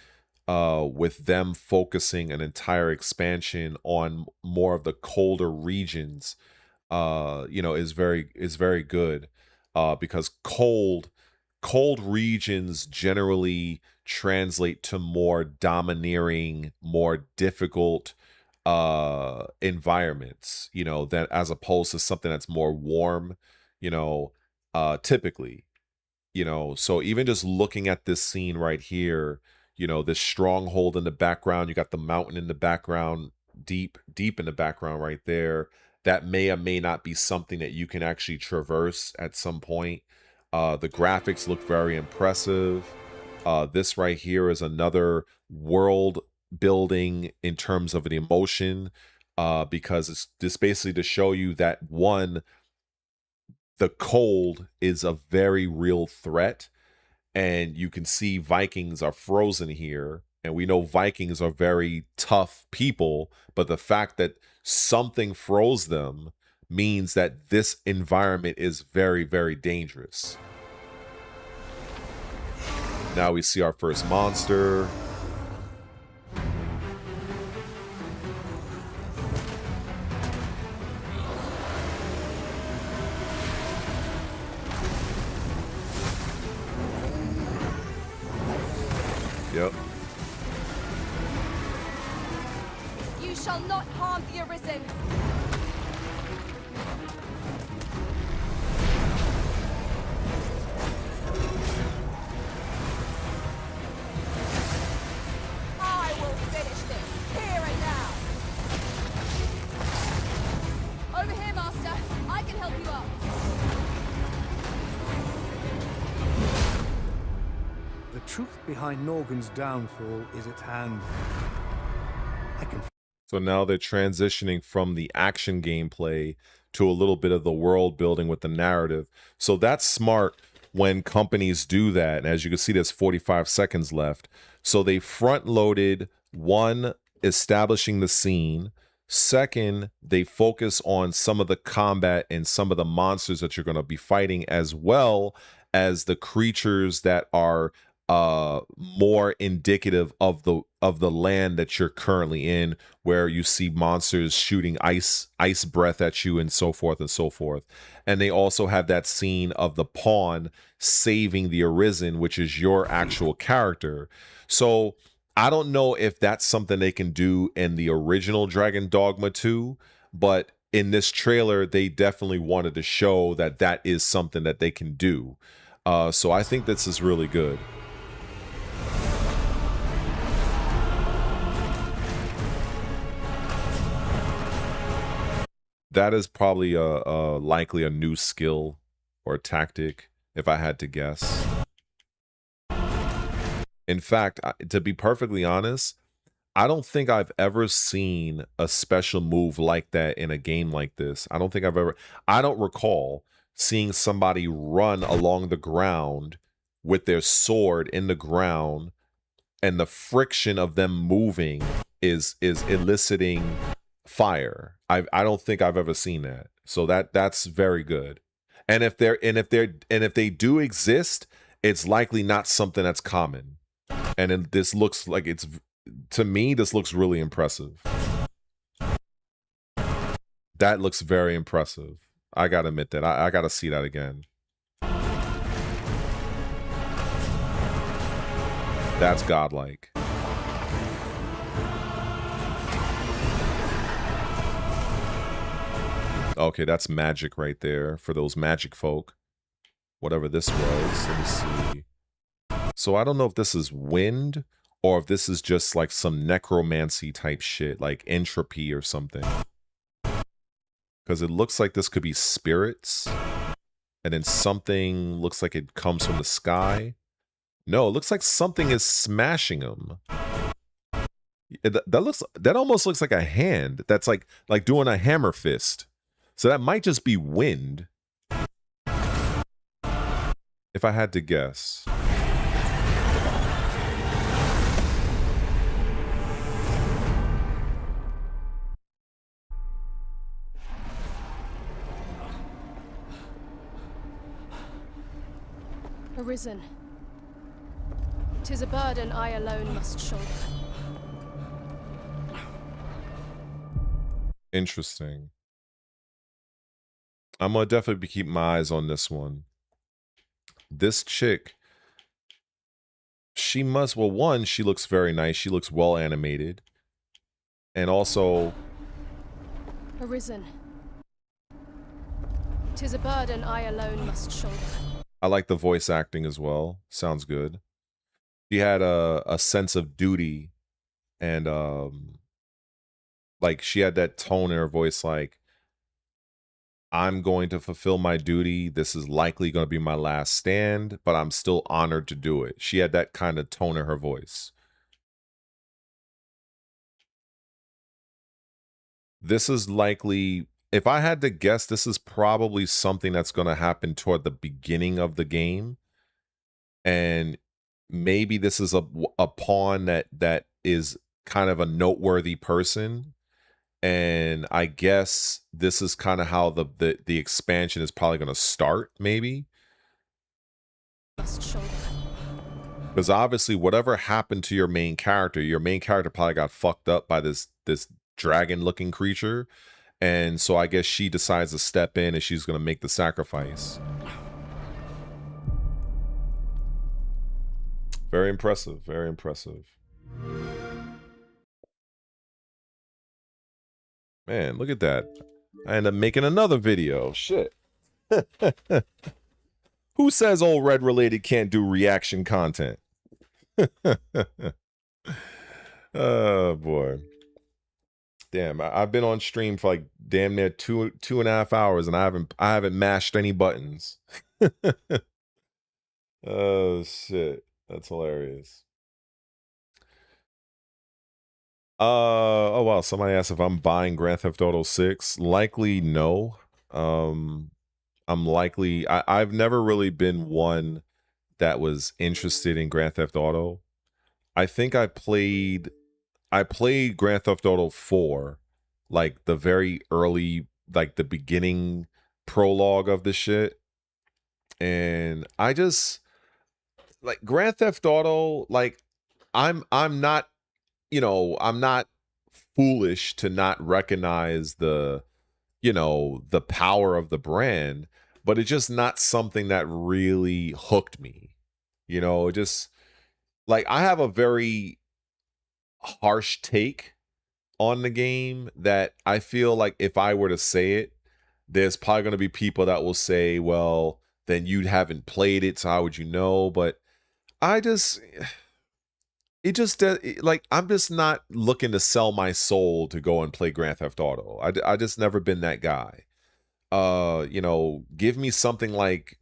with them focusing an entire expansion on more of the colder regions, you know, is very good because cold regions generally translate to more domineering, more difficult environments, you know, that as opposed to something that's more warm, you know, typically, you know. So even just looking at this scene right here, you know, this stronghold in the background, you got the mountain in the background, deep in the background right there. That may or may not be something that you can actually traverse at some point. The graphics look very impressive. This right here is another world building in terms of an emotion, because it's just basically to show you that one, the cold is a very real threat, and you can see Vikings are frozen here, and we know Vikings are very tough people, but the fact that something froze them means that this environment is very, very dangerous. Now we see our first monster. Yep.
You shall not harm the Arisen. I will finish this here and now. Over here, Master. I can help you up.
The truth behind Norgan's downfall is at hand.
So now they're transitioning from the action gameplay to a little bit of the world building with the narrative. So that's smart when companies do that. And as you can see, there's 45 seconds left. So they front loaded one, establishing the scene. Second, they focus on some of the combat and some of the monsters that you're going to be fighting, as well as the creatures that are more indicative of the land that you're currently in, where you see monsters shooting ice breath at you and so forth and so forth. And they also have that scene of the pawn saving the Arisen, which is your actual character. So I don't know if that's something they can do in the original Dragon Dogma 2, but in this trailer they definitely wanted to show that that is something that they can do. So I think this is really good. That is probably a likely a new skill or tactic, if I had to guess. In fact, to be perfectly honest, I don't think I've ever seen a special move like that in a game like this. I don't think I don't recall seeing somebody run along the ground with their sword in the ground, and the friction of them moving is eliciting fire. I don't think I've ever seen that. So that's very good. And if they do exist, it's likely not something that's common. And this looks like it's, to me, this looks really impressive. That looks very impressive. I gotta admit that. I gotta see that again. That's godlike. Okay, that's magic right there for those magic folk. Whatever this was. Let me see. So I don't know if this is wind or if this is just like some necromancy type shit, like entropy or something. Because it looks like this could be spirits. And then something looks like it comes from the sky. No, it looks like something is smashing them. That almost looks like a hand that's like doing a hammer fist. So that might just be wind. If I had to guess.
Arisen. 'Tis a burden I alone must shoulder.
Interesting. I'm gonna definitely be keeping my eyes on this one. This chick, she must, well, one, she looks very nice. She looks well animated. And also...
Arisen. 'Tis a burden I alone must shoulder.
I like the voice acting as well. Sounds good. She had a sense of duty, and like she had that tone in her voice, like, I'm going to fulfill my duty. This is likely going to be my last stand, but I'm still honored to do it. She had that kind of tone in her voice. This is likely, if I had to guess, this is probably something that's going to happen toward the beginning of the game. And maybe this is a pawn that is kind of a noteworthy person. And I guess this is kind of how the expansion is probably going to start, maybe. Because obviously, whatever happened to your main character probably got fucked up by this dragon-looking creature. And so I guess she decides to step in and she's going to make the sacrifice. Very impressive. Very impressive. Man, look at that. I end up making another video. Shit. Who says old Red Related can't do reaction content? Oh, boy. Damn, I've been on stream for like damn near two and a half hours, and I haven't mashed any buttons. Oh shit, that's hilarious. Oh wow, somebody asked if I'm buying Grand Theft Auto 6. Likely no. I'm likely, I've never really been one that was interested in Grand Theft Auto. I think I played Grand Theft Auto 4, like the very early, like the beginning prologue of the shit. And I just, like, Grand Theft Auto, like, I'm not, you know, I'm not foolish to not recognize the, you know, the power of the brand, but it's just not something that really hooked me. You know, it just, like, I have a very harsh take on the game that I feel like if I were to say it, there's probably going to be people that will say, well, then you haven't played it, so how would you know? But I just, it just like I'm just not looking to sell my soul to go and play Grand Theft Auto. I just never been that guy. You know, give me something like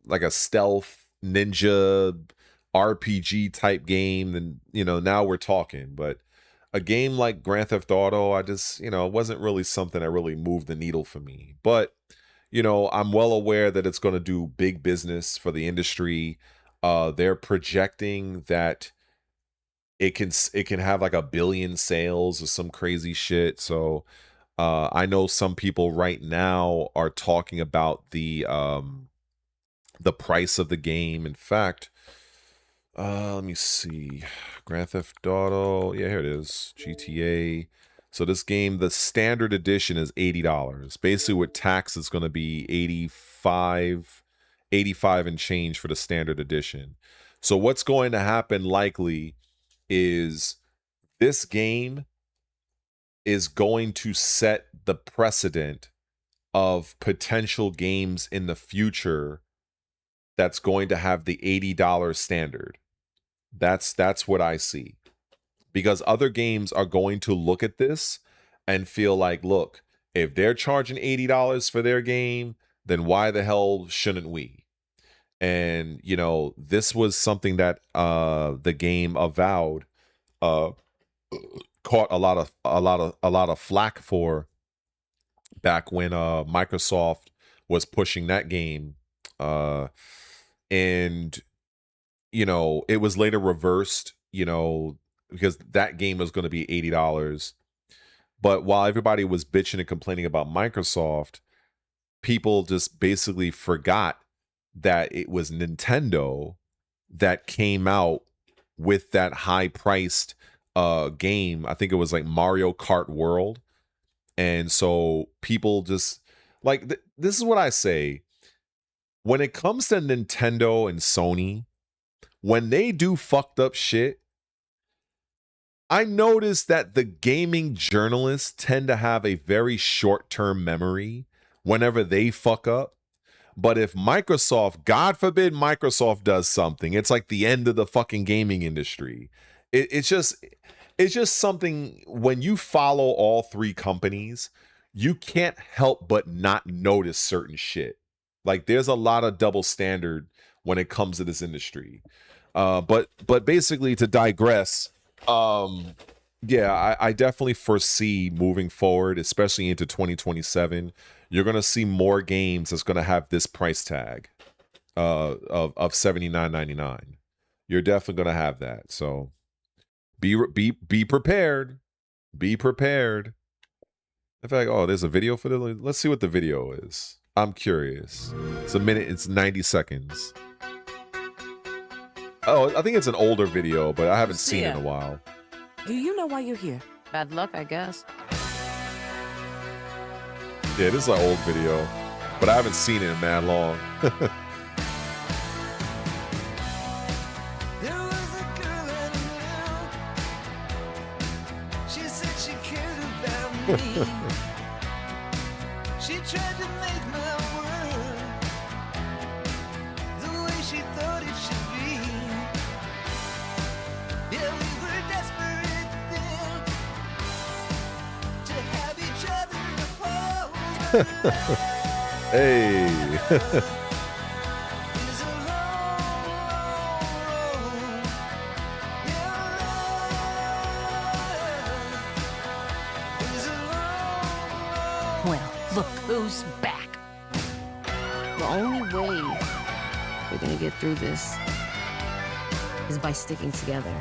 a stealth ninja RPG type game, then you know, now we're talking. But a game like Grand Theft Auto, I just, you know, it wasn't really something that really moved the needle for me. But you know, I'm well aware that it's going to do big business for the industry. They're projecting that it can have like 1 billion sales or some crazy shit. So I know some people right now are talking about the price of the game. In fact, let me see. Grand Theft Auto. Yeah, here it is. GTA. So this game, the standard edition is $80. Basically with tax, it's going to be 85 and change for the standard edition. So what's going to happen likely is this game is going to set the precedent of potential games in the future that's going to have the $80 standard. That's what I see. Because other games are going to look at this and feel like, look, if they're charging $80 for their game, then why the hell shouldn't we? And you know, this was something that the game Avowed caught a lot of flack for back when Microsoft was pushing that game, and you know, it was later reversed, you know, because that game was going to be $80. But while everybody was bitching and complaining about Microsoft, people just basically forgot that it was Nintendo that came out with that high-priced game. I think it was like Mario Kart World. And so people just like this is what I say. When it comes to Nintendo and Sony, when they do fucked up shit, I notice that the gaming journalists tend to have a very short-term memory whenever they fuck up. But if Microsoft, God forbid Microsoft does something, it's like the end of the fucking gaming industry. It's just something, when you follow all three companies, you can't help but not notice certain shit. Like there's a lot of double standard when it comes to this industry. But basically, to digress, yeah, I definitely foresee moving forward, especially into 2027, you're gonna see more games that's gonna have this price tag of $79.99. You're definitely gonna have that. So be prepared. Be prepared. In fact, oh, there's a video for this. Let's see what the video is. I'm curious. It's a minute. It's 90 seconds. Oh, I think it's an older video, but I haven't seen it in a while.
Do you know why you're here?
Bad luck, I guess.
Yeah, this is an old video, but I haven't seen it in mad long.
She tried to make my world the way she thought it should be. Yeah, we were desperate then to have each other apart.
Hey.
Well, look who's back. The only way we're gonna get through this is by sticking together,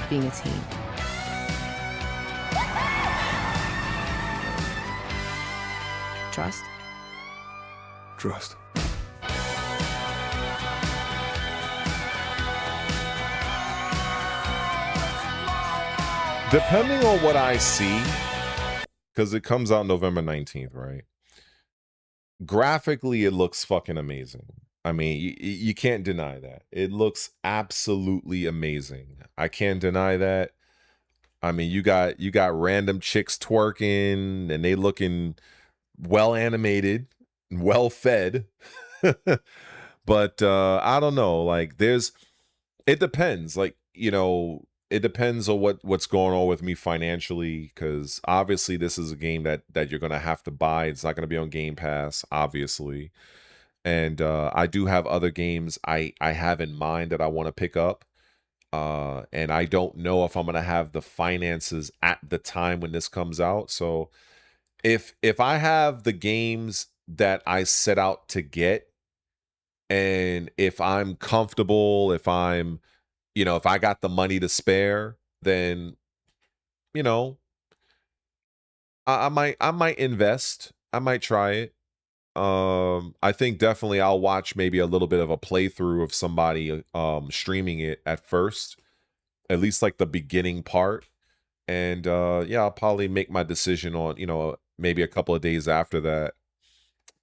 being a team. Trust?
Trust.
Depending on what I see, because it comes out November 19th, right? Graphically, it looks fucking amazing. I mean, you can't deny that. It looks absolutely amazing. I can't deny that. I mean, you got random chicks twerking, and they looking well animated, well fed. But I don't know. Like, it depends. Like, you know, it depends on what's going on with me financially, because obviously this is a game that you're gonna have to buy. It's not gonna be on Game Pass, obviously. And I do have other games I have in mind that I want to pick up. And I don't know if I'm gonna have the finances at the time when this comes out. So if I have the games that I set out to get, and if I'm comfortable, if I'm, you know, if I got the money to spare, then, you know, I might invest. I might try it. I think definitely I'll watch maybe a little bit of a playthrough of somebody streaming it at first, at least like the beginning part. And yeah, I'll probably make my decision on, you know, maybe a couple of days after that.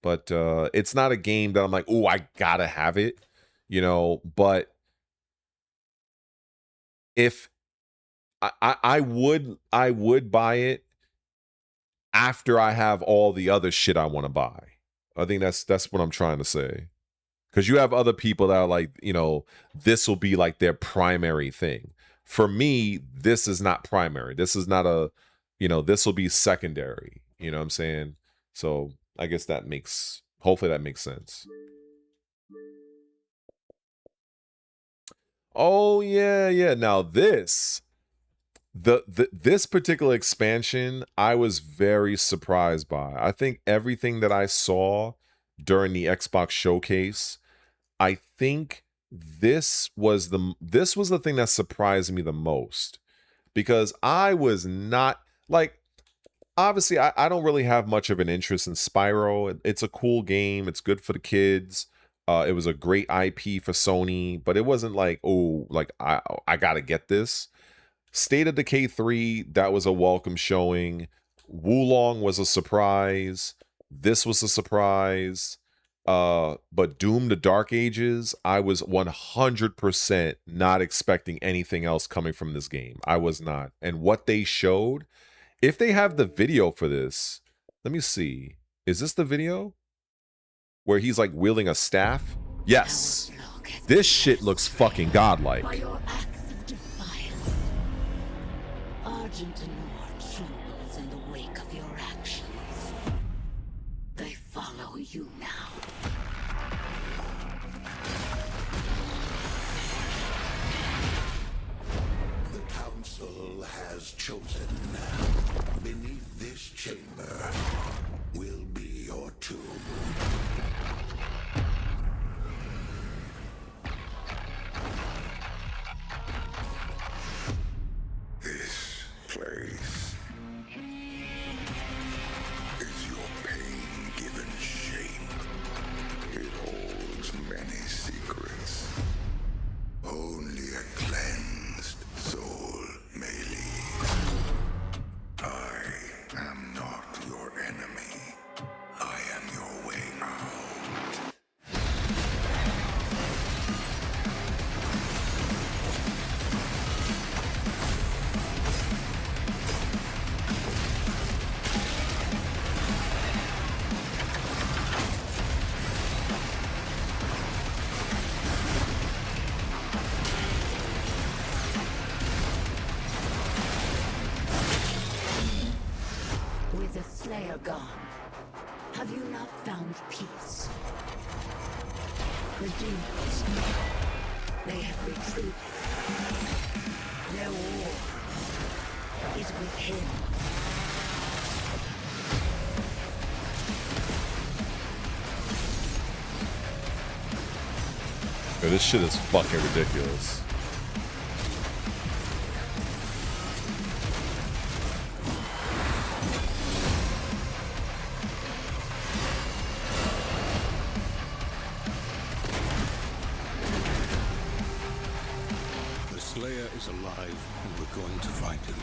But it's not a game that I'm like, oh, I gotta have it, you know. But if I would buy it after I have all the other shit I want to buy. I think that's what I'm trying to say. Because you have other people that are like, you know, this will be like their primary thing. For me, this is not primary. This is not a, you know, this will be secondary. You know what I'm saying? So I guess that makes, hopefully that makes sense. Oh yeah, yeah. Now this this particular expansion I was very surprised by. I think everything that I saw during the Xbox showcase, I think this was the thing that surprised me the most, because I was not like, obviously I don't really have much of an interest in Spyro. It's a cool game, it's good for the kids. It was a great IP for Sony, but it wasn't like, oh, like I gotta get this. State of Decay 3, that was a welcome showing. Wulong was a surprise. This was a surprise. But Doom the Dark Ages, I was 100% not expecting anything else coming from this game. I was not. And what they showed, if they have the video for this, let me see. Is this the video? Where he's like wielding a staff? Yes. This shit looks fucking godlike.
Argent and Noir trembles in the wake of your actions. They follow you now.
The Council has chosen. Beneath this chamber will be your tomb. This place is your pain given shape. It holds many secrets. Only a cleansed soul may leave. I am not your enemy. I am your way out.
With the Slayer gone, have you not found peace? The demons, they have retreated. Their war is with him.
Yo, this shit is fucking ridiculous.
The Slayer is alive, and we're going to find him.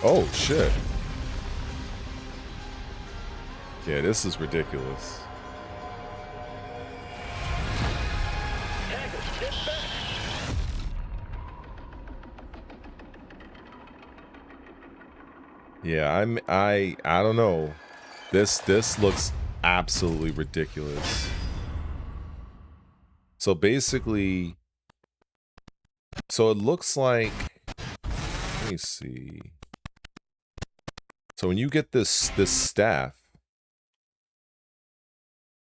Oh shit. Yeah, this is ridiculous. Yeah, I don't know. This looks absolutely ridiculous. So basically, So it looks like, let me see. So when you get this staff,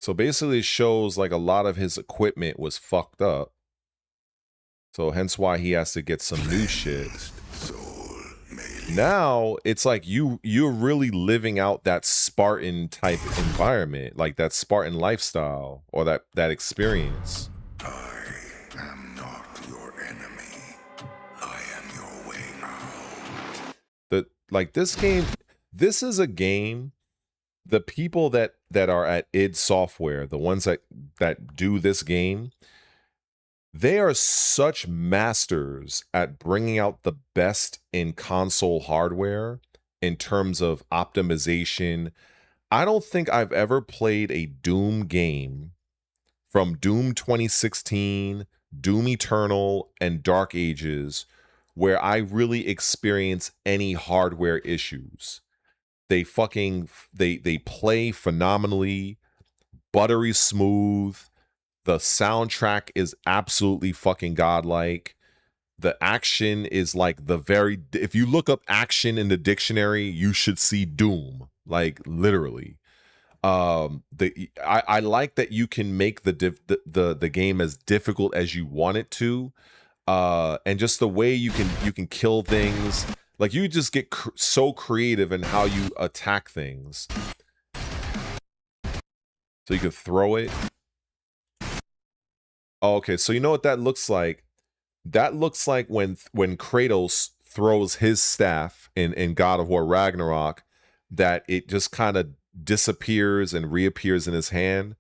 so basically it shows like a lot of his equipment was fucked up. So hence why he has to get some new shit. Now it's like you're really living out that Spartan type environment, like that Spartan lifestyle or that experience.
I am not your enemy. I am your way out.
Like this game, this is a game. The people that are at id Software, the ones that do this game, they are such masters at bringing out the best in console hardware in terms of optimization. I don't think I've ever played a Doom game from Doom 2016, Doom Eternal, and Dark Ages where I really experience any hardware issues. They play phenomenally, buttery smooth. The soundtrack is absolutely fucking godlike. The action is like if you look up action in the dictionary, you should see Doom, like literally. I like that you can make the game as difficult as you want it to, and just the way you can kill things. Like you just get so creative in how you attack things. So you can throw it. Oh, okay, so you know what that looks like? That looks like when Kratos throws his staff in God of War Ragnarok, that it just kind of disappears and reappears in his hand.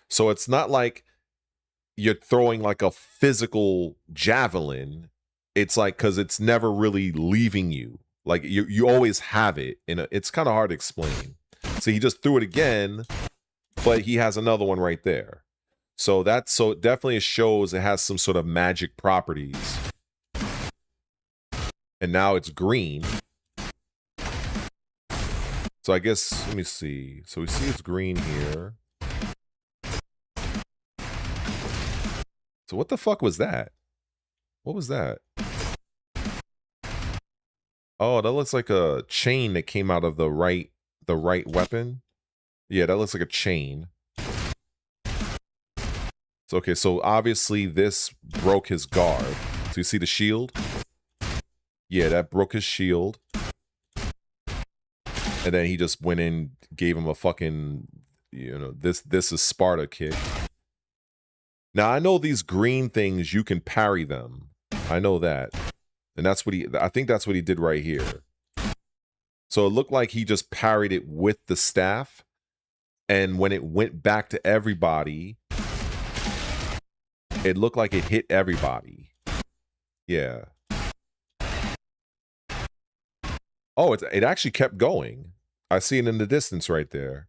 So it's not like you're throwing like a physical javelin. It's like, because it's never really leaving you. Like you always have it. It's kind of hard to explain. So he just threw it again, but he has another one right there. So it definitely shows it has some sort of magic properties. And now it's green. So I guess, let me see. So we see it's green here. So what the fuck was that? What was that? Oh, that looks like a chain that came out of the right weapon. Yeah, that looks like a chain. So, okay, so obviously this broke his guard. So you see the shield? Yeah, that broke his shield. And then he just went in, gave him a fucking, this is Sparta kick. Now, I know these green things, you can parry them. I know that. And that's what I think that's what he did right here. So it looked like he just parried it with the staff. And when it went back to everybody, it looked like it hit everybody. Yeah. Oh, it actually kept going. I see it in the distance right there.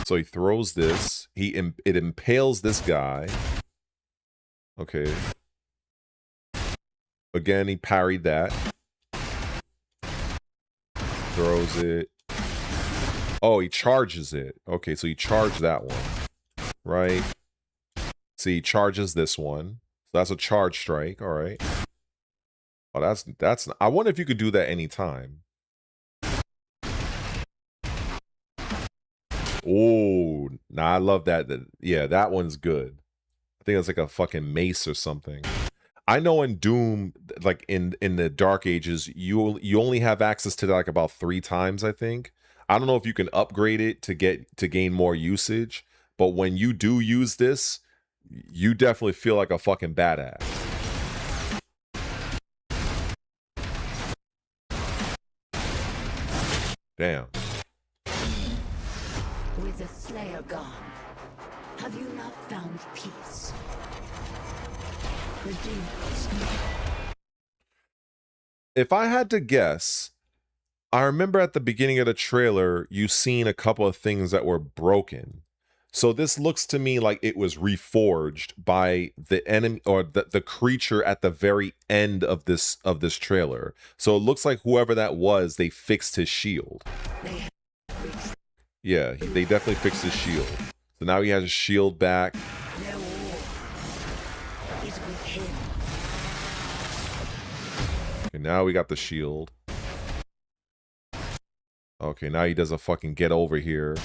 So he throws this. It impales this guy. Okay. Again, he parried that. Throws it. Oh, he charges it. Okay, so he charged that one. Right? See, he charges this one. So that's a charge strike. All right. Oh, that's. I wonder if you could do that anytime. Oh, nah, I love that. Yeah, that one's good. I think it's like a fucking mace or something. I know in Doom, like in the Dark Ages, you only have access to that like about 3 times, I think. I don't know if you can upgrade it to gain more usage, but when you do use this, you definitely feel like a fucking badass. Damn.
With the Slayer gone, have you not found peace?
If I had to guess, I remember at the beginning of the trailer, you seen a couple of things that were broken. So this looks to me like it was reforged by the enemy or the creature at the very end of this trailer. So it looks like whoever that was, they fixed his shield. Yeah, they definitely fixed his shield. So now he has his shield back. Okay, now we got the shield. Okay, now he does a fucking get over here.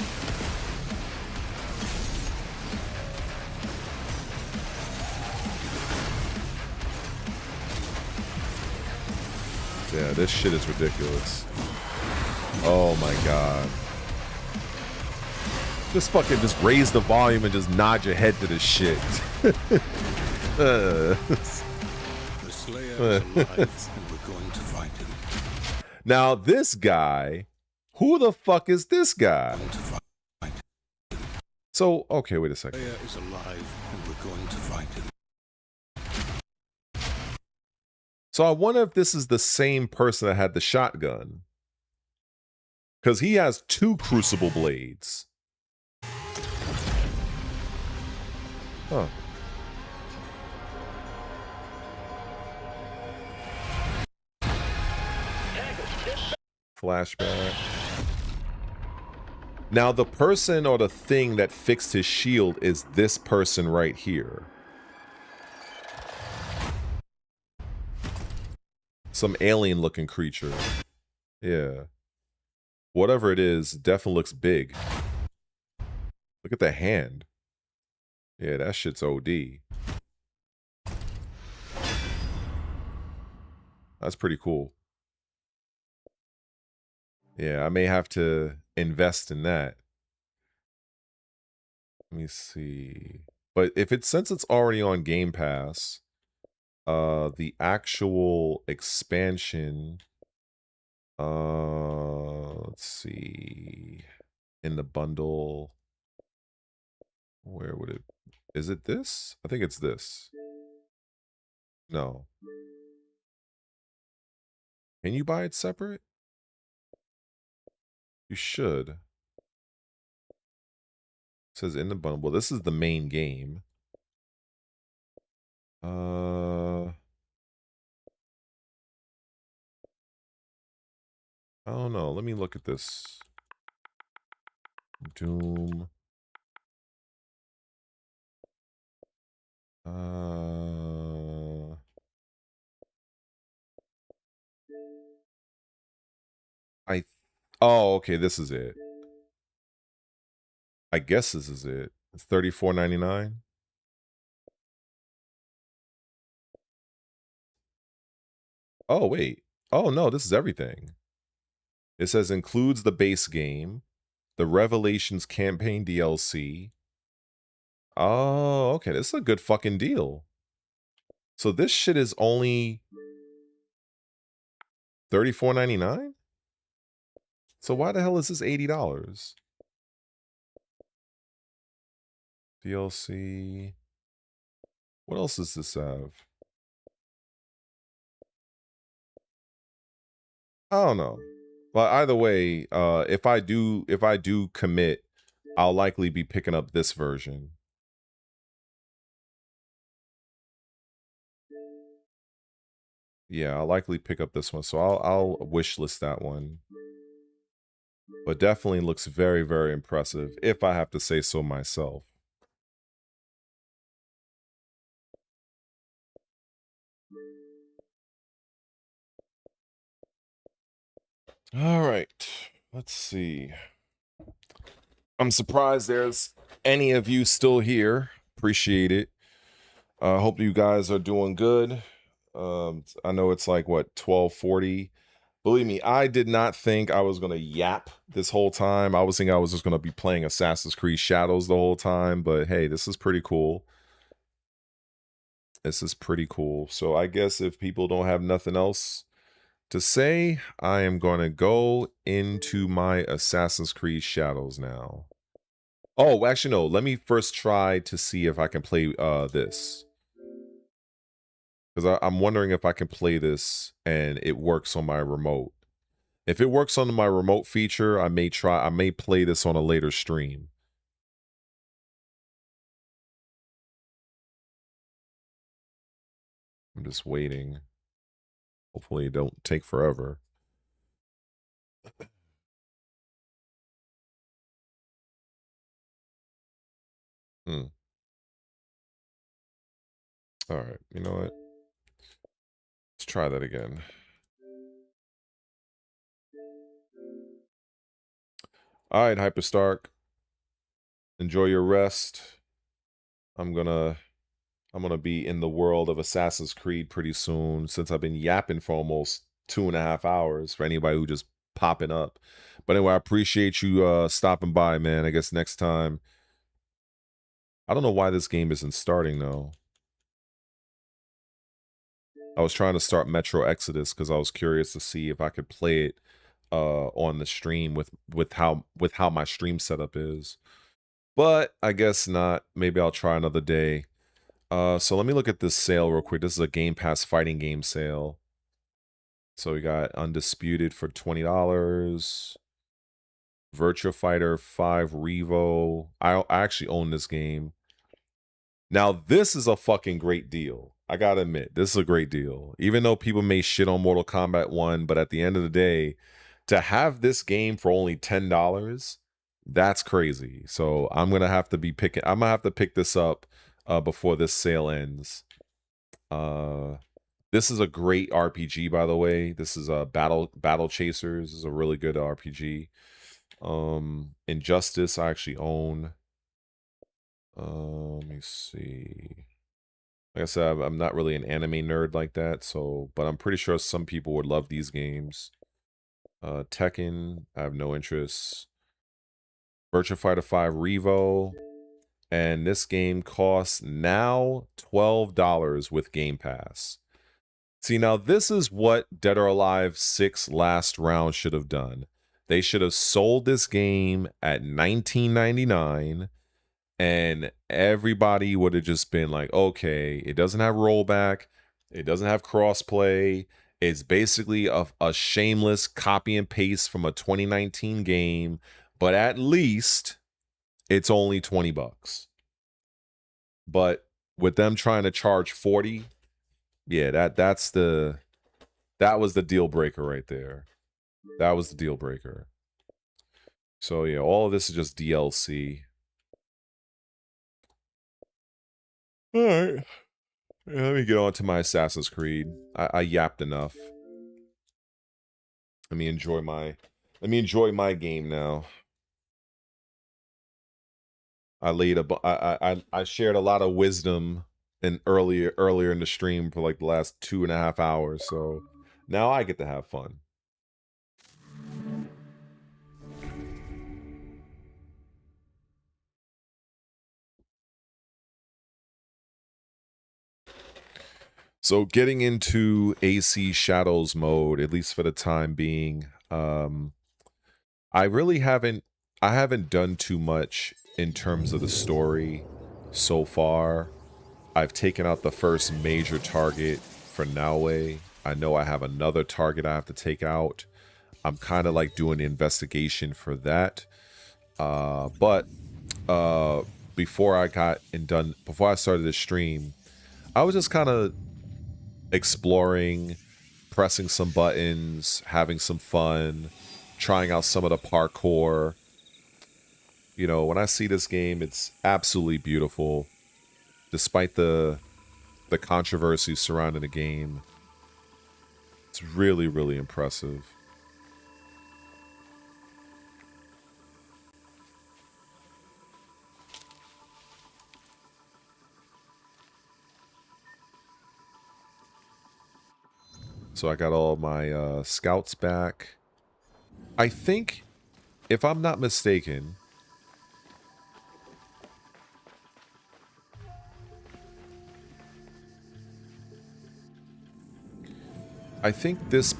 Yeah, this shit is ridiculous. Oh my god. Just fucking just raise the volume and just nod your head to this shit.
The Slayer is alive, and we're going to find him.
Now this guy, who the fuck is this guy? So, okay, wait a second.
The Slayer is alive, and we're going to find him.
So I wonder if this is the same person that had the shotgun. Because he has 2 crucible blades. Huh. Flashback. Now the person or the thing that fixed his shield is this person right here. Some alien looking creature. Yeah. Whatever it is, definitely looks big. Look at the hand. Yeah, that shit's OD. That's pretty cool. Yeah, I may have to invest in that. Let me see. But if it's, since it's already on Game Pass, the actual expansion, let's see, in the bundle, where would it, is it this? I think it's this. No. Can you buy it separate? You should. It says in the bundle. Well, this is the main game. I don't know. Let me look at this. Doom. Oh, okay, this is it. I guess this is it. It's $34.99. Oh, wait. Oh, no, this is everything. It says includes the base game, the Revelations campaign DLC. Oh, okay, this is a good fucking deal. So this shit is only $34.99? So why the hell is this $80? DLC. What else does this have? I don't know. But either way, if I do commit, I'll likely be picking up this version. Yeah, I'll likely pick up this one. So I'll wishlist that one. But definitely looks very, very impressive, if I have to say so myself. All right, let's see. I'm surprised there's any of you still here. Appreciate it. Hope you guys are doing good. I know it's like, what, 12:40. Believe me, I did not think I was going to yap this whole time. I was thinking I was just going to be playing Assassin's Creed Shadows the whole time. But hey, this is pretty cool. This is pretty cool. So I guess if people don't have nothing else to say, I am going to go into my Assassin's Creed Shadows now. Oh, actually, no. Let me first try to see if I can play this. Because I'm wondering if I can play this and it works on my remote. If it works on my remote feature, I may play this on a later stream. I'm just waiting. Hopefully it don't take forever. All right, you know what? Let's try that again. All right, Hyperstark. Enjoy your rest. I'm gonna be in the world of Assassin's Creed pretty soon, since I've been yapping for almost 2.5 hours for anybody who just popping up. But anyway, I appreciate you stopping by, man. I guess next time. I don't know why this game isn't starting though. I was trying to start Metro Exodus because I was curious to see if I could play it on the stream with how my stream setup is. But I guess not. Maybe I'll try another day. So let me look at this sale real quick. This is a Game Pass fighting game sale. So we got Undisputed for $20. Virtua Fighter 5 Revo. I actually own this game. Now, this is a fucking great deal. I gotta admit, this is a great deal. Even though people may shit on Mortal Kombat 1, but at the end of the day, to have this game for only $10, that's crazy. So I'm gonna have to pick this up before this sale ends. This is a great RPG, by the way. This is a Battle Chasers. This is a really good RPG. Injustice I actually own. Let me see. Like I said, I'm not really an anime nerd like that, so but I'm pretty sure some people would love these games. Tekken, I have no interest. Virtua Fighter 5 Revo, and this game costs now $12 with Game Pass. See, now this is what Dead or Alive 6 Last Round should have done. They should have sold this game at $19.99. And everybody would have just been like, okay, it doesn't have rollback. It doesn't have crossplay. It's basically a shameless copy and paste from a 2019 game. But at least it's only $20. But with them trying to charge 40, yeah, that was the deal breaker right there. That was the deal breaker. So yeah, all of this is just DLC. All right. Let me get on to my Assassin's Creed. I yapped enough. Let me enjoy my game now. I shared a lot of wisdom earlier in the stream for like the last 2.5 hours, so now I get to have fun. So getting into AC Shadows mode, at least for the time being, I haven't done too much in terms of the story so far. I've taken out the first major target for Naue. I know I have another target I have to take out. I'm kind of like doing the investigation for that. But before I started the stream, I was just kind of exploring, pressing some buttons, having some fun, trying out some of the parkour. You know, when I see this game, it's absolutely beautiful. Despite the controversy surrounding the game, it's really, really impressive. So I got all my scouts back. I think, if I'm not mistaken, I think this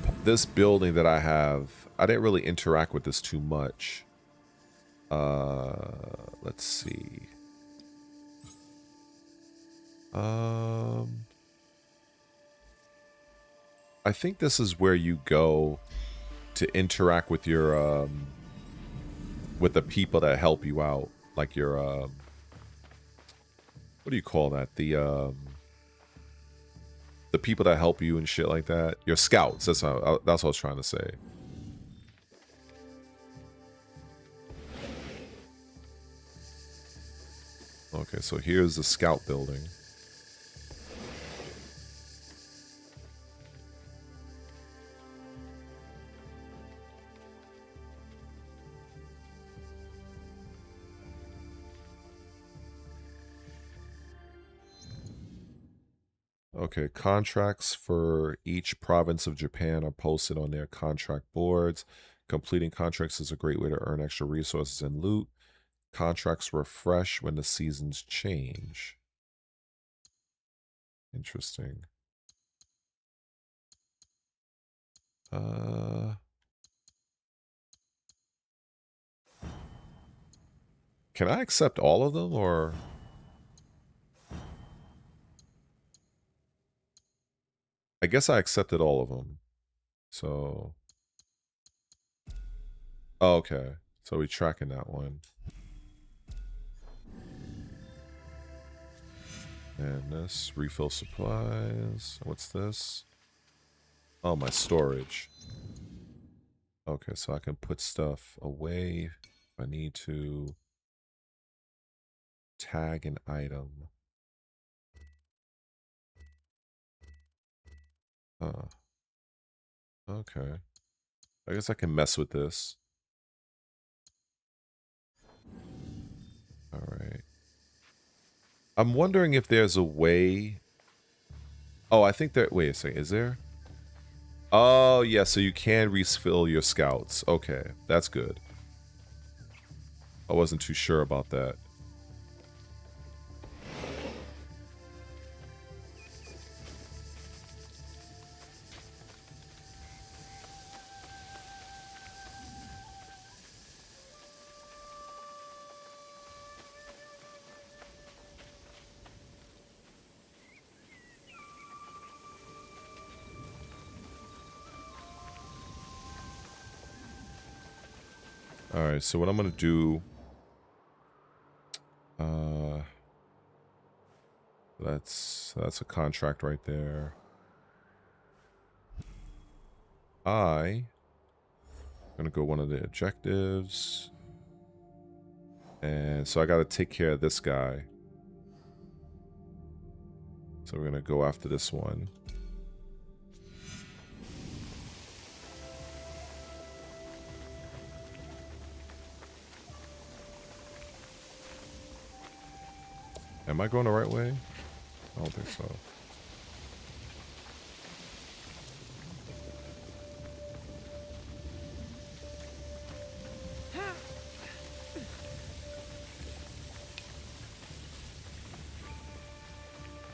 building that I have, I didn't really interact with this too much. Let's see. I think this is where you go to interact with your with the people that help you out, like your what do you call that? The people that help you and shit like that. Your scouts. That's what I was trying to say. Okay, so here's the scout building. Okay, contracts for each province of Japan are posted on their contract boards. Completing contracts is a great way to earn extra resources and loot. Contracts refresh when the seasons change. Interesting. Can I accept all of them, or? I guess I accepted all of them. So. Oh, okay. So we're tracking that one. And this, refill supplies. What's this? Oh, my storage. Okay, so I can put stuff away if I need to. Tag an item. Okay. I guess I can mess with this. Alright. I'm wondering if there's a way... Oh, I think that... Wait a second. Is there? Oh, yeah. So you can refill your scouts. Okay. That's good. I wasn't too sure about that. Alright, so what I'm going to do... That's a contract right there. I'm going to go one of the objectives. And so I got to take care of this guy. So we're going to go after this one. Am I going the right way? I don't think so.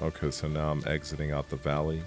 Okay, so now I'm exiting out the valley.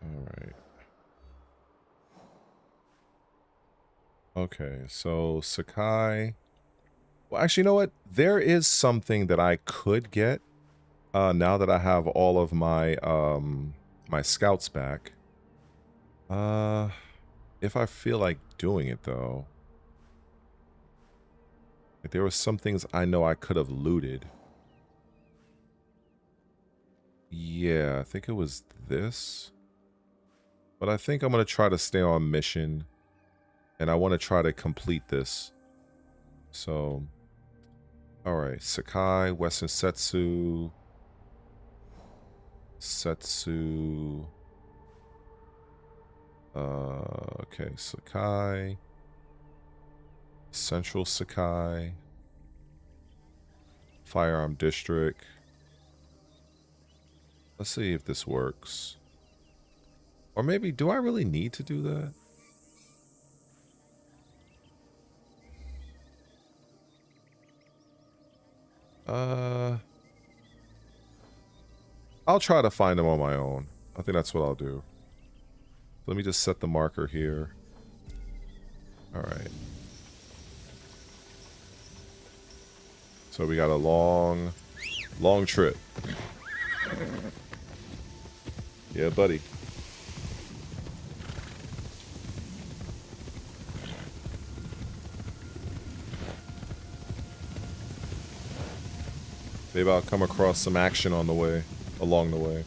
Alright. Okay, so Sakai. Well, actually, you know what? There is something that I could get now that I have all of my my scouts back. If I feel like doing it though. Like, there were some things I know I could have looted. Yeah, I think it was this. But I think I'm going to try to stay on mission. And I want to try to complete this. So, alright. Sakai, Western Setsu. Setsu. Okay, Sakai. Central Sakai. Firearm District. Let's see if this works. Or maybe, do I really need to do that? I'll try to find them on my own. I think that's what I'll do. Let me just set the marker here. All right. So we got a long trip. Yeah, buddy. Maybe I'll come across some action on the way, along the way.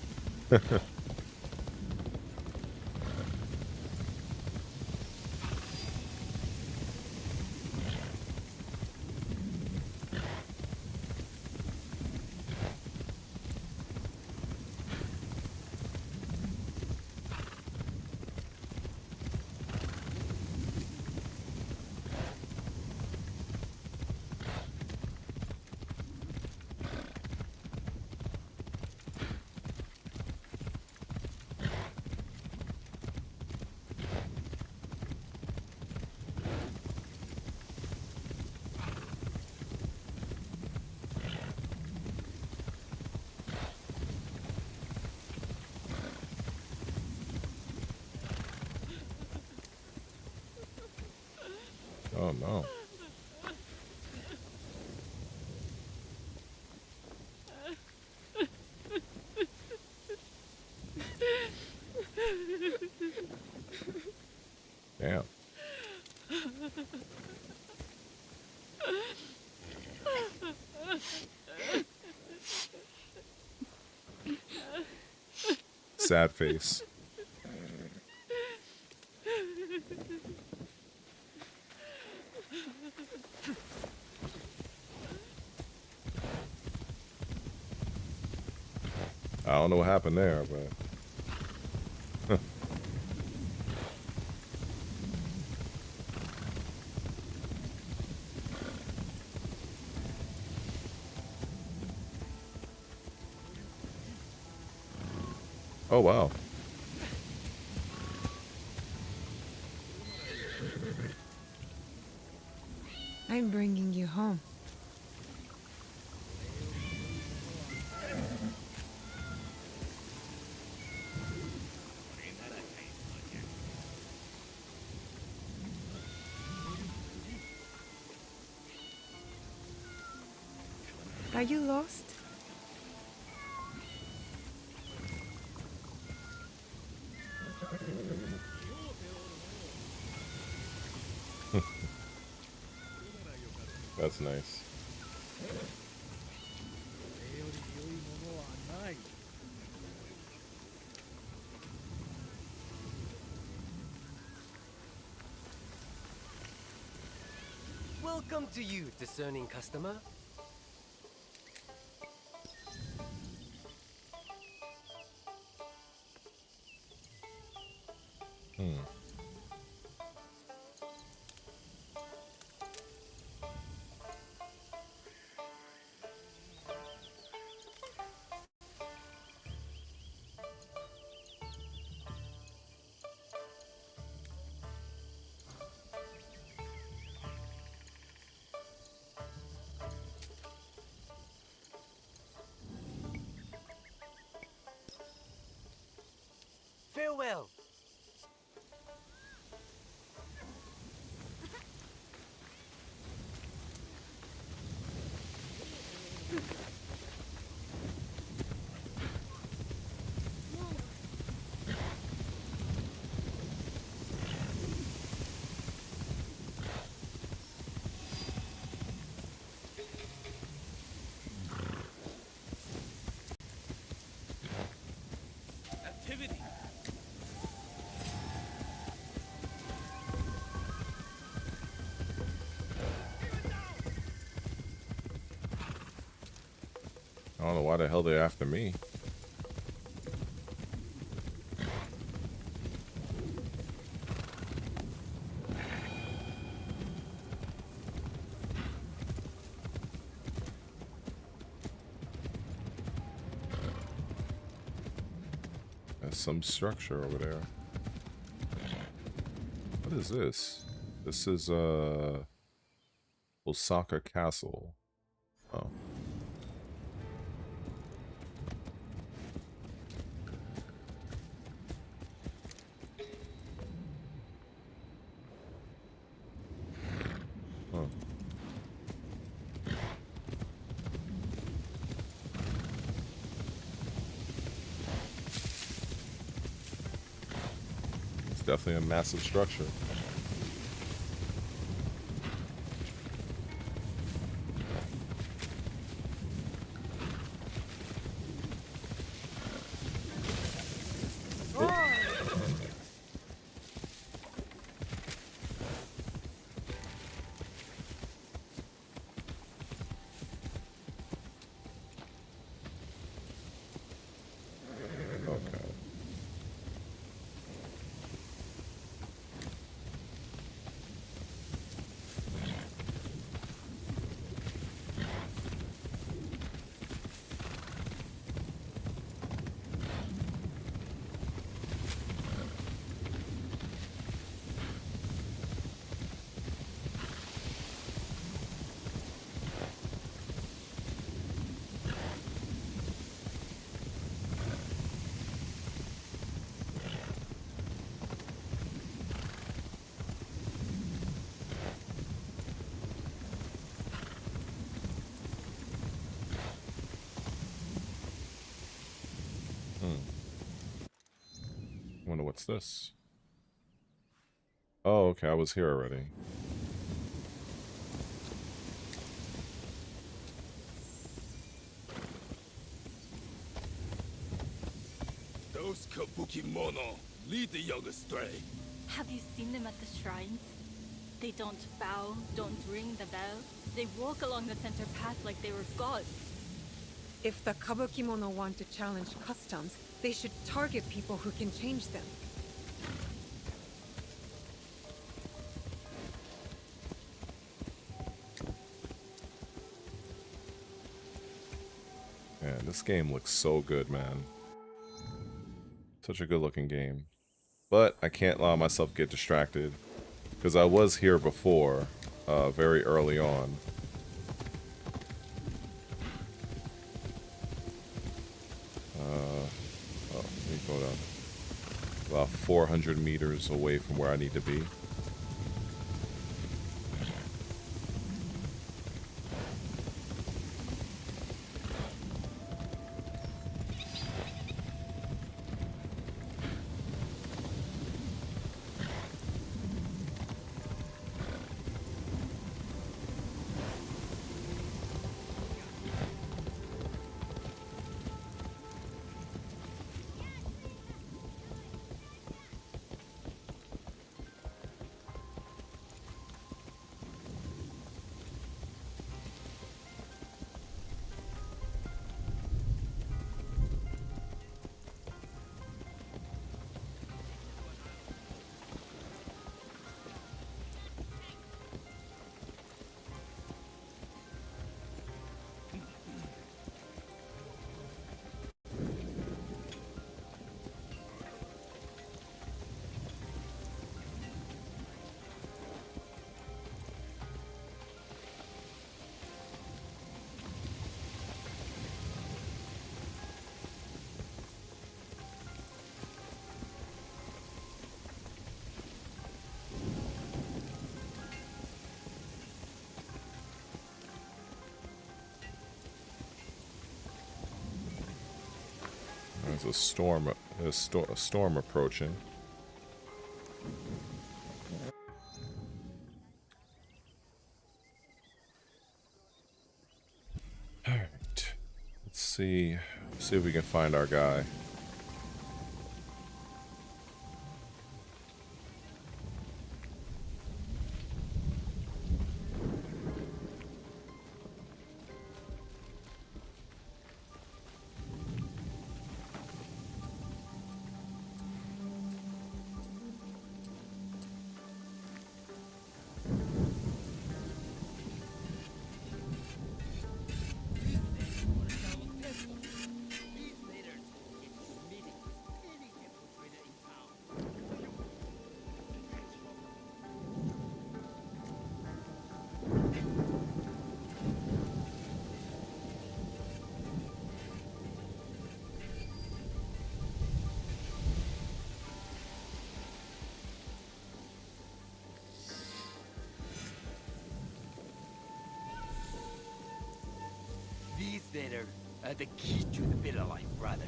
Oh no. Damn. Sad face. I don't know what happened there, but... Oh, wow.
I'm bringing you home. Are you lost?
That's nice.
Welcome to you, discerning customer. Farewell. Activity.
I don't know why the hell they're after me. There's some structure over there. What is this? This is Osaka Castle. Oh. definitely a massive structure. Wonder what's this? Oh, okay, I was here already.
Those kabuki mono lead the young astray.
Have you seen them at the shrines? They don't bow, don't ring the bell. They walk along the center path like they were gods.
If the Kabukimono want to challenge customs, they should target people who can change them.
Man, this game looks so good, man. Such a good looking game. But I can't allow myself to get distracted, because I was here before, very early on. Let me go down about 400 meters away from where I need to be. There's a storm approaching. All right, let's see if we can find our guy.
These there are the key to the bitter life, brother.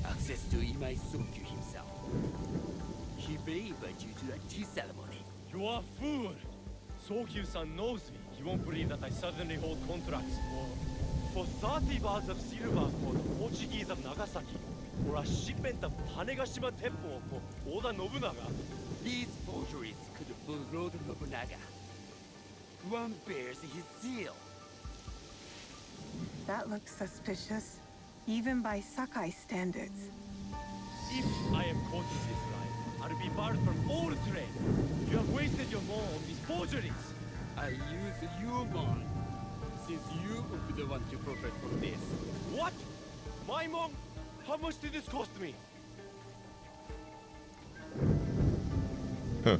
Access to Imai Sokyu himself. He may invite you to a tea ceremony.
You are a fool! Sokyu-san knows me. He won't believe that I suddenly hold contracts for 30 bars of silver for the Portuguese of Nagasaki, or a shipment of Tanegashima Teppo for Oda Nobunaga.
These forgeries could fool Lord Nobunaga. One bears his seal.
That looks suspicious, even by Sakai standards.
If I am caught in this lie, I'll be barred from all trade. You have wasted your mon on these forgeries.
I use you, mon, since you would be the one to profit from this.
What? My mon? How much did this cost me?
Huh.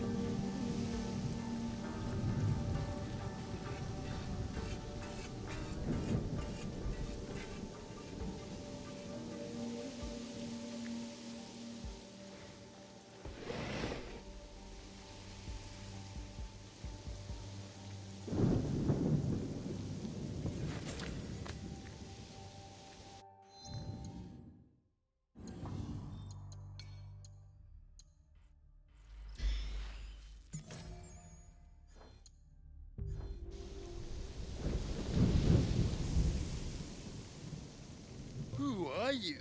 Who are you?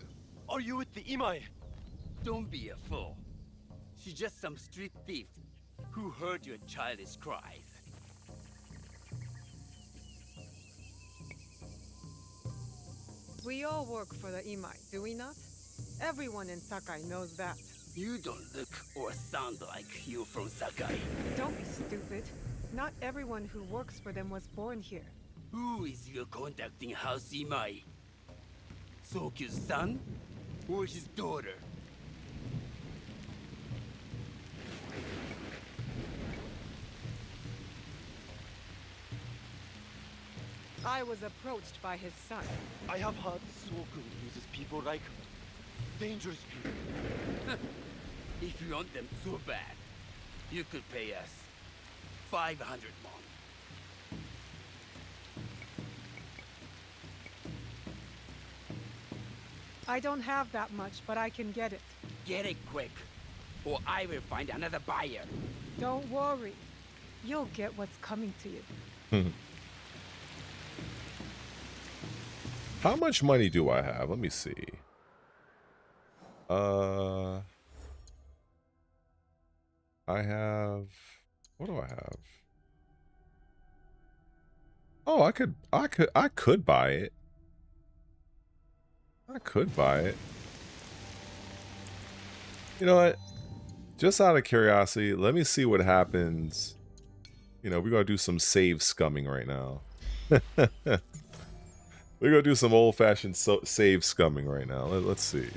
Are you with the Imai?
Don't be a fool. She's just some street thief who heard your childish cries.
We all work for the Imai, do we not? Everyone in Sakai knows that.
You don't look or sound like you from Sakai.
Don't be stupid. Not everyone who works for them was born here.
Who is your contacting House Imai? Sokyu's son or his daughter?
I was approached by his son.
I have heard Sokun uses people like her. Dangerous people.
If you want them so bad, you could pay us 500 mon.
I don't have that much, but I can get it.
Get it quick, or I will find another buyer.
Don't worry. You'll get what's coming to you.
How much money do I have? Let me see. I have, what do I have? Oh, I could buy it. I could buy it. You know what? Just out of curiosity, let me see what happens. You know, we're gonna do some save scumming right now. We're gonna do some old-fashioned save scumming right now. Let's see.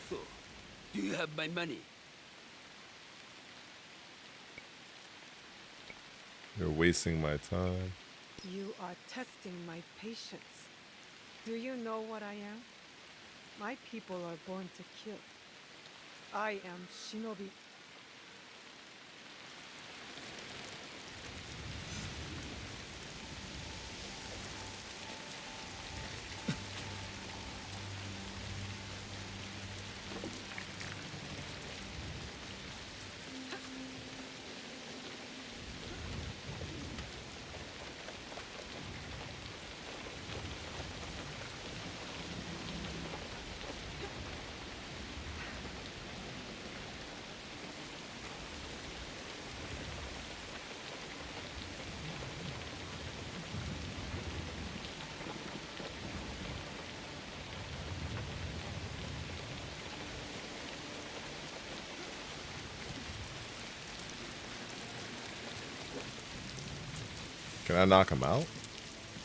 So, do you have my money?
You're wasting my time.
You are testing my patience. Do you know what I am? My people are born to kill. I am Shinobi.
Can I knock him out?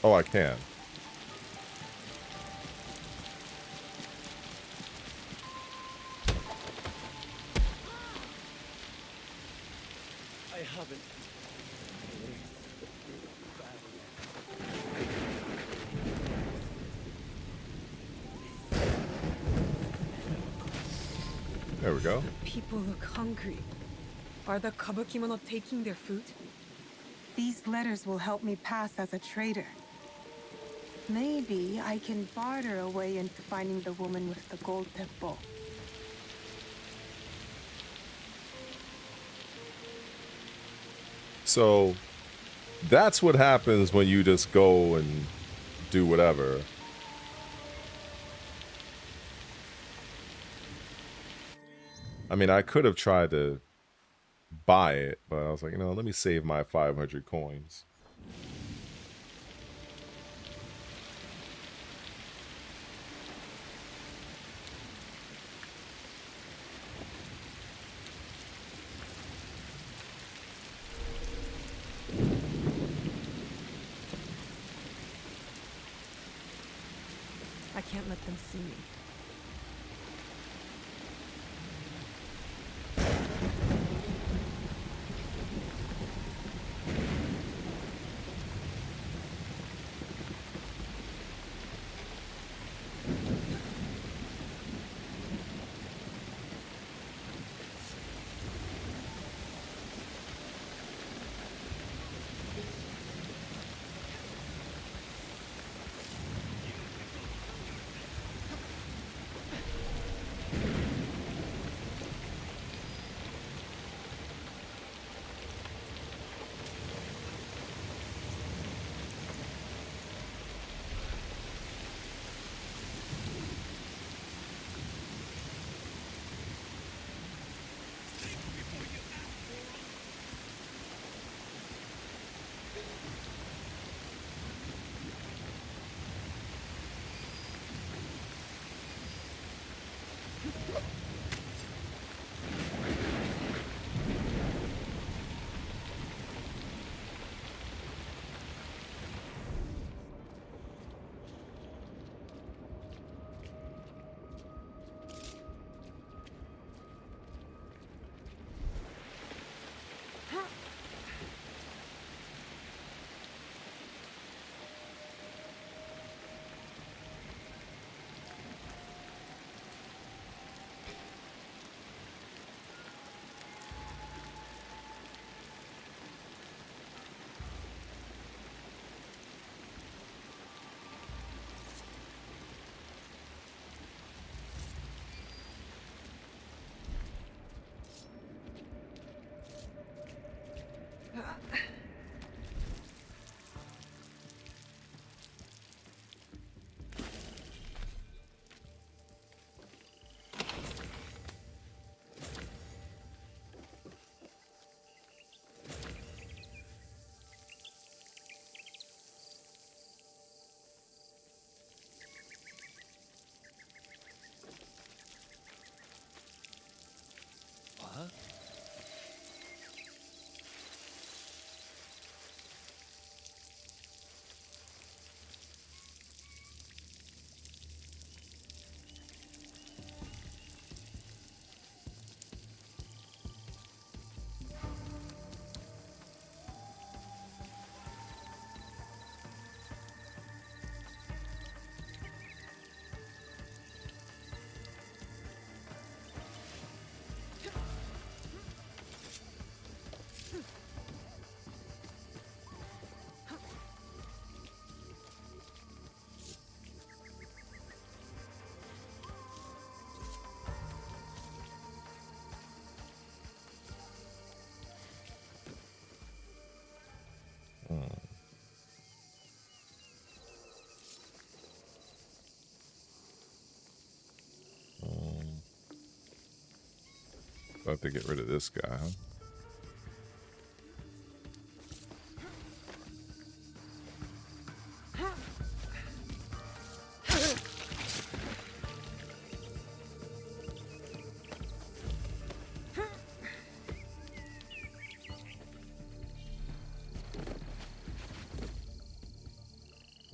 Oh, I can.
I haven't.
There we go.
People look hungry. Are the Kabukimono taking their food? These letters will help me pass as a trader. Maybe I can barter a way into finding the woman with the gold teppo.
So that's what happens when you just go and do whatever. I mean, I could have tried to buy it, but I was like, you know, let me save my 500 coins.
I can't let them see me.
What?
I have to get rid of this guy, huh?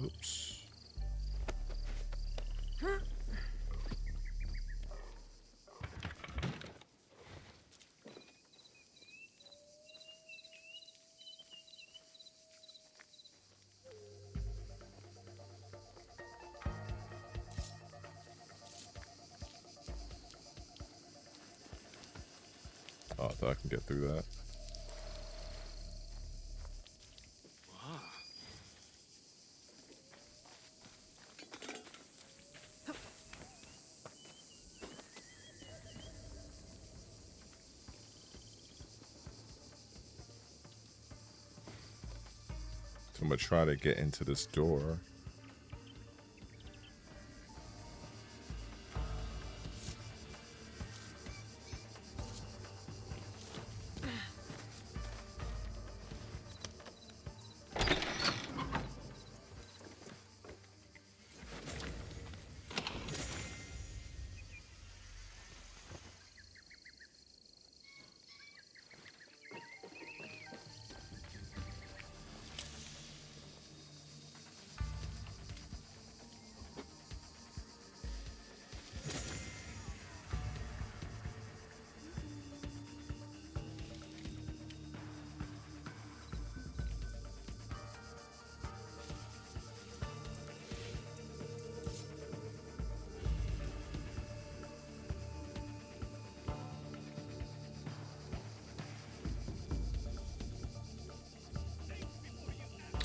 Oops. Oh, I thought I can get through that. I'm gonna try to get into this door.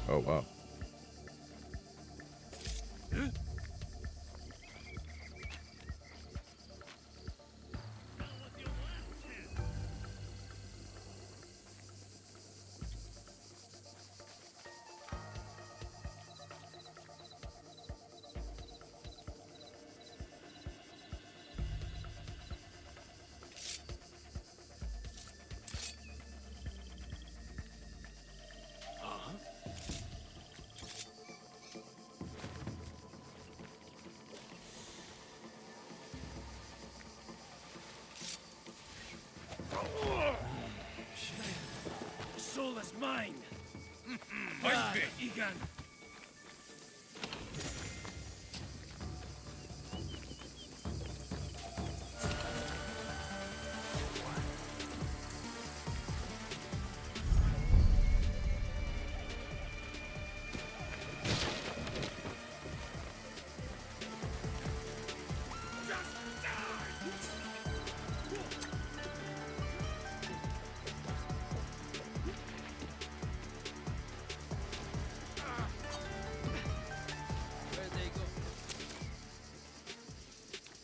Oh, wow.
Soul is mine. Egan.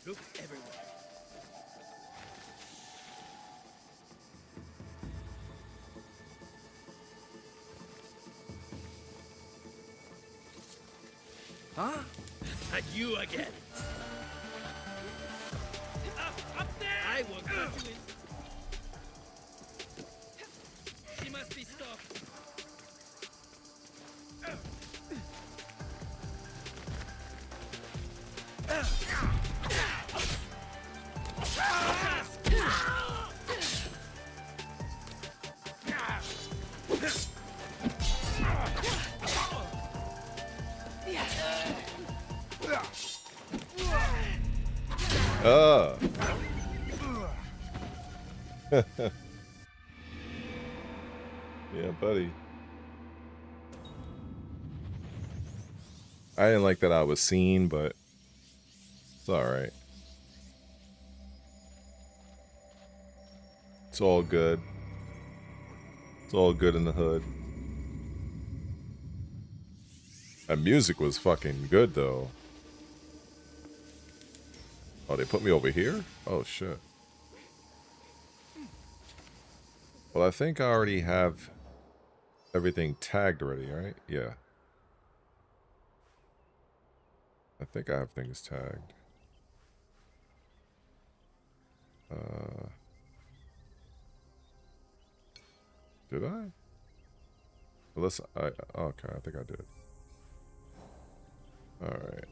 Look everywhere. Huh? At you again. Up there! I will cut you in. She must be stopped.
Yeah, buddy. I didn't like that I was seen, but it's alright. It's all good. It's all good in the hood. That music was fucking good, though. Oh, they put me over here? Oh, shit. Well, I think I already have everything tagged already, right? Yeah. I think I have things tagged. Did I? Unless I... Okay, I think I did. Alright.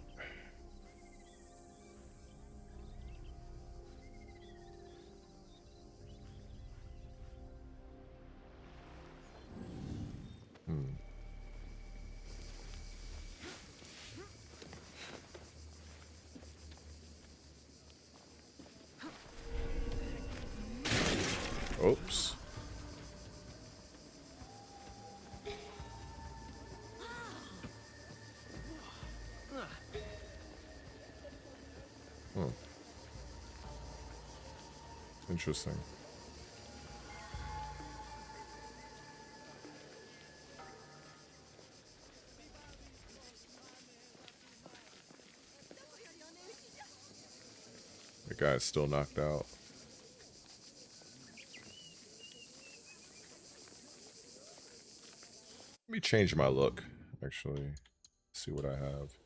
Oops. Hmm. Interesting. The guy's still knocked out. Let me change my look. Actually, see what I have.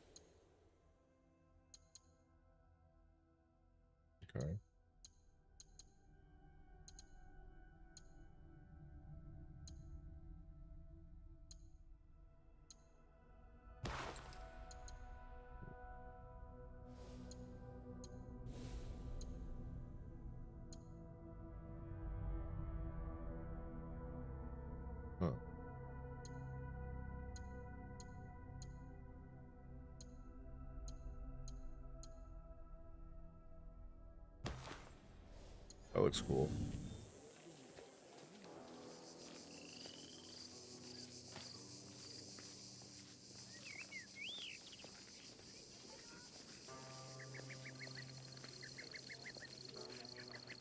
Okay. Huh. That looks cool.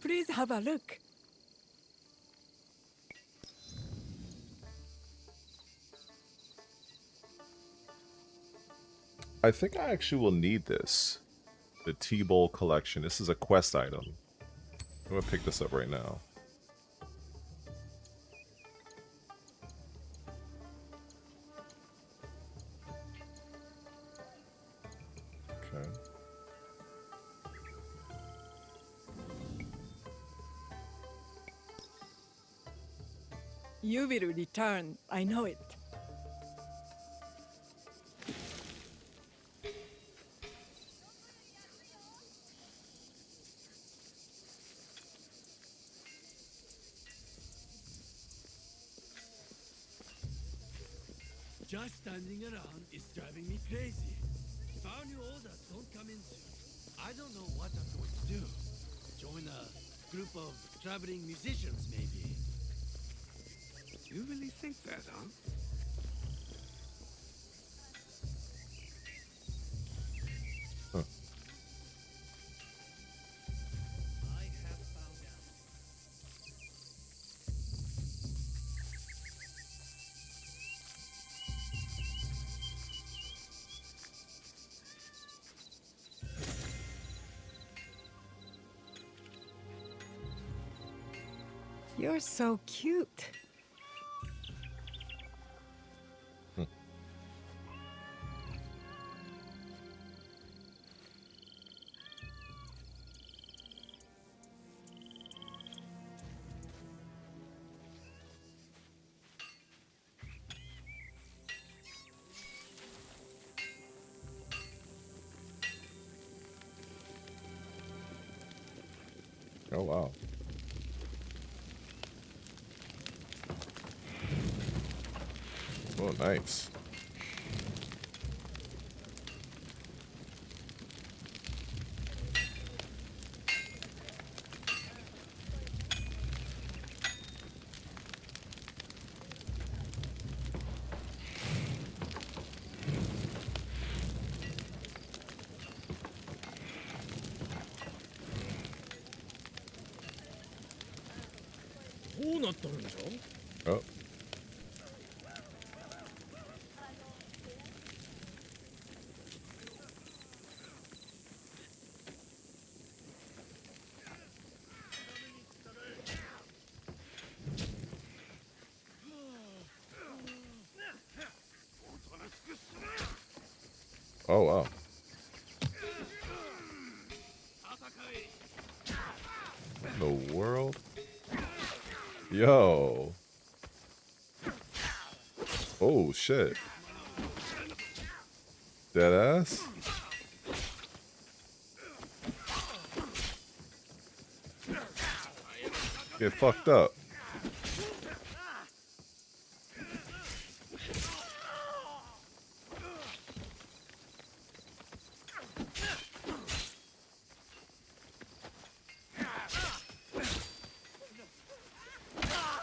Please have a look.
I think I actually will need this. The T-Bowl collection. This is a quest item. I'm gonna pick this up right now. Okay.
You will return, I know it.
Just standing around is driving me crazy. If our new orders don't come in soon, I don't know what I'm going to do. Join a group of traveling musicians, maybe.
You really think that, huh?
Huh.
You're so cute.
Oh wow. Oh nice. Oh. Oh wow. What in the world? Yo. Oh shit. Dead ass? Get fucked up.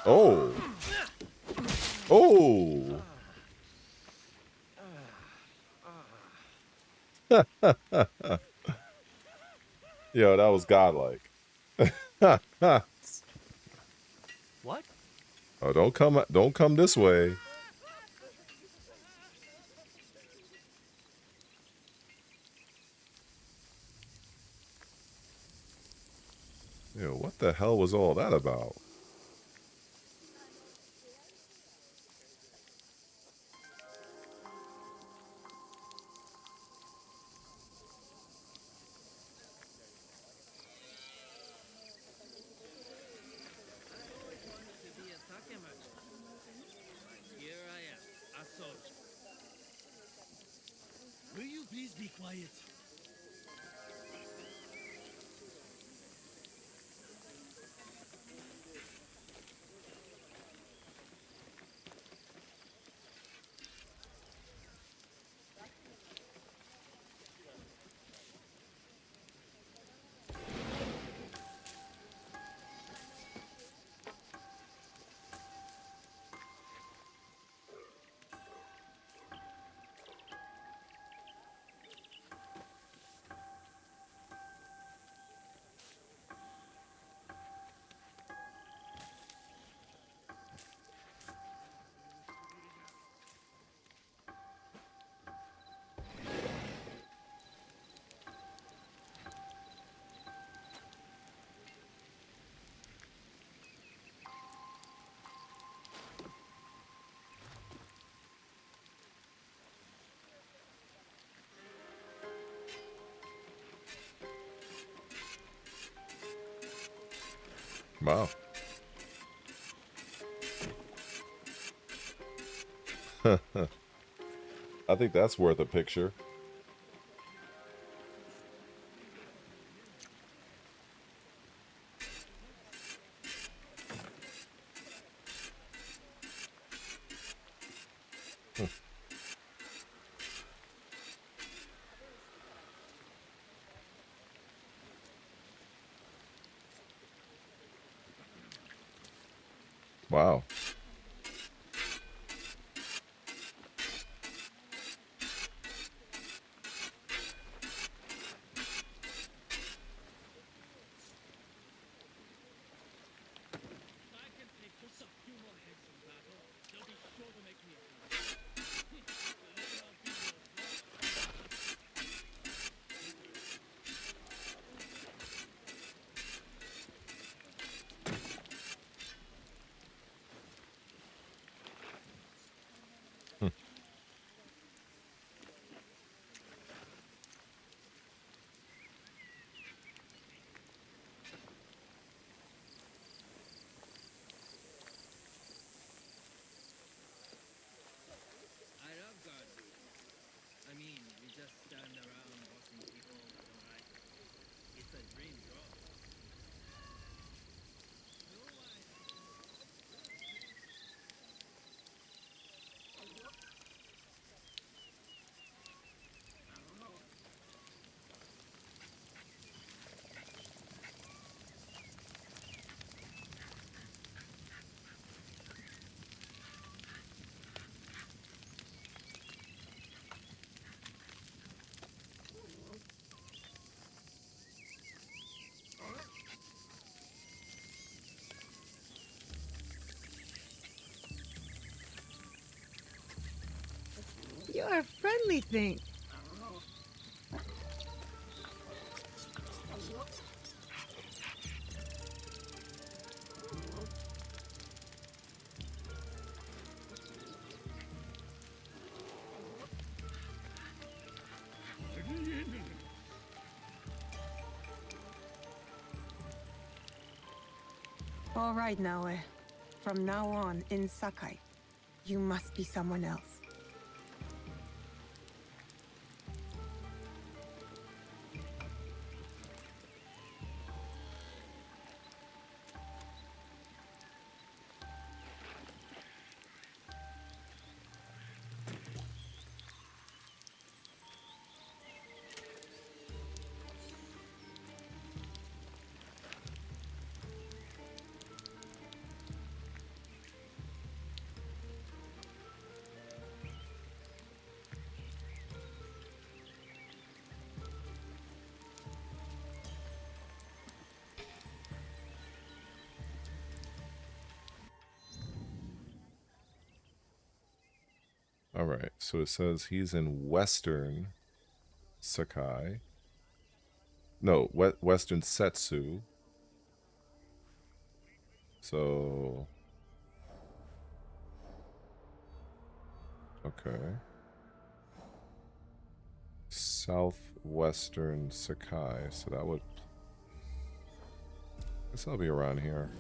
Oh. Oh. Yo, that was godlike.
What?
Oh, don't come this way. Yo, what the hell was all that about?
quiet.
Wow. I think that's worth a picture. Wow.
I love gardening. I mean, we just stand around watching people all night. It's a dream job.
You're a friendly thing. All right, Naoe. From now on, in Sakai, you must be someone else.
All right, so it says he's in Western Sakai. No, Western Setsu. So, okay. Southwestern Sakai. So that would, I guess I'll be around here.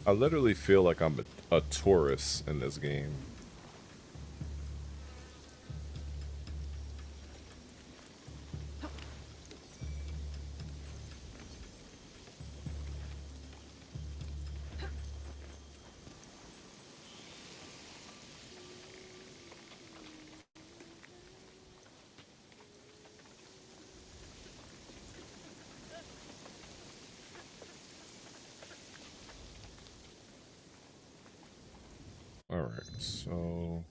I literally feel like I'm a tourist in this game. All right, so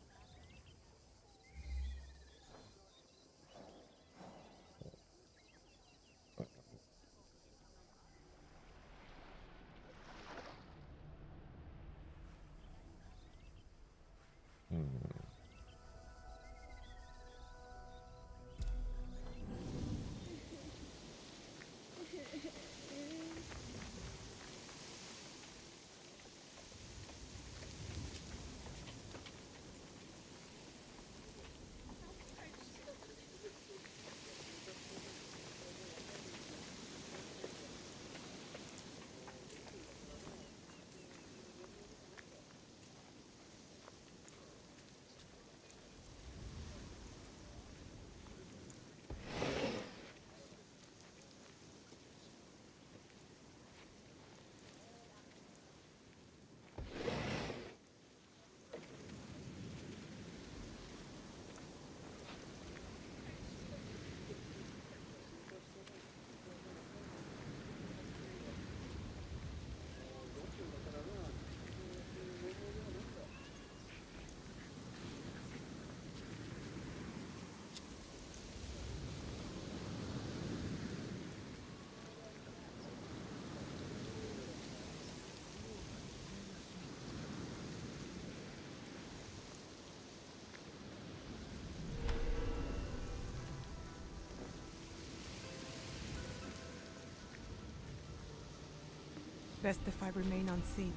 Best if I remain unseen.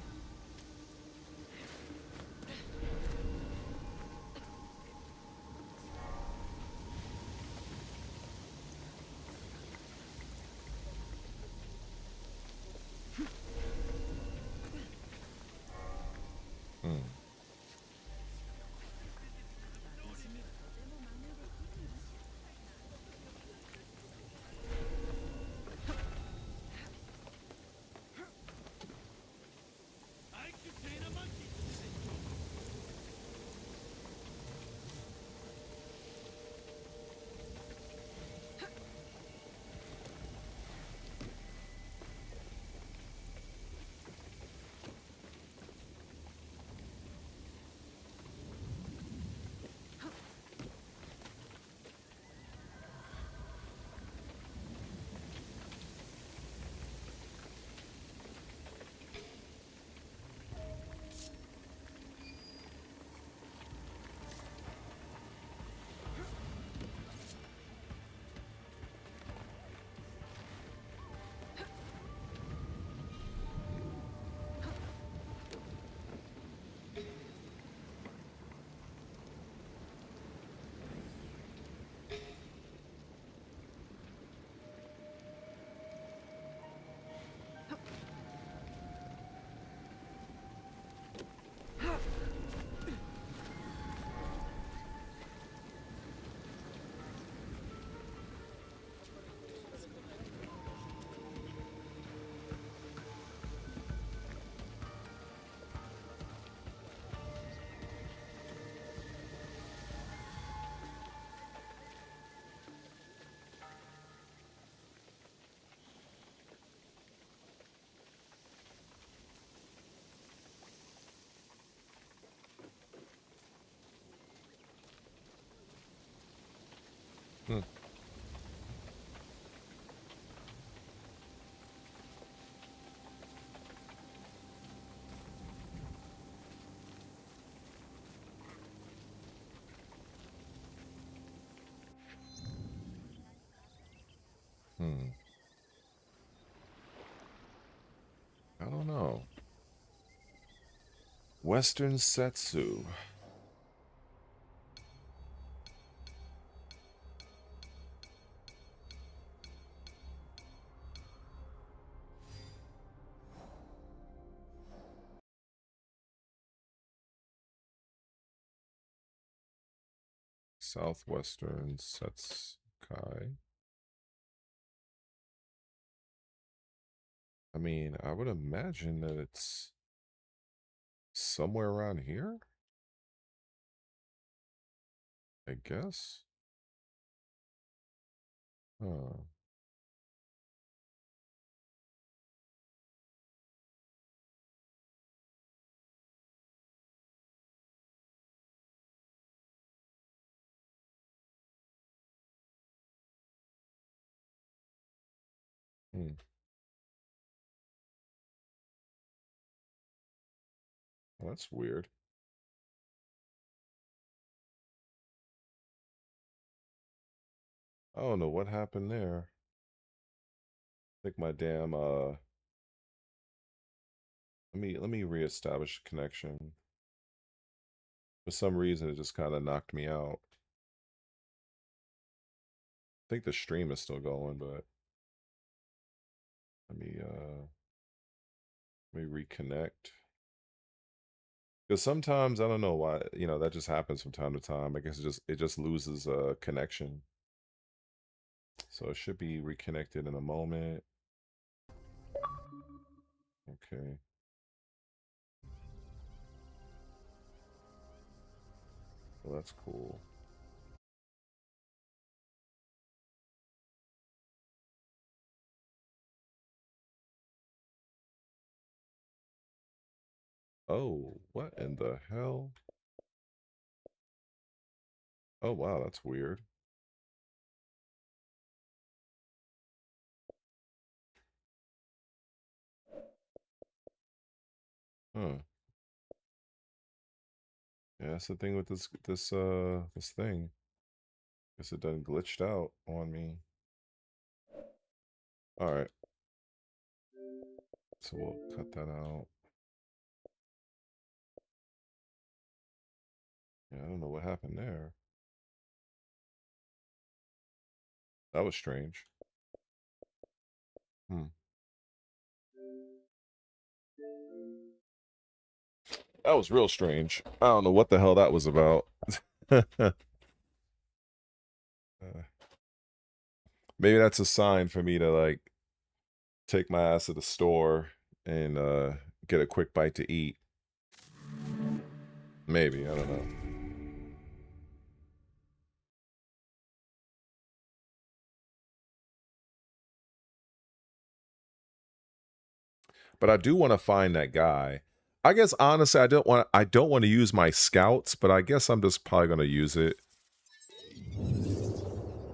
I don't know. Western Setsu.
Southwestern Setsukai. I mean, I would imagine that it's somewhere around here. I guess. Huh. Hmm. Well, that's weird. I don't know what happened there. I think my damn let me reestablish a connection. For some reason it just kind of knocked me out. I think the stream is still going, but let me reconnect. Because sometimes I don't know why, you know, that just happens from time to time. I guess it just loses a connection. So it should be reconnected in a moment. Okay. Well, that's cool. Oh, what in the hell? Oh, wow, that's weird. Huh. Yeah, that's the thing with this thing. Guess it done glitched out on me. All right. So we'll cut that out. Yeah, I don't know what happened there. That was strange. Hmm. That was real strange. I don't know what the hell that was about. Maybe that's a sign for me to like take my ass to the store and get a quick bite to eat. Maybe, I don't know. But I do want to find that guy. I guess honestly, I don't want to use my scouts, but I guess I'm just probably gonna use it.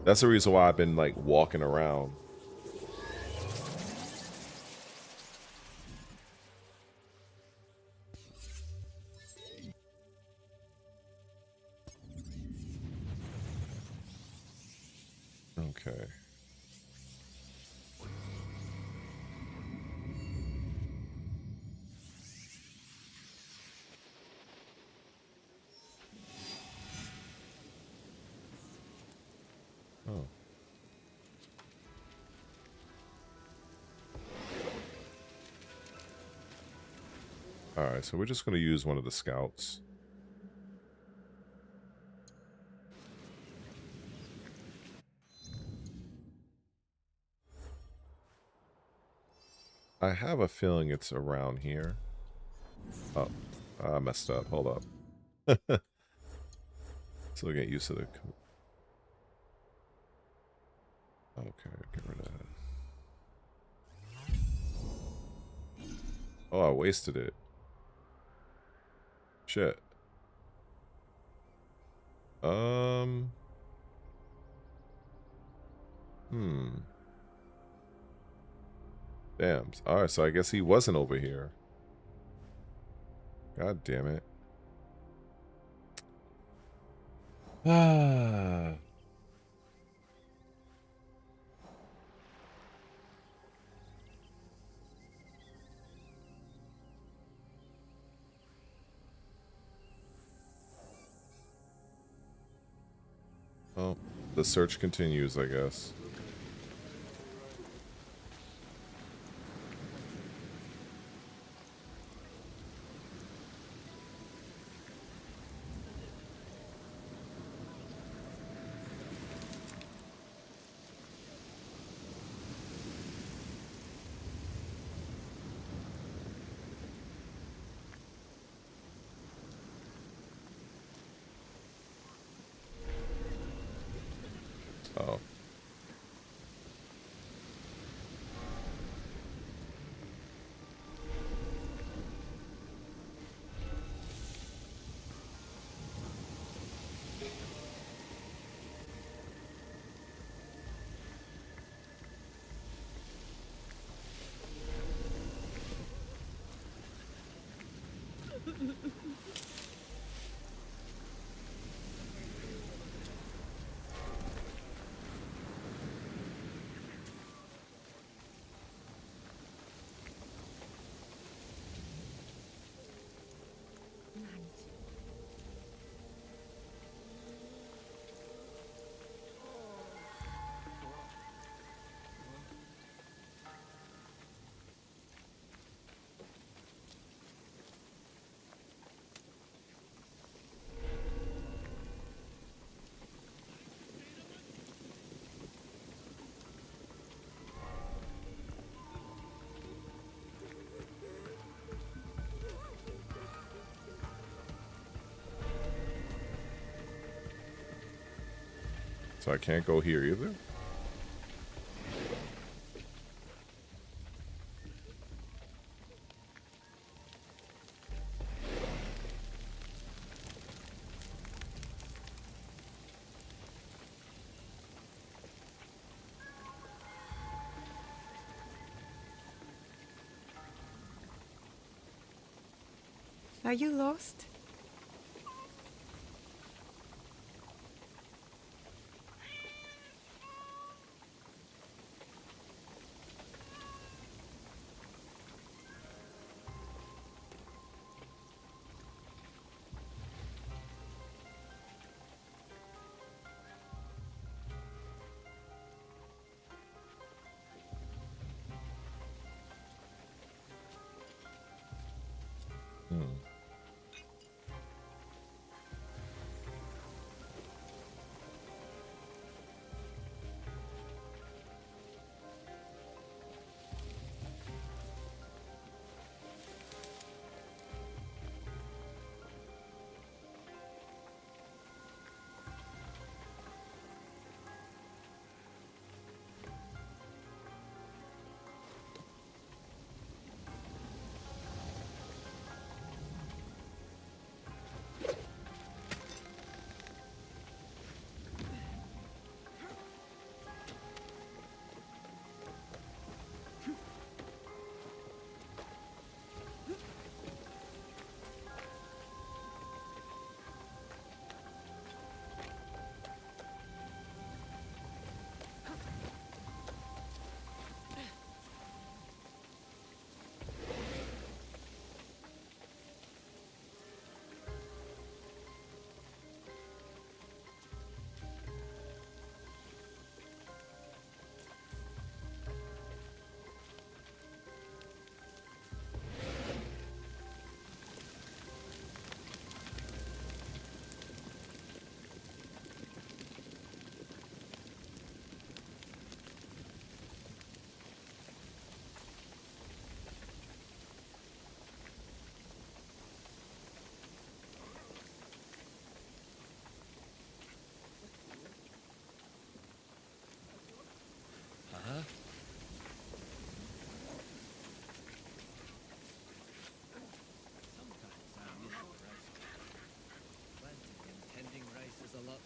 That's the reason why I've been like walking around. Okay. Oh. All right, so we're just going to use one of the scouts. I have a feeling it's around here. Oh, I messed up. Hold up. So we get used to the... Okay, get rid of that. Oh, I wasted it. Shit. Damn. Alright, so I guess he wasn't over here. God damn it. Ah. Oh, the search continues, I guess. Oh. So I can't go here either?
Are you lost?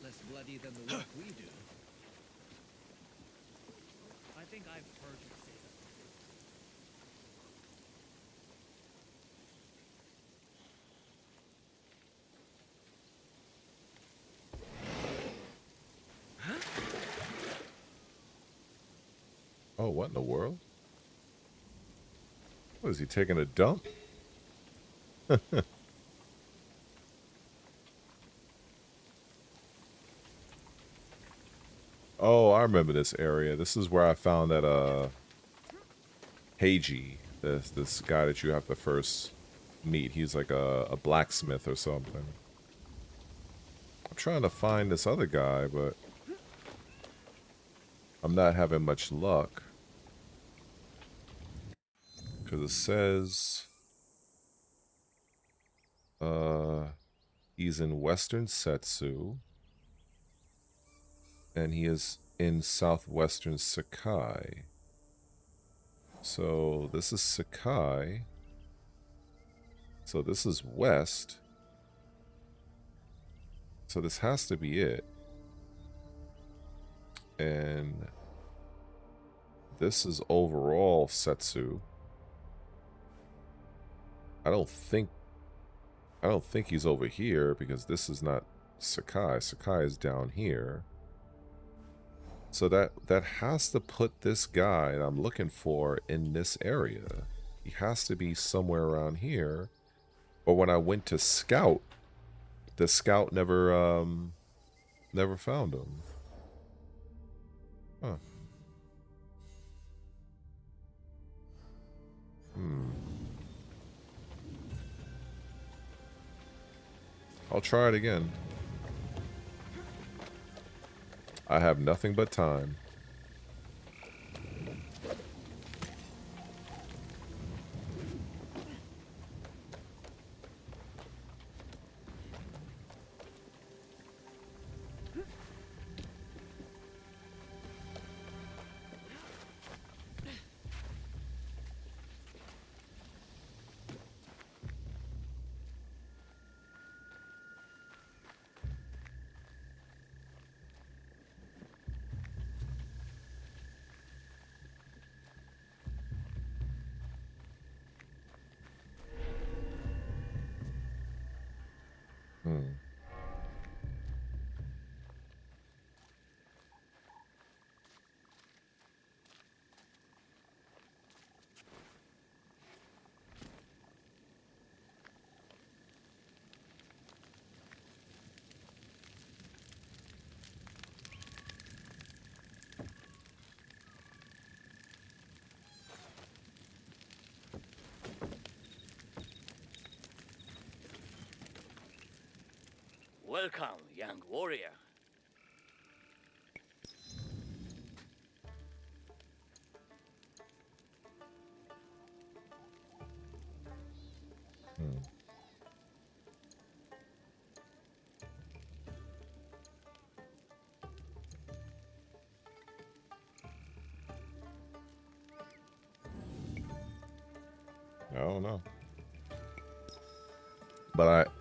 Less bloody than the work we do. I think I've heard you say that.
Oh, what in the world? What, is he taking a dump? Oh, I remember this area. This is where I found that Heiji, this guy that you have to first meet. He's like a blacksmith or something. I'm trying to find this other guy, but I'm not having much luck. Because it says he's in Western Setsu. And he is in southwestern Sakai. So this is Sakai. So this is west. So this has to be it. And this is overall Setsu. I don't think he's over here because this is not Sakai. Sakai is down here. So that has to put this guy that I'm looking for in this area. He has to be somewhere around here. But when I went to scout, the scout never found him. Huh. I'll try it again. I have nothing but time.
Welcome, young warrior.
I don't know. But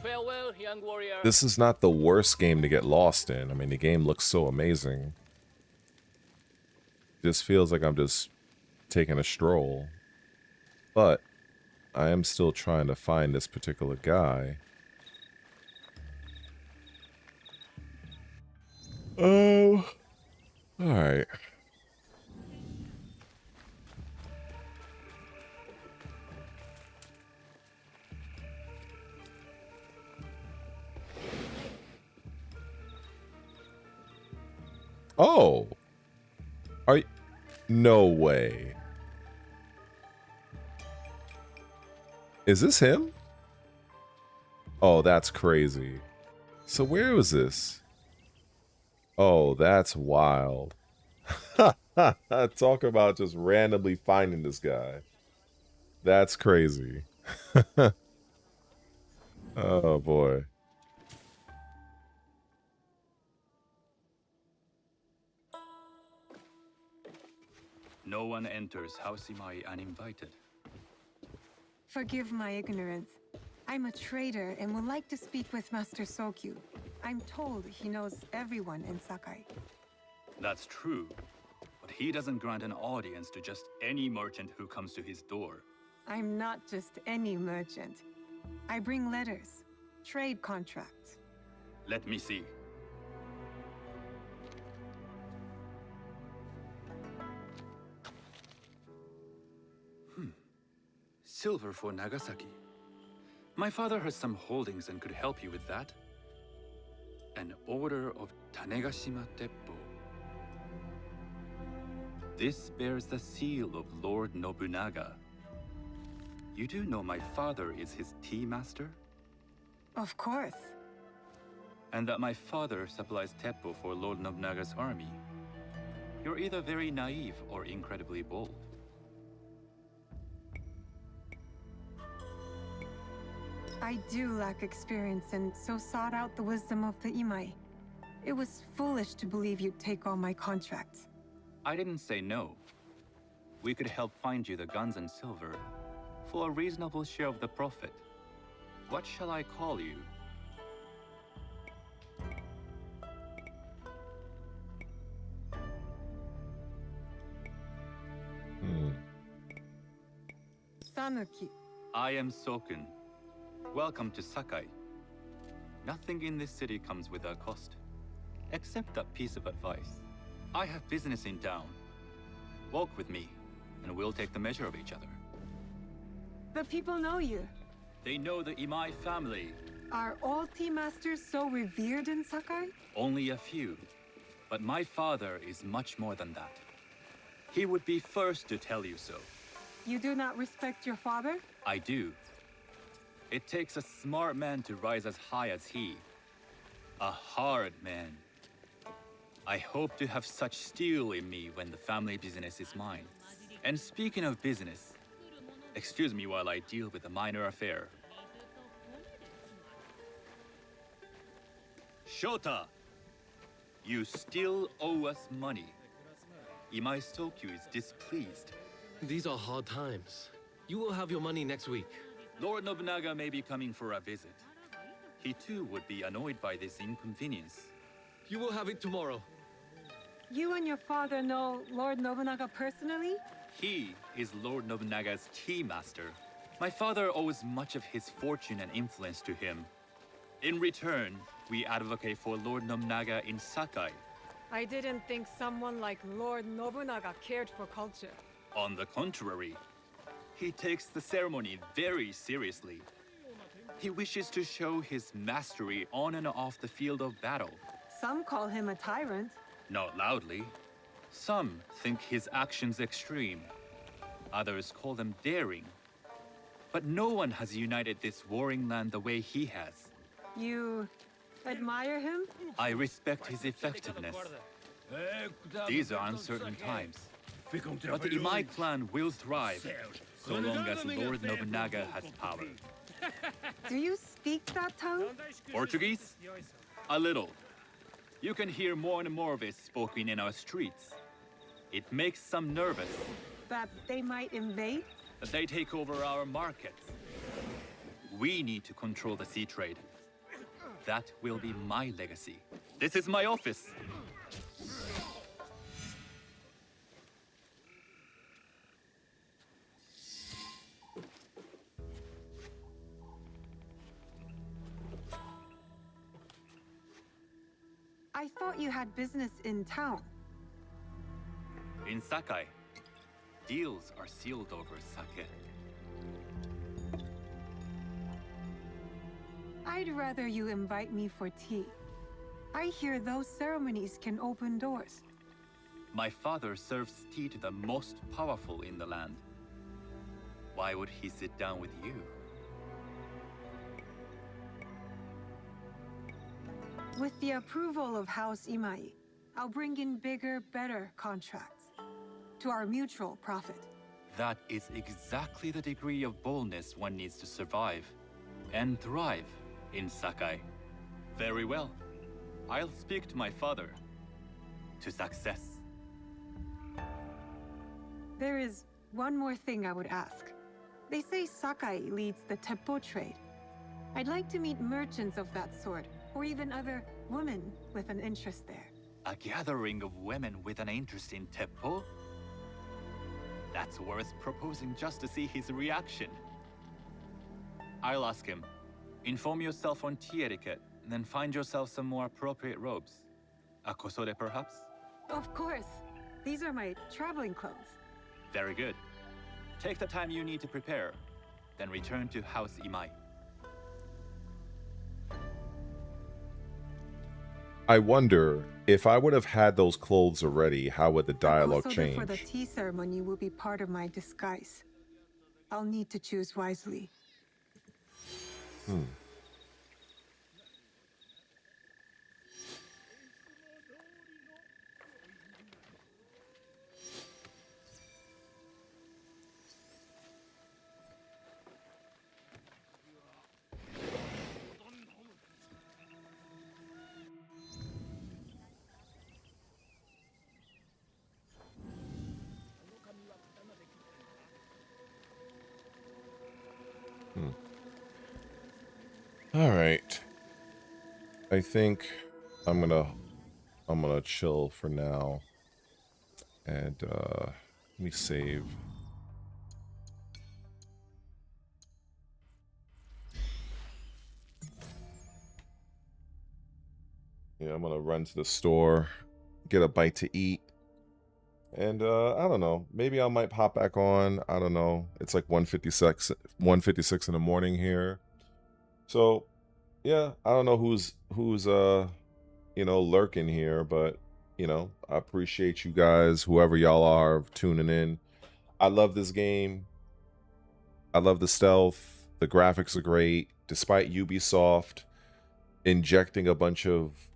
Farewell, young warrior.
this is not the worst game to get lost in. I mean, the game looks so amazing. This feels like I'm just taking a stroll. But I am still trying to find this particular guy. Oh. Alright. Oh. Are you... No way. Is this him? Oh, that's crazy. So where was this? Oh, that's wild. Talk about just randomly finding this guy. That's crazy. Oh, boy.
No one enters House Imai uninvited.
Forgive my ignorance. I'm a trader and would like to speak with Master Sokyu. I'm told he knows everyone in Sakai.
That's true, but he doesn't grant an audience to just any merchant who comes to his door.
I'm not just any merchant. I bring letters, trade contracts.
Let me see. Silver for Nagasaki. My father has some holdings and could help you with that. An order of Tanegashima Teppo. This bears the seal of Lord Nobunaga. You do know my father is his tea master?
Of course.
And that my father supplies Teppo for Lord Nobunaga's army. You're either very naive or incredibly bold.
I do lack experience and so sought out the wisdom of the Imai. It was foolish to believe you'd take all my contracts.
I didn't say no. We could help find you the guns and silver for a reasonable share of the profit. What shall I call you?
Sanuki.
I am Sokun. Welcome to Sakai. Nothing in this city comes without cost, except that piece of advice. I have business in town. Walk with me, and we'll take the measure of each other.
The people know you.
They know the Imai family.
Are all tea masters so revered in Sakai?
Only a few. But my father is much more than that. He would be first to tell you so.
You do not respect your father?
I do. It takes a smart man to rise as high as he. A hard man. I hope to have such steel in me when the family business is mine. And speaking of business, excuse me while I deal with a minor affair. Shota! You still owe us money. Imai Stokyu is displeased.
These are hard times. You will have your money next week.
Lord Nobunaga may be coming for a visit. He too would be annoyed by this inconvenience.
You will have it tomorrow.
You and your father know Lord Nobunaga personally?
He is Lord Nobunaga's tea master. My father owes much of his fortune and influence to him. In return, we advocate for Lord Nobunaga in Sakai.
I didn't think someone like Lord Nobunaga cared for culture.
On the contrary, he takes the ceremony very seriously. He wishes to show his mastery on and off the field of battle.
Some call him a tyrant.
Not loudly. Some think his actions extreme. Others call them daring. But no one has united this warring land the way he has.
You admire him?
I respect his effectiveness. These are uncertain times. But the Imai clan will thrive, so long as Lord Nobunaga has power.
Do you speak that tongue?
Portuguese? A little. You can hear more and more of it spoken in our streets. It makes some nervous.
That they might invade?
That they take over our markets. We need to control the sea trade. That will be my legacy. This is my office.
I thought you had business in town.
In Sakai, deals are sealed over sake.
I'd rather you invite me for tea. I hear those ceremonies can open doors.
My father serves tea to the most powerful in the land. Why would he sit down with you?
With the approval of House Imai, I'll bring in bigger, better contracts. To our mutual profit.
That is exactly the degree of boldness one needs to survive and thrive in Sakai. Very well. I'll speak to my father. To success.
There is one more thing I would ask. They say Sakai leads the teppo trade. I'd like to meet merchants of that sort, or even other women with an interest there.
A gathering of women with an interest in teppo? That's worth proposing just to see his reaction. I'll ask him. Inform yourself on tea etiquette, then find yourself some more appropriate robes. A kosode, perhaps?
Of course. These are my traveling clothes.
Very good. Take the time you need to prepare, then return to House Imai.
I wonder, if I would have had those clothes already, how would the dialogue
kosode
change?
for the tea ceremony will be part of my disguise. I'll need to choose wisely.
All right. I think I'm gonna chill for now. And let me save. Yeah, I'm gonna run to the store, get a bite to eat. And I don't know. Maybe I might pop back on. I don't know. It's like 1:56 in the morning here. So, yeah, I don't know who's lurking here, but I appreciate you guys, whoever y'all are, tuning in. I love this game. I love the stealth. The graphics are great, despite Ubisoft injecting a bunch of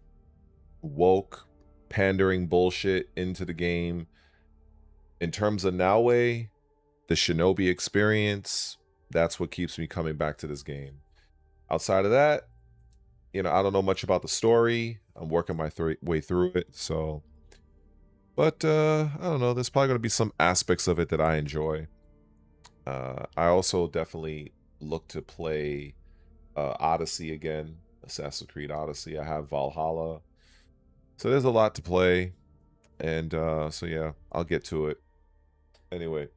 woke pandering bullshit into the game. In terms of Noway, the Shinobi experience, that's what keeps me coming back to this game. Outside of that, I don't know much about the story. I'm working my way through it, so. But I don't know. There's probably going to be some aspects of it that I enjoy. I also definitely look to play Odyssey again, Assassin's Creed Odyssey. I have Valhalla, so there's a lot to play, and so yeah, I'll get to it. Anyway,